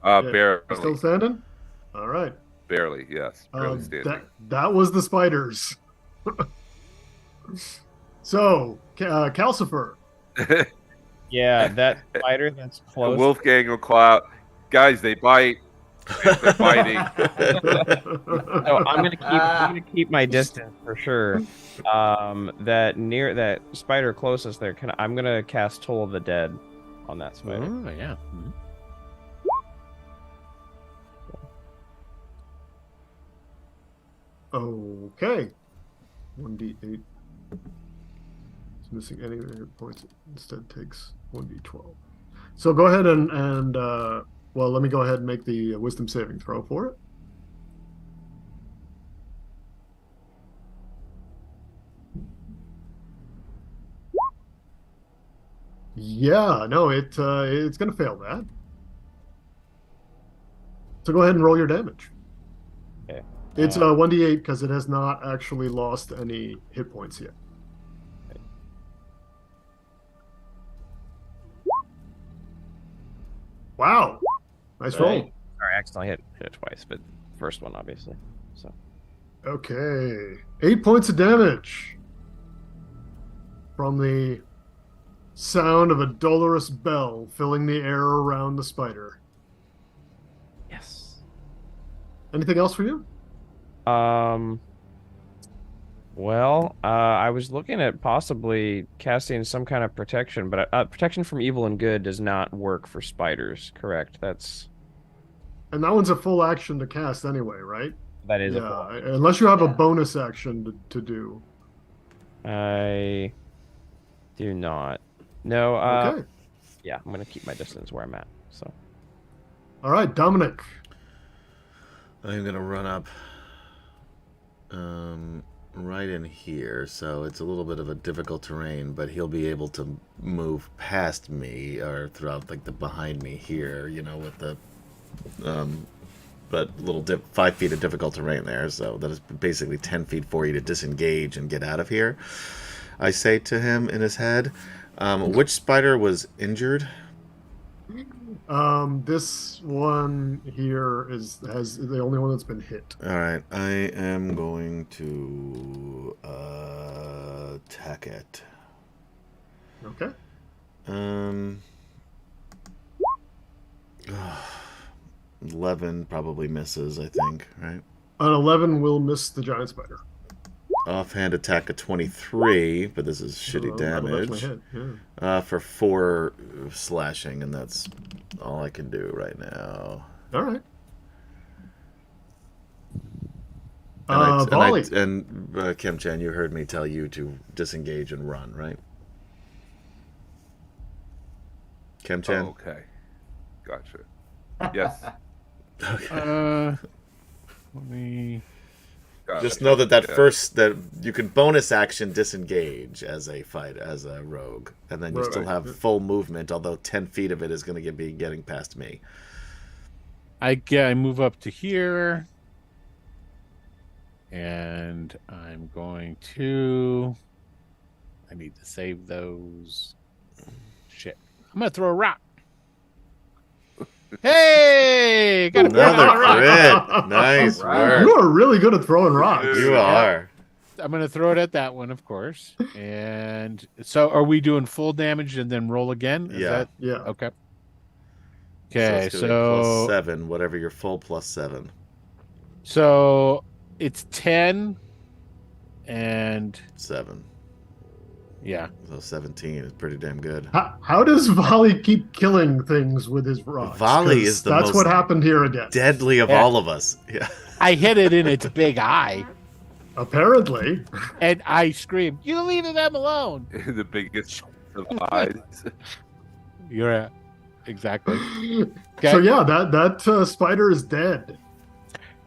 Yeah, Barely. you still standing? All right. Barely. Yes. Barely standing. That was the spiders. So, Calcifer. yeah, that spider that's The close. Wolfgang will call out, guys. They bite. They're biting. No, I'm gonna keep my distance for sure. That spider closest there, I'm gonna cast Toll of the Dead on that spider. Oh, yeah. Mhm. Okay. 1d8. It's missing any hit points. Instead takes 1d12. So go ahead and well, let me go ahead and make the wisdom saving throw for it. Yeah, no, it's gonna fail that. So go ahead and roll your damage. Okay. It's 1d8 because it has not actually lost any hit points yet. Wow, nice roll. Right. Sorry, I accidentally hit it twice, but first one obviously. So Okay, 8 points of damage from the sound of a dolorous bell filling the air around the spider. yes. Anything else for you? Well, I was looking at possibly casting some kind of protection, but protection from evil and good does not work for spiders, correct? And that one's a full action to cast anyway, right? That is a Yeah, full. unless you have a Yeah. bonus action to do. I do not. No, Okay. yeah, I'm gonna keep my distance where I'm at. So All right, Dominic. I'm gonna run up right in here, so it's a little bit of a difficult terrain, but he'll be able to move past me or throughout like the behind me here, you know, with the but little 5 feet of difficult terrain there, so that is basically 10 feet for you to disengage and get out of here. I say to him in his head, which spider was injured? This one here has the only one that's been hit. All right, I am going to attack it. Okay. 11 probably misses, I think, right? An 11 will miss the giant spider. Offhand attack of 23, but this is shitty That'll definitely damage. hit, yeah. For 4 slashing, and that's all I can do right now. All right. And, Volley. Kemchan, you heard me tell you to disengage and run, right? Kemchan? Oh, okay. Gotcha. Yes. Let me. Gotcha. Just know that Yeah. first that you can bonus action disengage as a rogue, and then you Right. still have full movement. Although 10 feet of it is going to be getting past me. I move up to here, and I'm going to. I need to save those. Shit! I'm gonna throw a rock. Hey, got Another rock. crit. Nice All right. You work. are really good at throwing rocks. You are. I'm gonna throw it at that one, of course. And so, are we doing full damage and then roll again? Is Yeah. that Yeah. okay? So Okay, it's gonna be plus so 7, whatever your full plus 7. it's 10, and 7. yeah, So 17 is pretty damn good. How does Volley keep killing things with his rocks? Volley 'Cause is the that's most what happened here again. Deadly of Yeah. all of us. Yeah. I hit it in its big eye, Apparently. and I screamed, "You leave them alone!" The biggest of eyes. You're exactly. So yeah, that spider is dead.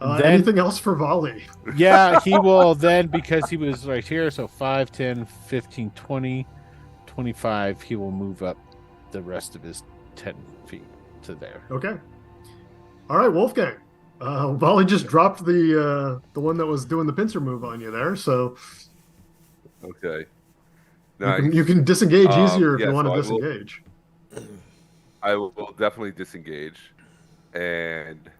Then- Anything else for Volley? Yeah, he will then, because he was right here, so 5, 10, 15, 20, 25, he will move up the rest of his 10 feet to there. Okay. All right, Wolfgang. Volley just dropped the one that was doing the pincer move on you there, so Okay. you Nice. can, you can disengage easier if yeah, you want so to I will- disengage. I will definitely disengage and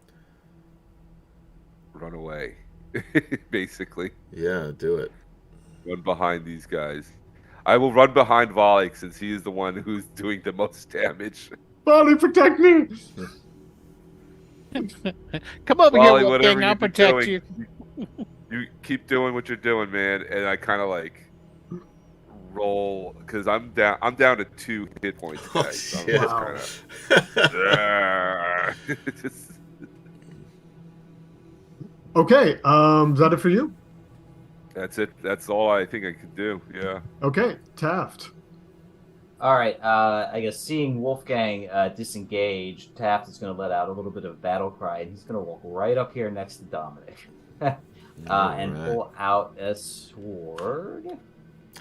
run away. Basically, Yeah, do it. run behind these guys. I will run behind Volley since he is the one who's doing the most damage. Volley, protect me! Come over Wally, here, whatever Wolfgang, I'll you're protect doing, you. You keep doing what you're doing, man. And I kind of like roll because I'm down to 2 hit points, Oh, guys. So I'm shit. just kinda, Okay, is that it for you? That's it. That's all I think I could do. Yeah. Okay, Taft. All right. I guess seeing Wolfgang disengage, Taft is going to let out a little bit of a battle cry, and he's going to walk right up here next to Dominic, and Alright. pull out a sword.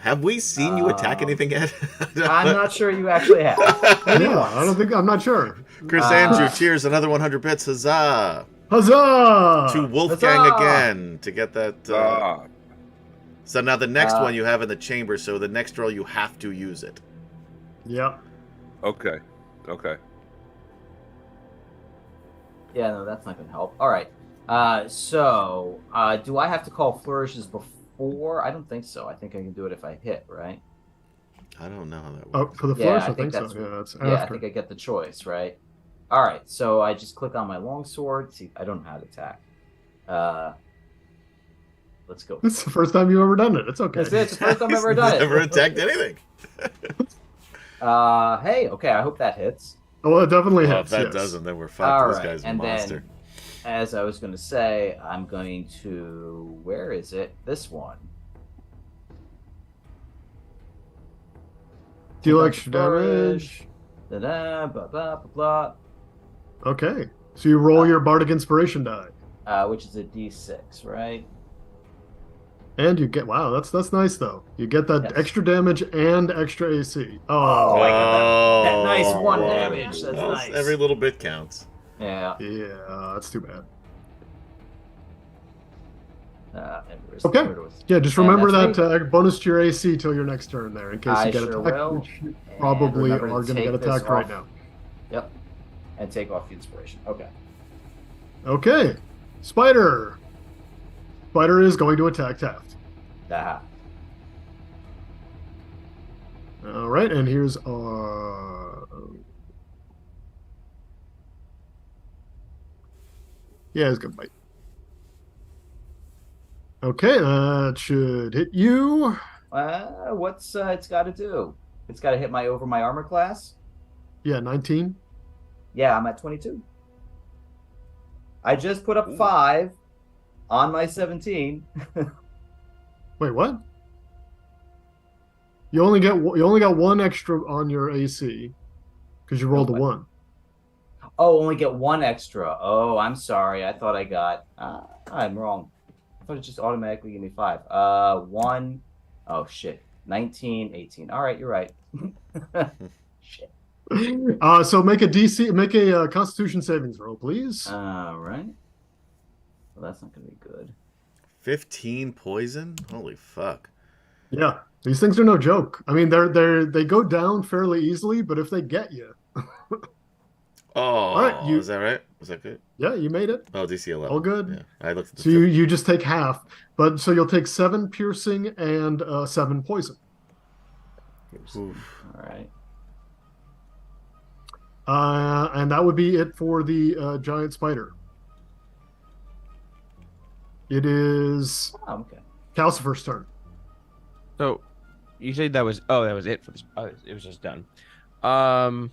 Have we seen you attack anything yet? I'm not sure you actually have. Maybe Yeah, once. I'm not sure. Chris Andrew, cheers, another 100 bits. Huzzah! Huzzah! To Wolfgang Huzzah! again to get that. So now the next one you have in the chamber, so the next roll you have to use it. Yeah. Okay. Okay. Yeah, no, that's not going to help. All right. So do I have to call flourishes before? I don't think so. I think I can do it if I hit, right? I don't know how that Oh, works. for the Yeah, flourish, I I think think so. that's- Yeah, that's Yeah, I after. think I get the choice, right? All right, so I just click on my longsword. See, I don't know how to attack. Let's go. It's the first time you've ever done it. It's okay. That's it. It's the first time I've ever done it. Never attacked anything. Hey, okay, I hope that hits. Oh, well, it definitely Well, hits. if that yes. doesn't, then we're fucked. All This right, guy's a and monster. then, as I was going to say, I'm going to... Where is it? This one. Deal Take extra out the damage. Da-da, blah, blah, blah, Okay. So you roll your Bardic Inspiration die. which is a D6, right? And you get, wow, that's nice though. You get that Yes. extra damage and extra AC. Oh, Oh, I got that nice one well, damage. That's well, nice. Every little bit counts. Yeah. yeah, that's too bad. And where's Okay. where was- Yeah, just And remember that's that bonus to your AC till your next turn there, in case I you get sure attacked, will. which you And probably are remember to going to get take this attacked right off. now. Yep. And take off the inspiration. Okay. Okay, Spider. Spider is going to attack Taft. Aha. All right, and here's yeah, it's gonna bite. Okay, that should hit you. What's it's got to do? It's got to hit my over my armor class. Yeah, 19. Yeah, I'm at 22. I just put up 5 on my 17. Wait, what? You only got one extra on your AC because you rolled a what? 1. Oh, only get 1 extra. Oh, I'm sorry. I thought I got. I'm wrong. I thought it just automatically gave me 5. 1. Oh shit. 19, 18. All right, you're right. Shit. So make a Constitution saving throw, please. All right. Well, that's not gonna be good. 15 poison? Holy fuck. Yeah, these things are no joke. I mean, they go down fairly easily, but if they get you, Oh, all right, is that right? Was that good? yeah, you made it. Oh, DC 11. All good. Yeah, I looked at the So you just take half, but so you'll take 7 piercing and 7 poison. Oof. All right. And that would be it for the giant spider. It is Oh, okay. Calcifer's turn. So, you said that was it for this. It was just done. Yeah,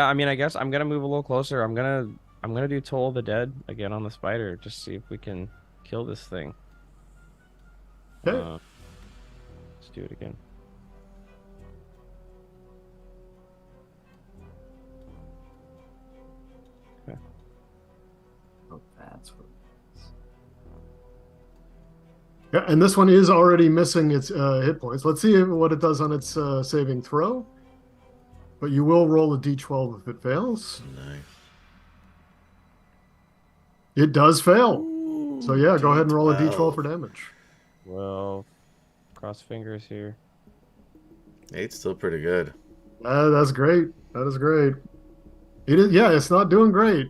I mean, I guess I'm gonna move a little closer. I'm gonna do Toll of the Dead again on the spider, just see if we can kill this thing. Okay. Let's do it again. Oh, that's what it is. Yeah, and this one is already missing its hit points. Let's see what it does on its saving throw. But you will roll a d12 if it fails. Nice. It does fail. Ooh, So yeah, go ahead and roll a D12. d12 for damage. Well, cross fingers here. 8's still pretty good. That's great. That is great. It is, yeah, it's not doing great.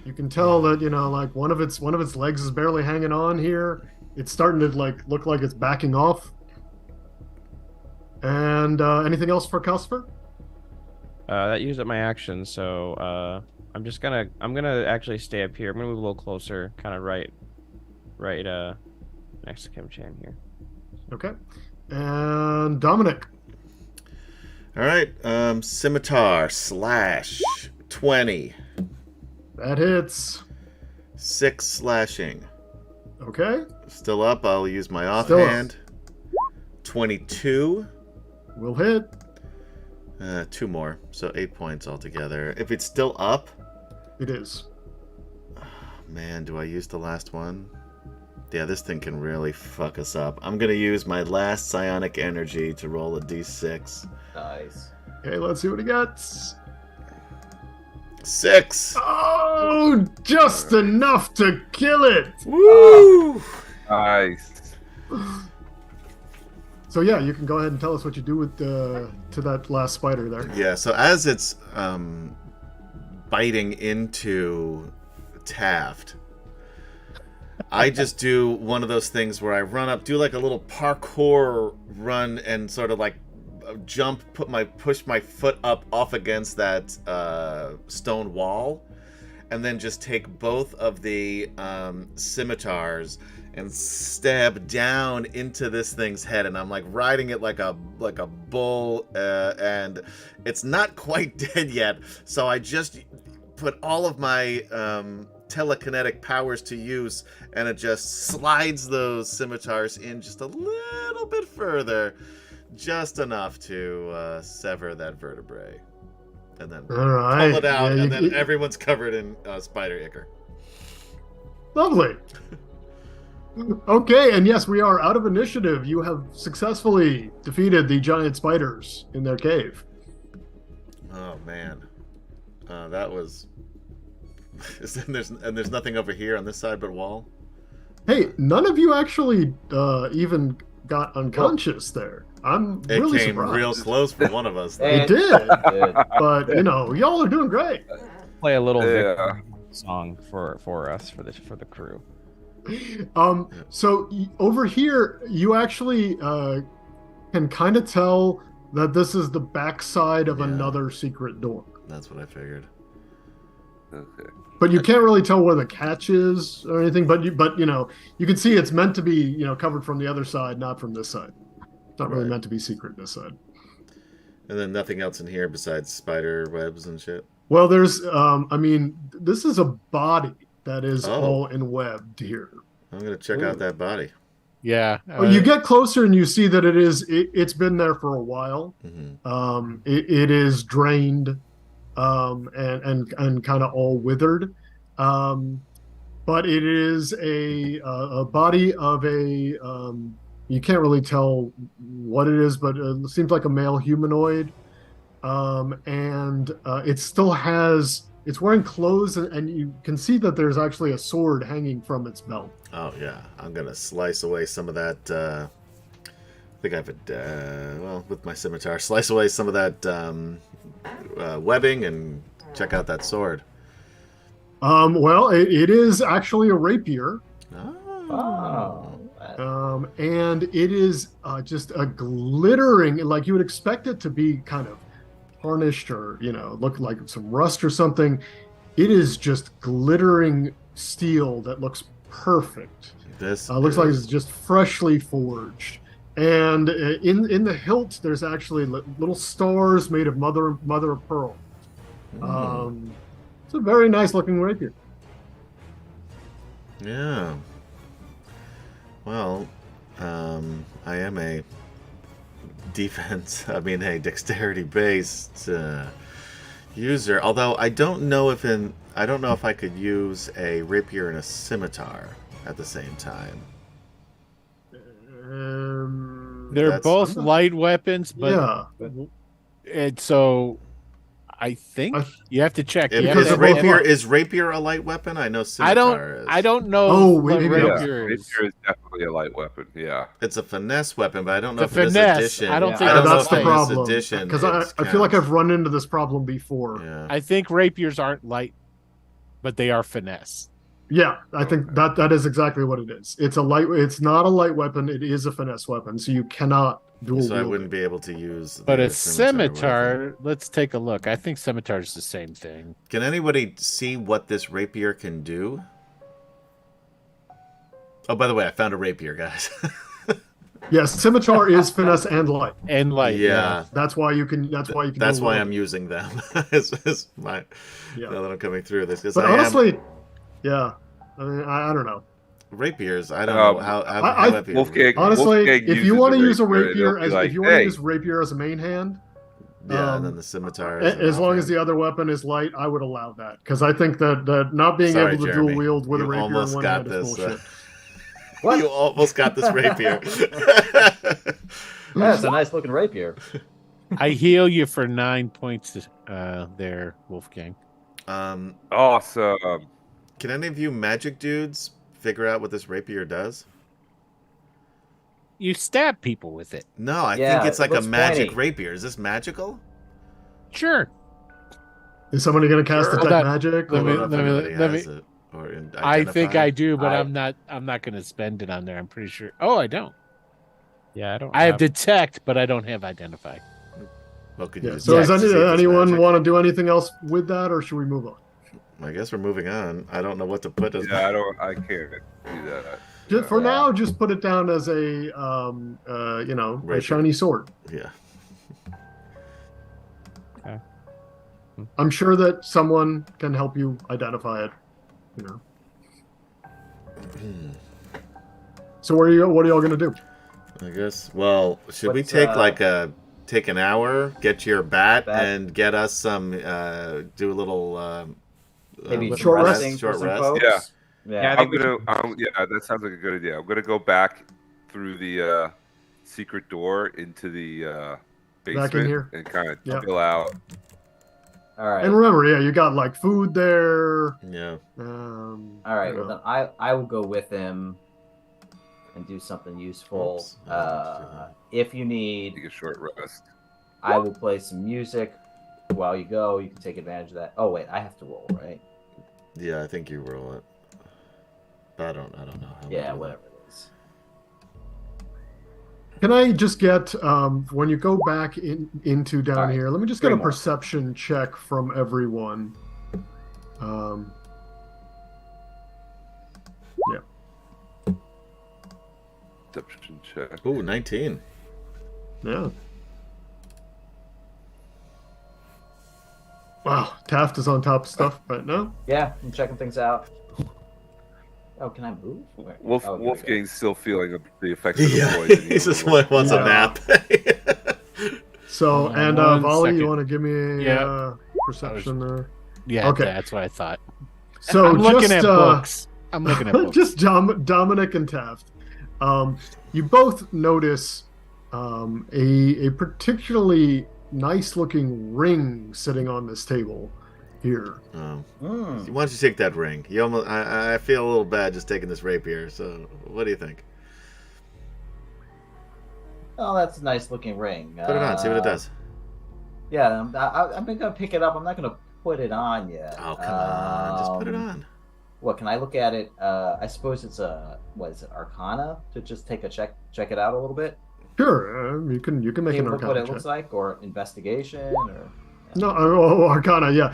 You can tell that, like one of its legs is barely hanging on here. It's starting to look like it's backing off. And anything else for Calcifer? That used up my action, so I'm gonna actually stay up here. I'm gonna move a little closer, kind of right next to Kemchan here. Okay. And Dominic. All right, scimitar slash 20. That hits. 6 slashing. Okay. Still up. I'll use my Still up. offhand. 22. Will hit. 2 more. So 8 points altogether. If it's still up, It is. man, do I use the last one? Yeah, this thing can really fuck us up. I'm going to use my last psionic energy to roll a d6. Nice. Okay, let's see what he gets. 6! Oh, just enough to kill it. Woo! Nice. So yeah, you can go ahead and tell us what you do with to that last spider there. Yeah, so as it's biting into Taft, I just do one of those things where I run up, do like a little parkour run, and sort of like jump, push my foot up off against that stone wall, and then just take both of the scimitars and stab down into this thing's head, and I'm like riding it like a bull, and it's not quite dead yet. So I just put all of my telekinetic powers to use, and it just slides those scimitars in just a little bit further, just enough to sever that vertebrae, and then All right. pull it out, Yeah, and then everyone's covered in spider ichor. Lovely. Okay, and yes, we are out of initiative. You have successfully defeated the giant spiders in their cave. Oh man, that was. And there's nothing over here on this side but wall. Hey, none of you actually even got unconscious there. I'm It really came surprised. real close for one of us. It did, Good. but y'all are doing great. Play a little Yeah. victory song for us for the crew. So over here, you actually can kind of tell that this is the backside of Yeah. another secret door. That's what I figured. Okay. But you can't really tell where the catch is or anything. But you can see it's meant to be covered from the other side, not from this side. It's not really Right. meant to be secret this side. And then nothing else in here besides spider webs and shit. Well, there's this is a body that is Oh. all enwebbed here. I'm gonna check out that body. Yeah. You get closer and you see that it's been there for a while. Mm-hmm. It is drained, and kind of all withered. But it is a body of a you can't really tell what it is, but it seems like a male humanoid. And it still has, it's wearing clothes, and you can see that there's actually a sword hanging from its belt. Oh yeah, I'm gonna slice away some of that. I think I have a with my scimitar, slice away some of that webbing and check out that sword. Well, it is actually a rapier. Oh. And it is just a glittering, like you would expect it to be kind of tarnished or look like some rust or something. It is just glittering steel that looks perfect. This looks like it's just freshly forged. And in the hilt, there's actually little stars made of mother of pearl. It's a very nice looking rapier. Yeah. Well, I am a dexterity-based user. Although I don't know if I could use a rapier and a scimitar at the same time. They're both light weapons, but yeah. And so I think you have to check. Is rapier a light weapon? I know scimitar is. I don't know. Oh, what Rapier is definitely a light weapon. Yeah, it's a finesse weapon, but I don't know The if finesse, in this edition. I don't think that's the if in this problem. edition Because it I feel like counts. I've run into this problem before. Yeah. I think rapiers aren't light, but they are finesse. Yeah, I think that is exactly what it is. It's not a light weapon. It is a finesse weapon, so you cannot dual So I wield wouldn't it. be able to use. But the a scimitar, let's take a look. I think scimitar is the same thing. Can anybody see what this rapier can do? Oh, by the way, I found a rapier, guys. Yes, scimitar is finesse and light. And light, Yeah. That's why you can. That's why you can. That's dual why wield I'm it. using them. Now that I'm coming through this, because But honestly, yeah, I mean, I don't know. Rapiers. I don't know how heavy. Wolfgang, Honestly, Wolfgang if you uses want a to use a rapier, rapier and they'll be if you like, want to hey, use rapier as a main hand, and then the scimitar. as long as the other weapon is light, I would allow that because I think that not being Sorry, able to Jeremy. dual wield with You a rapier in almost one got hand is this, bullshit. What? You almost got this rapier. That's a nice looking rapier. I heal you for 9 points there, Wolfgang. awesome. Can any of you magic dudes figure out what this rapier does? You stab people with it. No, I Yeah, think it's it like a looks magic pointy. rapier. Is this magical? Sure. Is somebody going to cast Sure. detect Hold on. magic? Let I me- don't know if anybody let has me- it or I think I identified. do, but I- I'm not going to spend it on there. I'm pretty sure. Oh, I don't. Yeah, I don't. I have detect, but I don't have identify. Well, could you Yeah. just So check does to see if it's anyone magic? want to do anything else with that, or should we move on? I guess we're moving on. I don't know what to put as. Yeah, I can't do that. Just for Yeah. now, just put it down as a a Rapier. shiny sword. Yeah. Okay. I'm sure that someone can help you identify it. You know. So what are y'all gonna do? I guess. Well, should we What's, take an hour, get your bat, Bat. and get us some do a little Maybe some short rest? resting Short for some rest. folks. Yeah. Yeah. I think Yeah, that sounds like a good idea. I'm gonna go back through the secret door into the basement here? and kind of Yeah. chill out. All right. And remember, yeah, you got like food there. Yeah. All right. you Well, know. then I will go with him and do something useful. Oops. If you need, Take a short rest. I will play some music while you go. You can take advantage of that. Oh wait, I have to roll, right? Yeah, I think you roll it. But I don't know. How Yeah, to do whatever it is. Can I just get when you go back into down All right. here? Let me just get a 3 more. perception check from everyone. Deception check. that. Ooh, 19. Yeah. Wow, Taft is on top of stuff right now. Yeah, I'm checking things out. Oh, can I move? Where? Oh, here we go. Wolfgang's still feeling the effects of the Yeah, poison. he just wants a Yeah. nap. So, Hold on and one Volley, you second. want to give me Yeah. perception there? Yeah, Okay. that's what I thought. So I'm looking just at books. I'm looking at books. just Dominic and Taft. You both notice a particularly nice-looking ring sitting on this table here. Hmm. Why don't you take that ring? You almost. I feel a little bad just taking this rapier. So, what do you think? Oh, that's a nice looking ring. Put it on. See what it does. Yeah, I'm gonna pick it up. I'm not gonna put it on yet. Oh, come on. Just put it on. What can I look at it? I suppose it's what is it, Arcana? To just take a check it out a little bit. Sure, you can make Can you an look Arcana what it check. looks like, or investigation, or No, Arcana, yeah.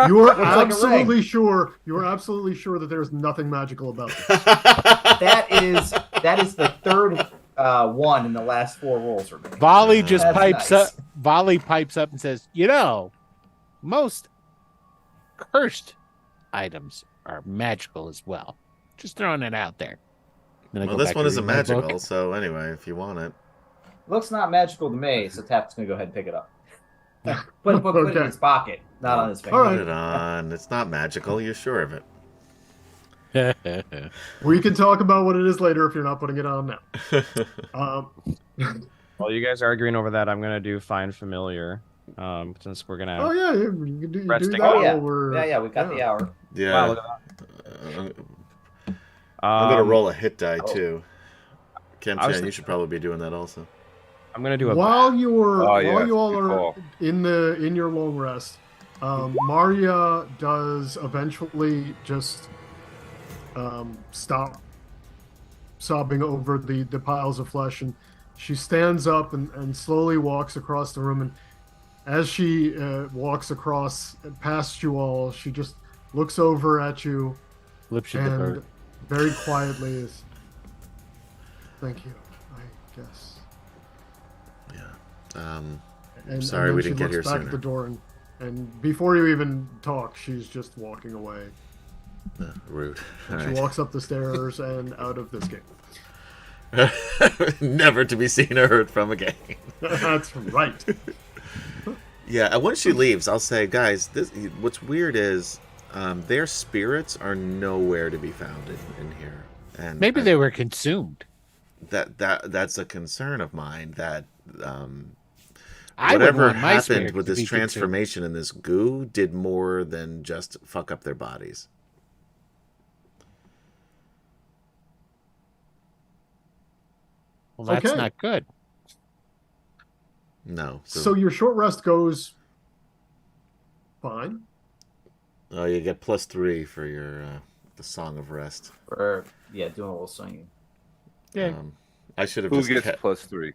You are Looks like a absolutely sure. You are absolutely sure that there's nothing magical about this. that is the third one in the last 4 rolls for me. Volley just That's pipes nice. up. Volley pipes up and says, "You know, most cursed items are magical as well. Just throwing it out there." Then I Well, go this back one to isn't read my book. magical. So, anyway, if you want it. Looks not magical to me, so Taft's gonna go ahead and pick it up. Put it in Okay. his pocket, not on his finger. All Put right. it on. It's not magical. You're sure of it. We can talk about what it is later if you're not putting it on now. While you guys are arguing over that, I'm gonna do find familiar. Since we're gonna. Oh yeah, you can do Resting. that Oh yeah, while we're yeah, we got the hour. Yeah. Wow, look at I'm gonna Um, roll a hit die oh. too. I was Kemchan, you thinking- should probably be doing that also. I'm gonna do a. While you're Oh, yeah, while you all good are call. in your long rest, Maria does eventually just stop sobbing over the piles of flesh, and she stands up and slowly walks across the room. And as she walks across past you all, she just looks over at you Lips of the and bird. very quietly is, "Thank you, I guess." And Sorry then we she didn't get looks here back sooner. at the door, and before you even talk, she's just walking away. Rude. All She right. walks up the stairs and out of this game. Never to be seen or heard from again. That's right. Yeah, and once she leaves, I'll say, guys, this. What's weird is their spirits are nowhere to be found in here, and Maybe they were consumed. that's a concern of mine. That I would whatever want my happened spirit with to this be consumed. transformation in this goo did more than just fuck up their bodies. Well, that's Okay. not good. No. So your short rest goes fine. Oh, you get +3 for your the Song of Rest. For doing a little singing. Yeah. I should have Who just gets kept... +3?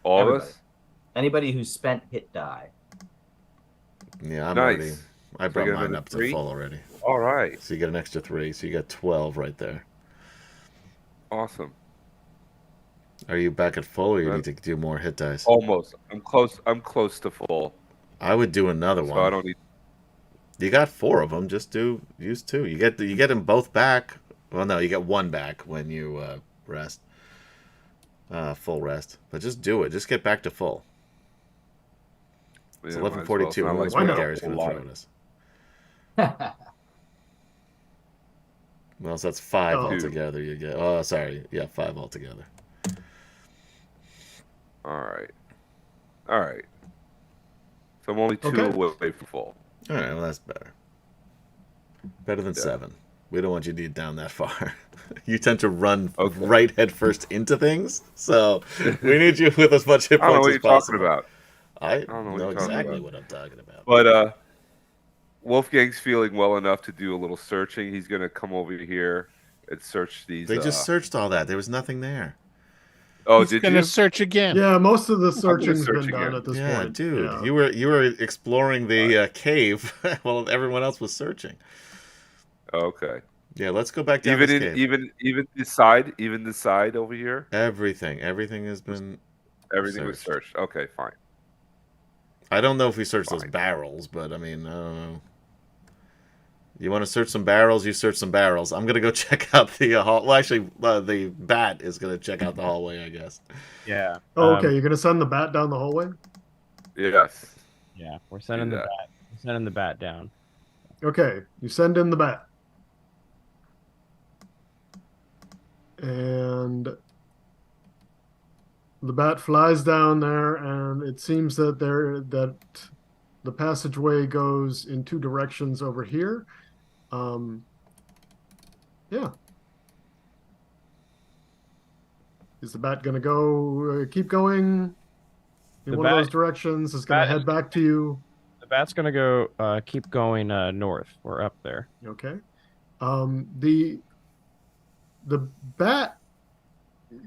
All Everybody. of us? Anybody who's spent hit die. Yeah, I'm Nice. already. I So brought I get mine another up to 3? full already. All right. So you get an extra 3. So you got 12 right there. Awesome. Are you back at full, or you Right. need to do more hit dice? Almost. I'm close. I'm close to full. I would do another So one. I don't need. You got 4 of them. Just use 2. You get them both back. Well, no, you get 1 back when you rest. Full rest. But just do it. Just get back to full. It's Yeah, might as well. 11:42. It's not That's Why what not? Gary's going to A throw lot. at us. Well, so that's 5 Oh. altogether. You get. Oh, sorry. Yeah, 5 altogether. All right. All right. So I'm only 2 Okay. away from full. All right. Well, that's better. Better than Yeah. 7. We don't want you to get down that far. You tend to run Okay. right head first into things, so we need you with as much hit I don't know points what as you're possible. talking about. I don't know what know you're talking exactly about. what I'm talking about. But Wolfgang's feeling well enough to do a little searching. He's gonna come over here and search these. They just searched all that. There was nothing there. Oh, He's did gonna you? search again. Yeah, most of the gonna searching's search been done again. at this Yeah, point. dude, Yeah. you were exploring the cave while everyone else was searching. Okay. Yeah, let's go back down Even this in cave. even the side over here, Everything has been. everything was Searched. searched. Okay, fine. I don't know if we searched those Fine. barrels, but I mean, I don't know. You want to search some barrels? You search some barrels. I'm gonna go check out the hall. Well, actually, the bat is gonna check out the hallway, I guess. Yeah. Oh, okay, you're gonna send the bat down the hallway? Yes. Yeah. We're sending the that. bat. We're sending the bat down. Okay, you send in the bat. And the bat flies down there, and it seems that the passageway goes in 2 directions over here. Yeah. Is the bat going to go keep going in The one of bat- those directions? It's going to bat- head back to you. The bat's gonna go keep going north. We're up there. Okay. The bat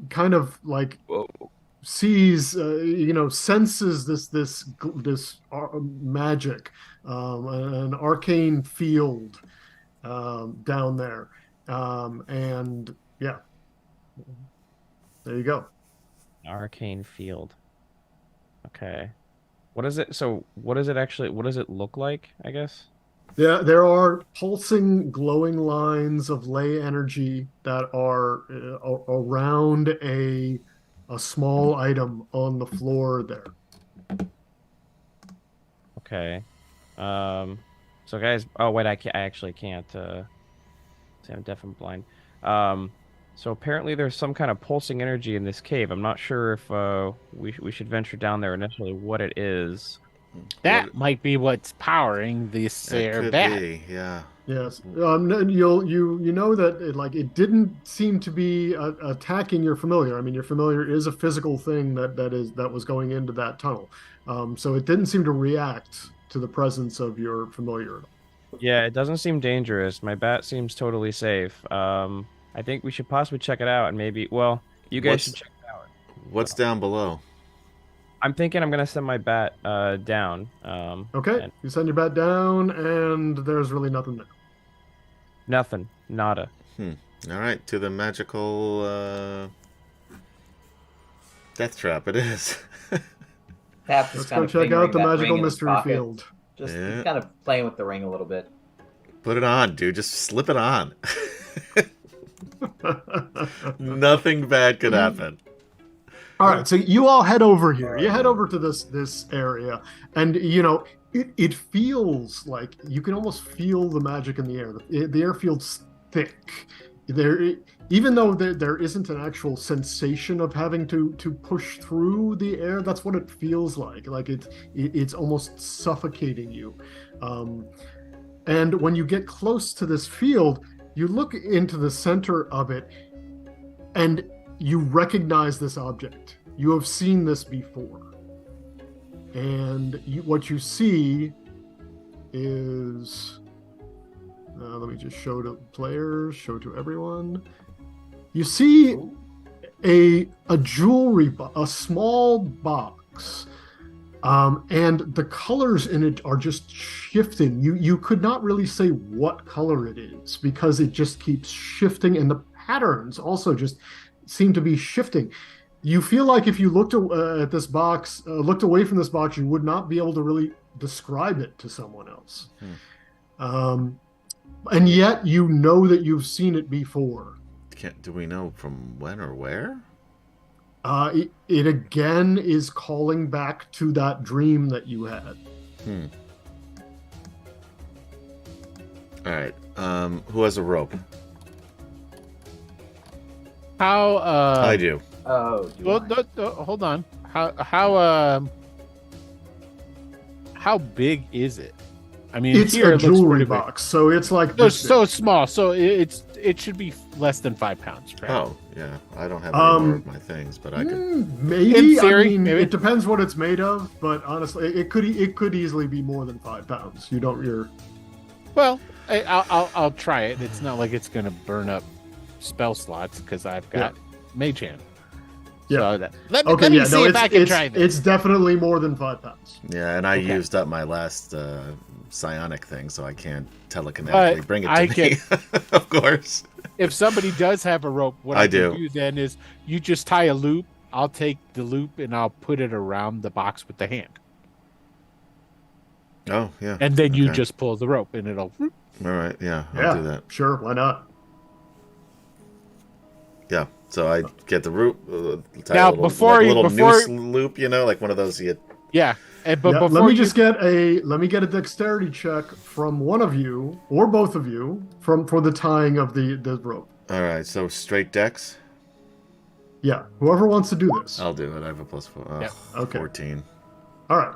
kind of like Whoa. sees, senses this magic, an arcane field down there, and yeah, there you go. Arcane field. Okay. What is it? So what does it actually? What does it look like? I guess. Yeah, there are pulsing, glowing lines of ley energy that are around a small item on the floor there. Okay. So guys, oh wait, I actually can't. See, I'm deaf and blind. So apparently there's some kind of pulsing energy in this cave. I'm not sure if we should venture down there initially. What it is? That might be what's powering this It there could bat. be, yeah. Yes, you know that it didn't seem to be attacking your familiar. I mean, your familiar is a physical thing that was going into that tunnel, so it didn't seem to react to the presence of your familiar. Yeah, it doesn't seem dangerous. My bat seems totally safe. I think we should possibly check it out and maybe. Well, you guys should check it out. What's down below? I'm thinking I'm gonna send my bat down. Okay, and you send your bat down, and there's really nothing there. nothing, nada. All right, to the magical death trap it is. Tap is Let's kind go of check fingering out the that magical ring in his mystery pocket. field. Just Yeah. kind of playing with the ring a little bit. Put it on, dude. Just slip it on. Nothing bad could happen. All right, so you all head over here. You head over to this area, and you know it feels like you can almost feel the magic in the air. The air feels thick. Even though there isn't an actual sensation of having to push through the air, that's what it feels like. Like it's almost suffocating you. And when you get close to this field, you look into the center of it, and you recognize this object. You have seen this before. And what you see is... let me just show to players, show to everyone. You see a jewelry box, a small box. And the colors in it are just shifting. You could not really say what color it is because it just keeps shifting, and the patterns also just seem to be shifting. You feel like if you looked at this box, looked away from this box, you would not be able to really describe it to someone else. And yet you know that you've seen it before. Do we know from when or where? It again is calling back to that dream that you had. All right. Who has a rope? How? I do. Oh, Hold on. How big is it? I mean, It's here a it looks jewelry pretty big. box, so it's like So, this so big. small. So it should be less than 5 pounds. Right? Oh, yeah. I don't have any more of my things, but I could. Maybe. In theory, I mean, maybe. it depends what it's made of, but honestly, it could easily be more than 5 pounds. Well, I'll try it. It's not like it's going to burn up spell slots because I've got Mage Hand. Yeah. So let me see if I can try this. It's definitely more than 5 pounds. Yeah, and I used up my last psionic thing, so I can't telekinetically bring it to me. Of course. If somebody does have a rope, what I can do then is you just tie a loop. I'll take the loop and I'll put it around the box with the hand. Oh, yeah. And then you just pull the rope and it'll... All right, yeah, I'll do that. Sure, why not? Yeah, so I get the rope, tie Now, a little, before noose loop, like one of those you... Yeah. But let me get a dexterity check from one of you or both of you for the tying of the rope. All right, so straight dex? Yeah, whoever wants to do this. I'll do it. I have a +4. Oh, Yep. Okay. 14. All right.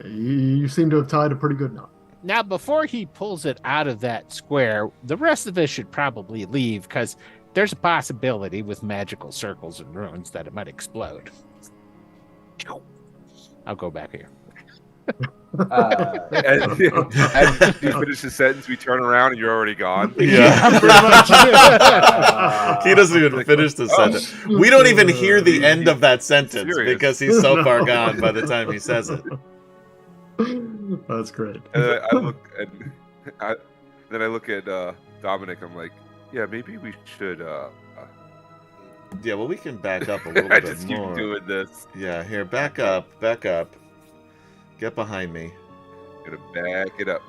You seem to have tied a pretty good knot. Now, before he pulls it out of that square, the rest of us should probably leave because there's a possibility with magical circles and runes that it might explode. I'll go back here. As you finish the sentence, we turn around and you're already gone. Yeah, pretty much. He doesn't even finish the sentence. We don't even hear the end of that sentence because he's so far gone by the time he says it. That's great. And I look at Dominic. I'm like, yeah, maybe we should. Yeah, well, we can back up a little I bit just more. keep doing this. Yeah, here, back up. Get behind me. Gonna back it up.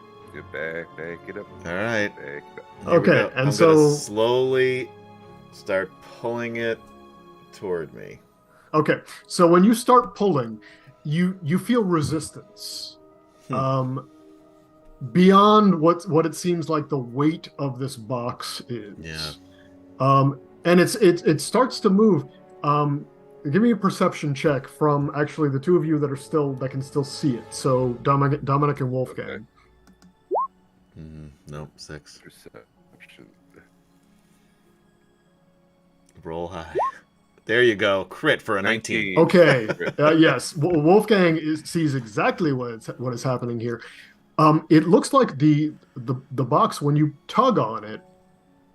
Back it up. All right. Back it up. Here we Okay, go. and I'm so gonna slowly start pulling it toward me. okay, so when you start pulling, you feel resistance. Beyond what it seems like the weight of this box is. Yeah. And it starts to move. Give me a perception check from actually the two of you that can still see it. So Dominic and Wolfgang. Nope, 6. Perception. Roll high. There you go. Crit for a 19. Okay. Yes, Wolfgang sees exactly what is happening here. It looks like the box, when you tug on it,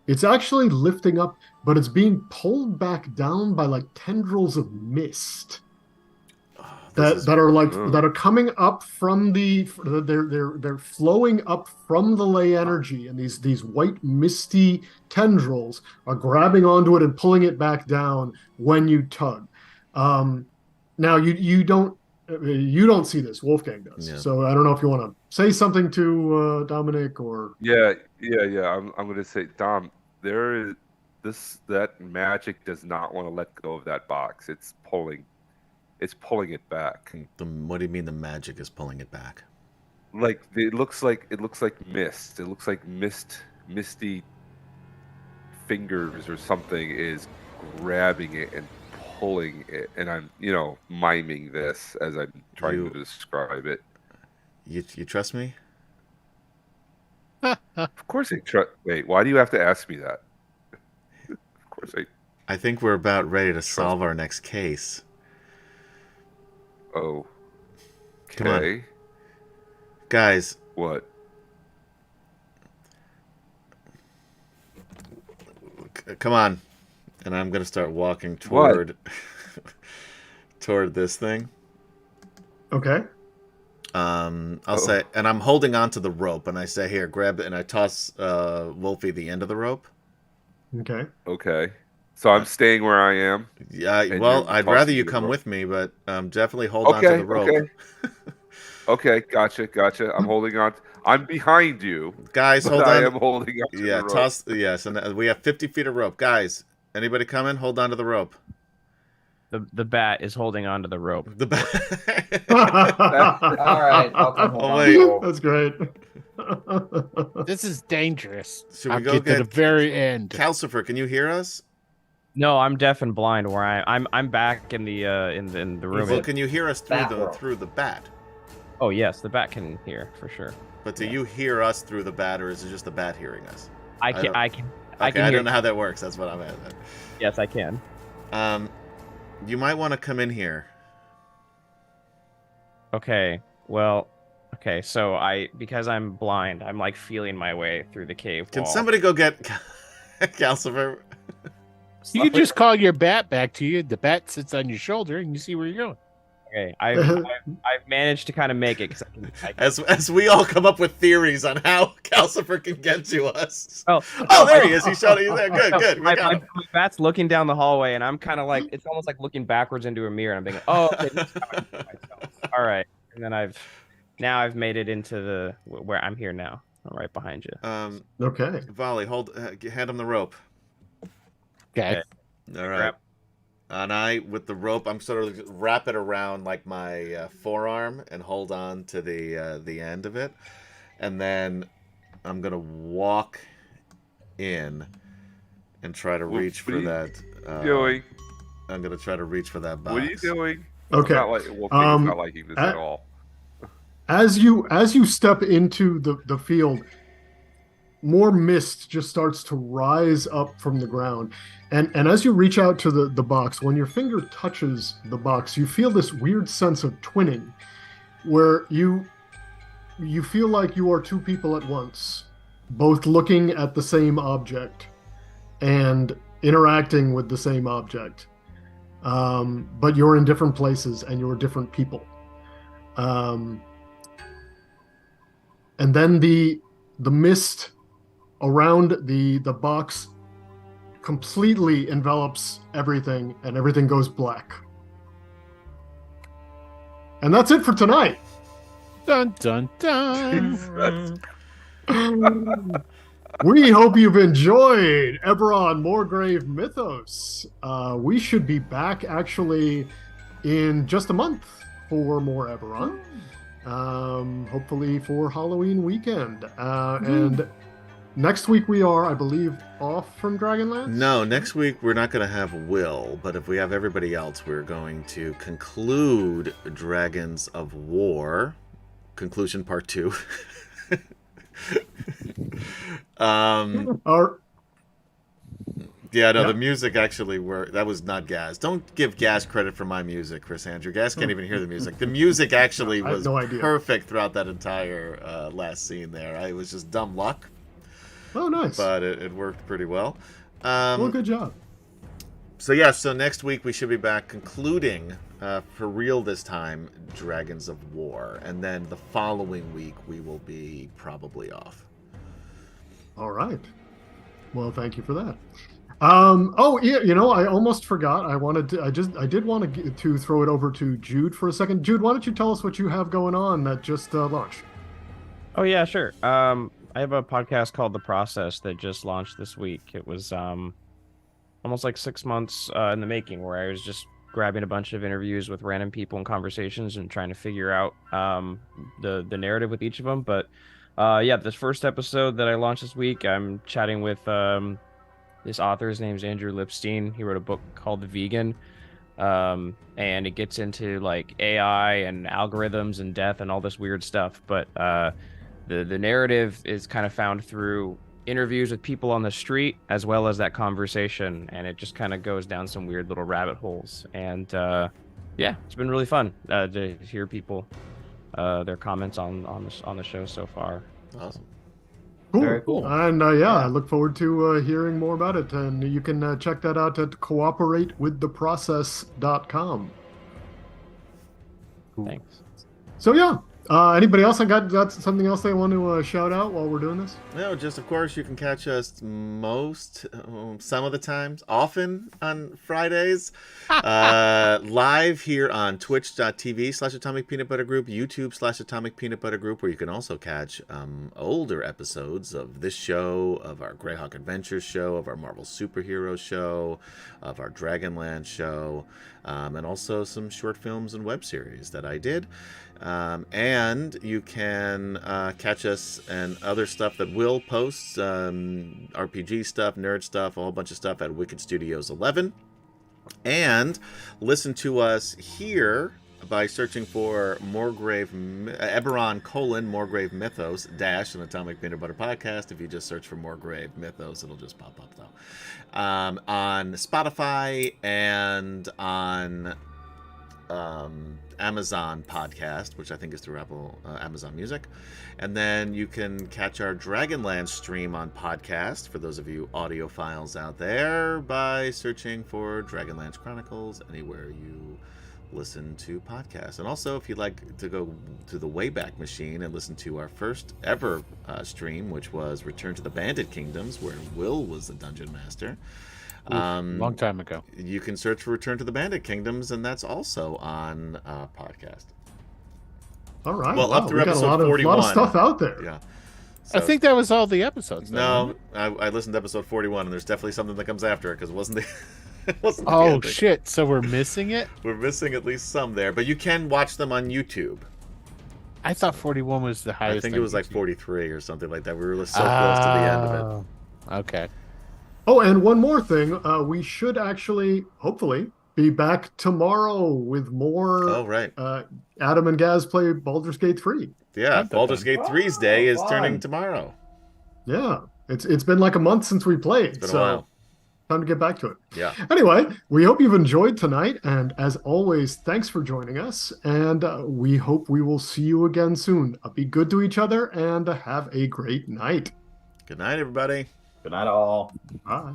it's actually lifting up, but it's being pulled back down by like tendrils of mist that are coming up from they're flowing up from the ley energy, and these white misty tendrils are grabbing onto it and pulling it back down when you tug. Now you don't You don't see this. Wolfgang does. Yeah. So I don't know if you want to say something to Dominic or. Yeah. I'm gonna say, Dom, there is that magic does not want to let go of that box. It's pulling it back. What do you mean the magic is pulling it back? Like it looks like mist. It looks like misty fingers or something is grabbing it and pulling it, and I'm miming this as I'm trying to describe it. You trust me? Of course I trust. Wait, why do you have to ask me that? Of course I think we're about ready to solve our next case. Oh. Come on. Okay. Guys. What? Come on. And I'm going to start walking toward this thing. Okay. I'll say, and I'm holding onto the rope, and I say, here, grab it, and I toss Wolfie the end of the rope. Okay. Okay. So I'm staying where I am? Yeah, well, I'd rather you come with me, but definitely hold onto the rope. Okay. Okay, gotcha. I'm holding on. I'm behind you. Guys, hold on. I am holding on to the rope. Yes, and we have 50 feet of rope. Guys, anybody coming? Hold on to the rope. The bat is holding onto the rope. The bat. All right, I'll come hold on. Wait. That's great. This is dangerous. Should we I'll go get to the very end. Calcifer, can you hear us? No, I'm deaf and blind. Where I'm back in the room. Well, can you hear us through the bat? Oh yes, the bat can hear for sure. But do you hear us through the bat, or is it just the bat hearing us? I can. I don't know how that works. That's what I'm at. Yes, I can. You might want to come in here. Okay. Well. Okay. So because I'm blind, I'm like feeling my way through the cave Can wall. somebody go get Calcifer? You can just call your bat back to you. The bat sits on your shoulder, and you see where you're going. Okay, I've managed to kind of make it because I can. As we all come up with theories on how Calcifer can get to us. Oh, there he is. He shot you there. Good. My bat's looking down the hallway, and I'm kind of like, it's almost like looking backwards into a mirror. And I'm thinking, oh, okay, this is how I do myself. All right. And then I've made it into where I'm here now. I'm right behind you. Okay. Volley, hand him the rope. Okay. All right. And I, with the rope, I'm sort of wrap it around like my forearm and hold on to the end of it, and then I'm gonna walk in and try to reach for that. Doing? I'm gonna try to reach for that box. What are you doing? Okay. I'm not liking this at all. As you step into the field, more mist just starts to rise up from the ground. And as you reach out to the box, when your finger touches the box, you feel this weird sense of twinning, where you feel like you are two people at once, both looking at the same object and interacting with the same object. But you're in different places and you're different people. And then the mist around the box completely envelops everything, and everything goes black. And that's it for tonight. Dun dun dun. We hope you've enjoyed Eberron Morgrave Mythos. We should be back actually in just a month for more Eberron. Hopefully for Halloween weekend. And next week we are, I believe, off from Dragonlance? No, next week we're not going to have Will, but if we have everybody else, we're going to conclude Dragons of War. Conclusion part 2. The music actually that was not Gaz. Don't give Gaz credit for my music, Chris Andrew. Gaz can't even hear the music. The music actually was perfect throughout that entire last scene there. It was just dumb luck. Oh, nice. But it worked pretty well. Well, good job. So next week we should be back concluding, for real this time, Dragons of War. And then the following week we will be probably off. All right. Well, thank you for that. Oh yeah, I almost forgot. I did want to throw it over to Jude for a second. Jude, why don't you tell us what you have going on that just launched? Oh yeah, sure. I have a podcast called The Process that just launched this week. It was almost like 6 months in the making, where I was just grabbing a bunch of interviews with random people and conversations and trying to figure out the narrative with each of them. But yeah, this first episode that I launched this week, I'm chatting with this author. His name's Andrew Lipstein. He wrote a book called The Vegan. And it gets into like AI and algorithms and death and all this weird stuff. But the narrative is kind of found through interviews with people on the street as well as that conversation, and it just kind of goes down some weird little rabbit holes. And yeah, it's been really fun to hear people their comments on the show so far. Awesome. Cool. Very cool. And yeah, I look forward to hearing more about it. And you can check that out at cooperateWithTheProcess.com. Thanks. So yeah, anybody else? I got something else they want to shout out while we're doing this? No, just of course you can catch us some of the times, often on Fridays, live here on twitch.tv/Atomic Peanut Butter Group, YouTube/Atomic Peanut Butter Group, where you can also catch older episodes of this show, of our Greyhawk Adventures show, of our Marvel Superhero show, of our Dragonland show, and also some short films and web series that I did. And you can catch us and other stuff that Will posts, RPG stuff, nerd stuff, a whole bunch of stuff at Wicked Studios 11. And listen to us here by searching for Eberron : Morgrave Mythos - an Atomic Peanut Butter Podcast. If you just search for Morgrave Mythos, it'll just pop up though. On Spotify and on Amazon Podcast, which I think is through Amazon Music. And then you can catch our Dragonland stream on podcast, for those of you audiophiles out there, by searching for Dragonlance Chronicles anywhere you listen to podcasts. And also, if you'd like to go to the Wayback Machine and listen to our first ever stream, which was Return to the Bandit Kingdoms, where Will was the Dungeon Master. Long time ago. You can search for Return to the Bandit Kingdoms, and that's also on podcast. All right. Well, up through we got episode a 41. lot of stuff out there. Yeah. I think that was all the episodes. No, I listened to episode 41, and there's definitely something that comes after it, because it wasn't the. It wasn't the Oh ending. shit! So we're missing it. We're missing at least some there, but you can watch them on YouTube. I thought 41 was the highest. I think on it was like YouTube. 43 or something like that. We were so close to the end of it. Okay. Oh, and one more thing. We should actually, hopefully, be back tomorrow with more. Oh, right. Adam and Gaz play Baldur's Gate 3. Yeah, Baldur's Gate 3's day is fun. turning tomorrow. Yeah, it's been like a month since we played. It's been so a while. time to get back to it. Yeah. Anyway, we hope you've enjoyed tonight. And as always, thanks for joining us. And we hope we will see you again soon. Be good to each other and have a great night. Good night, everybody. Good night, all. Bye.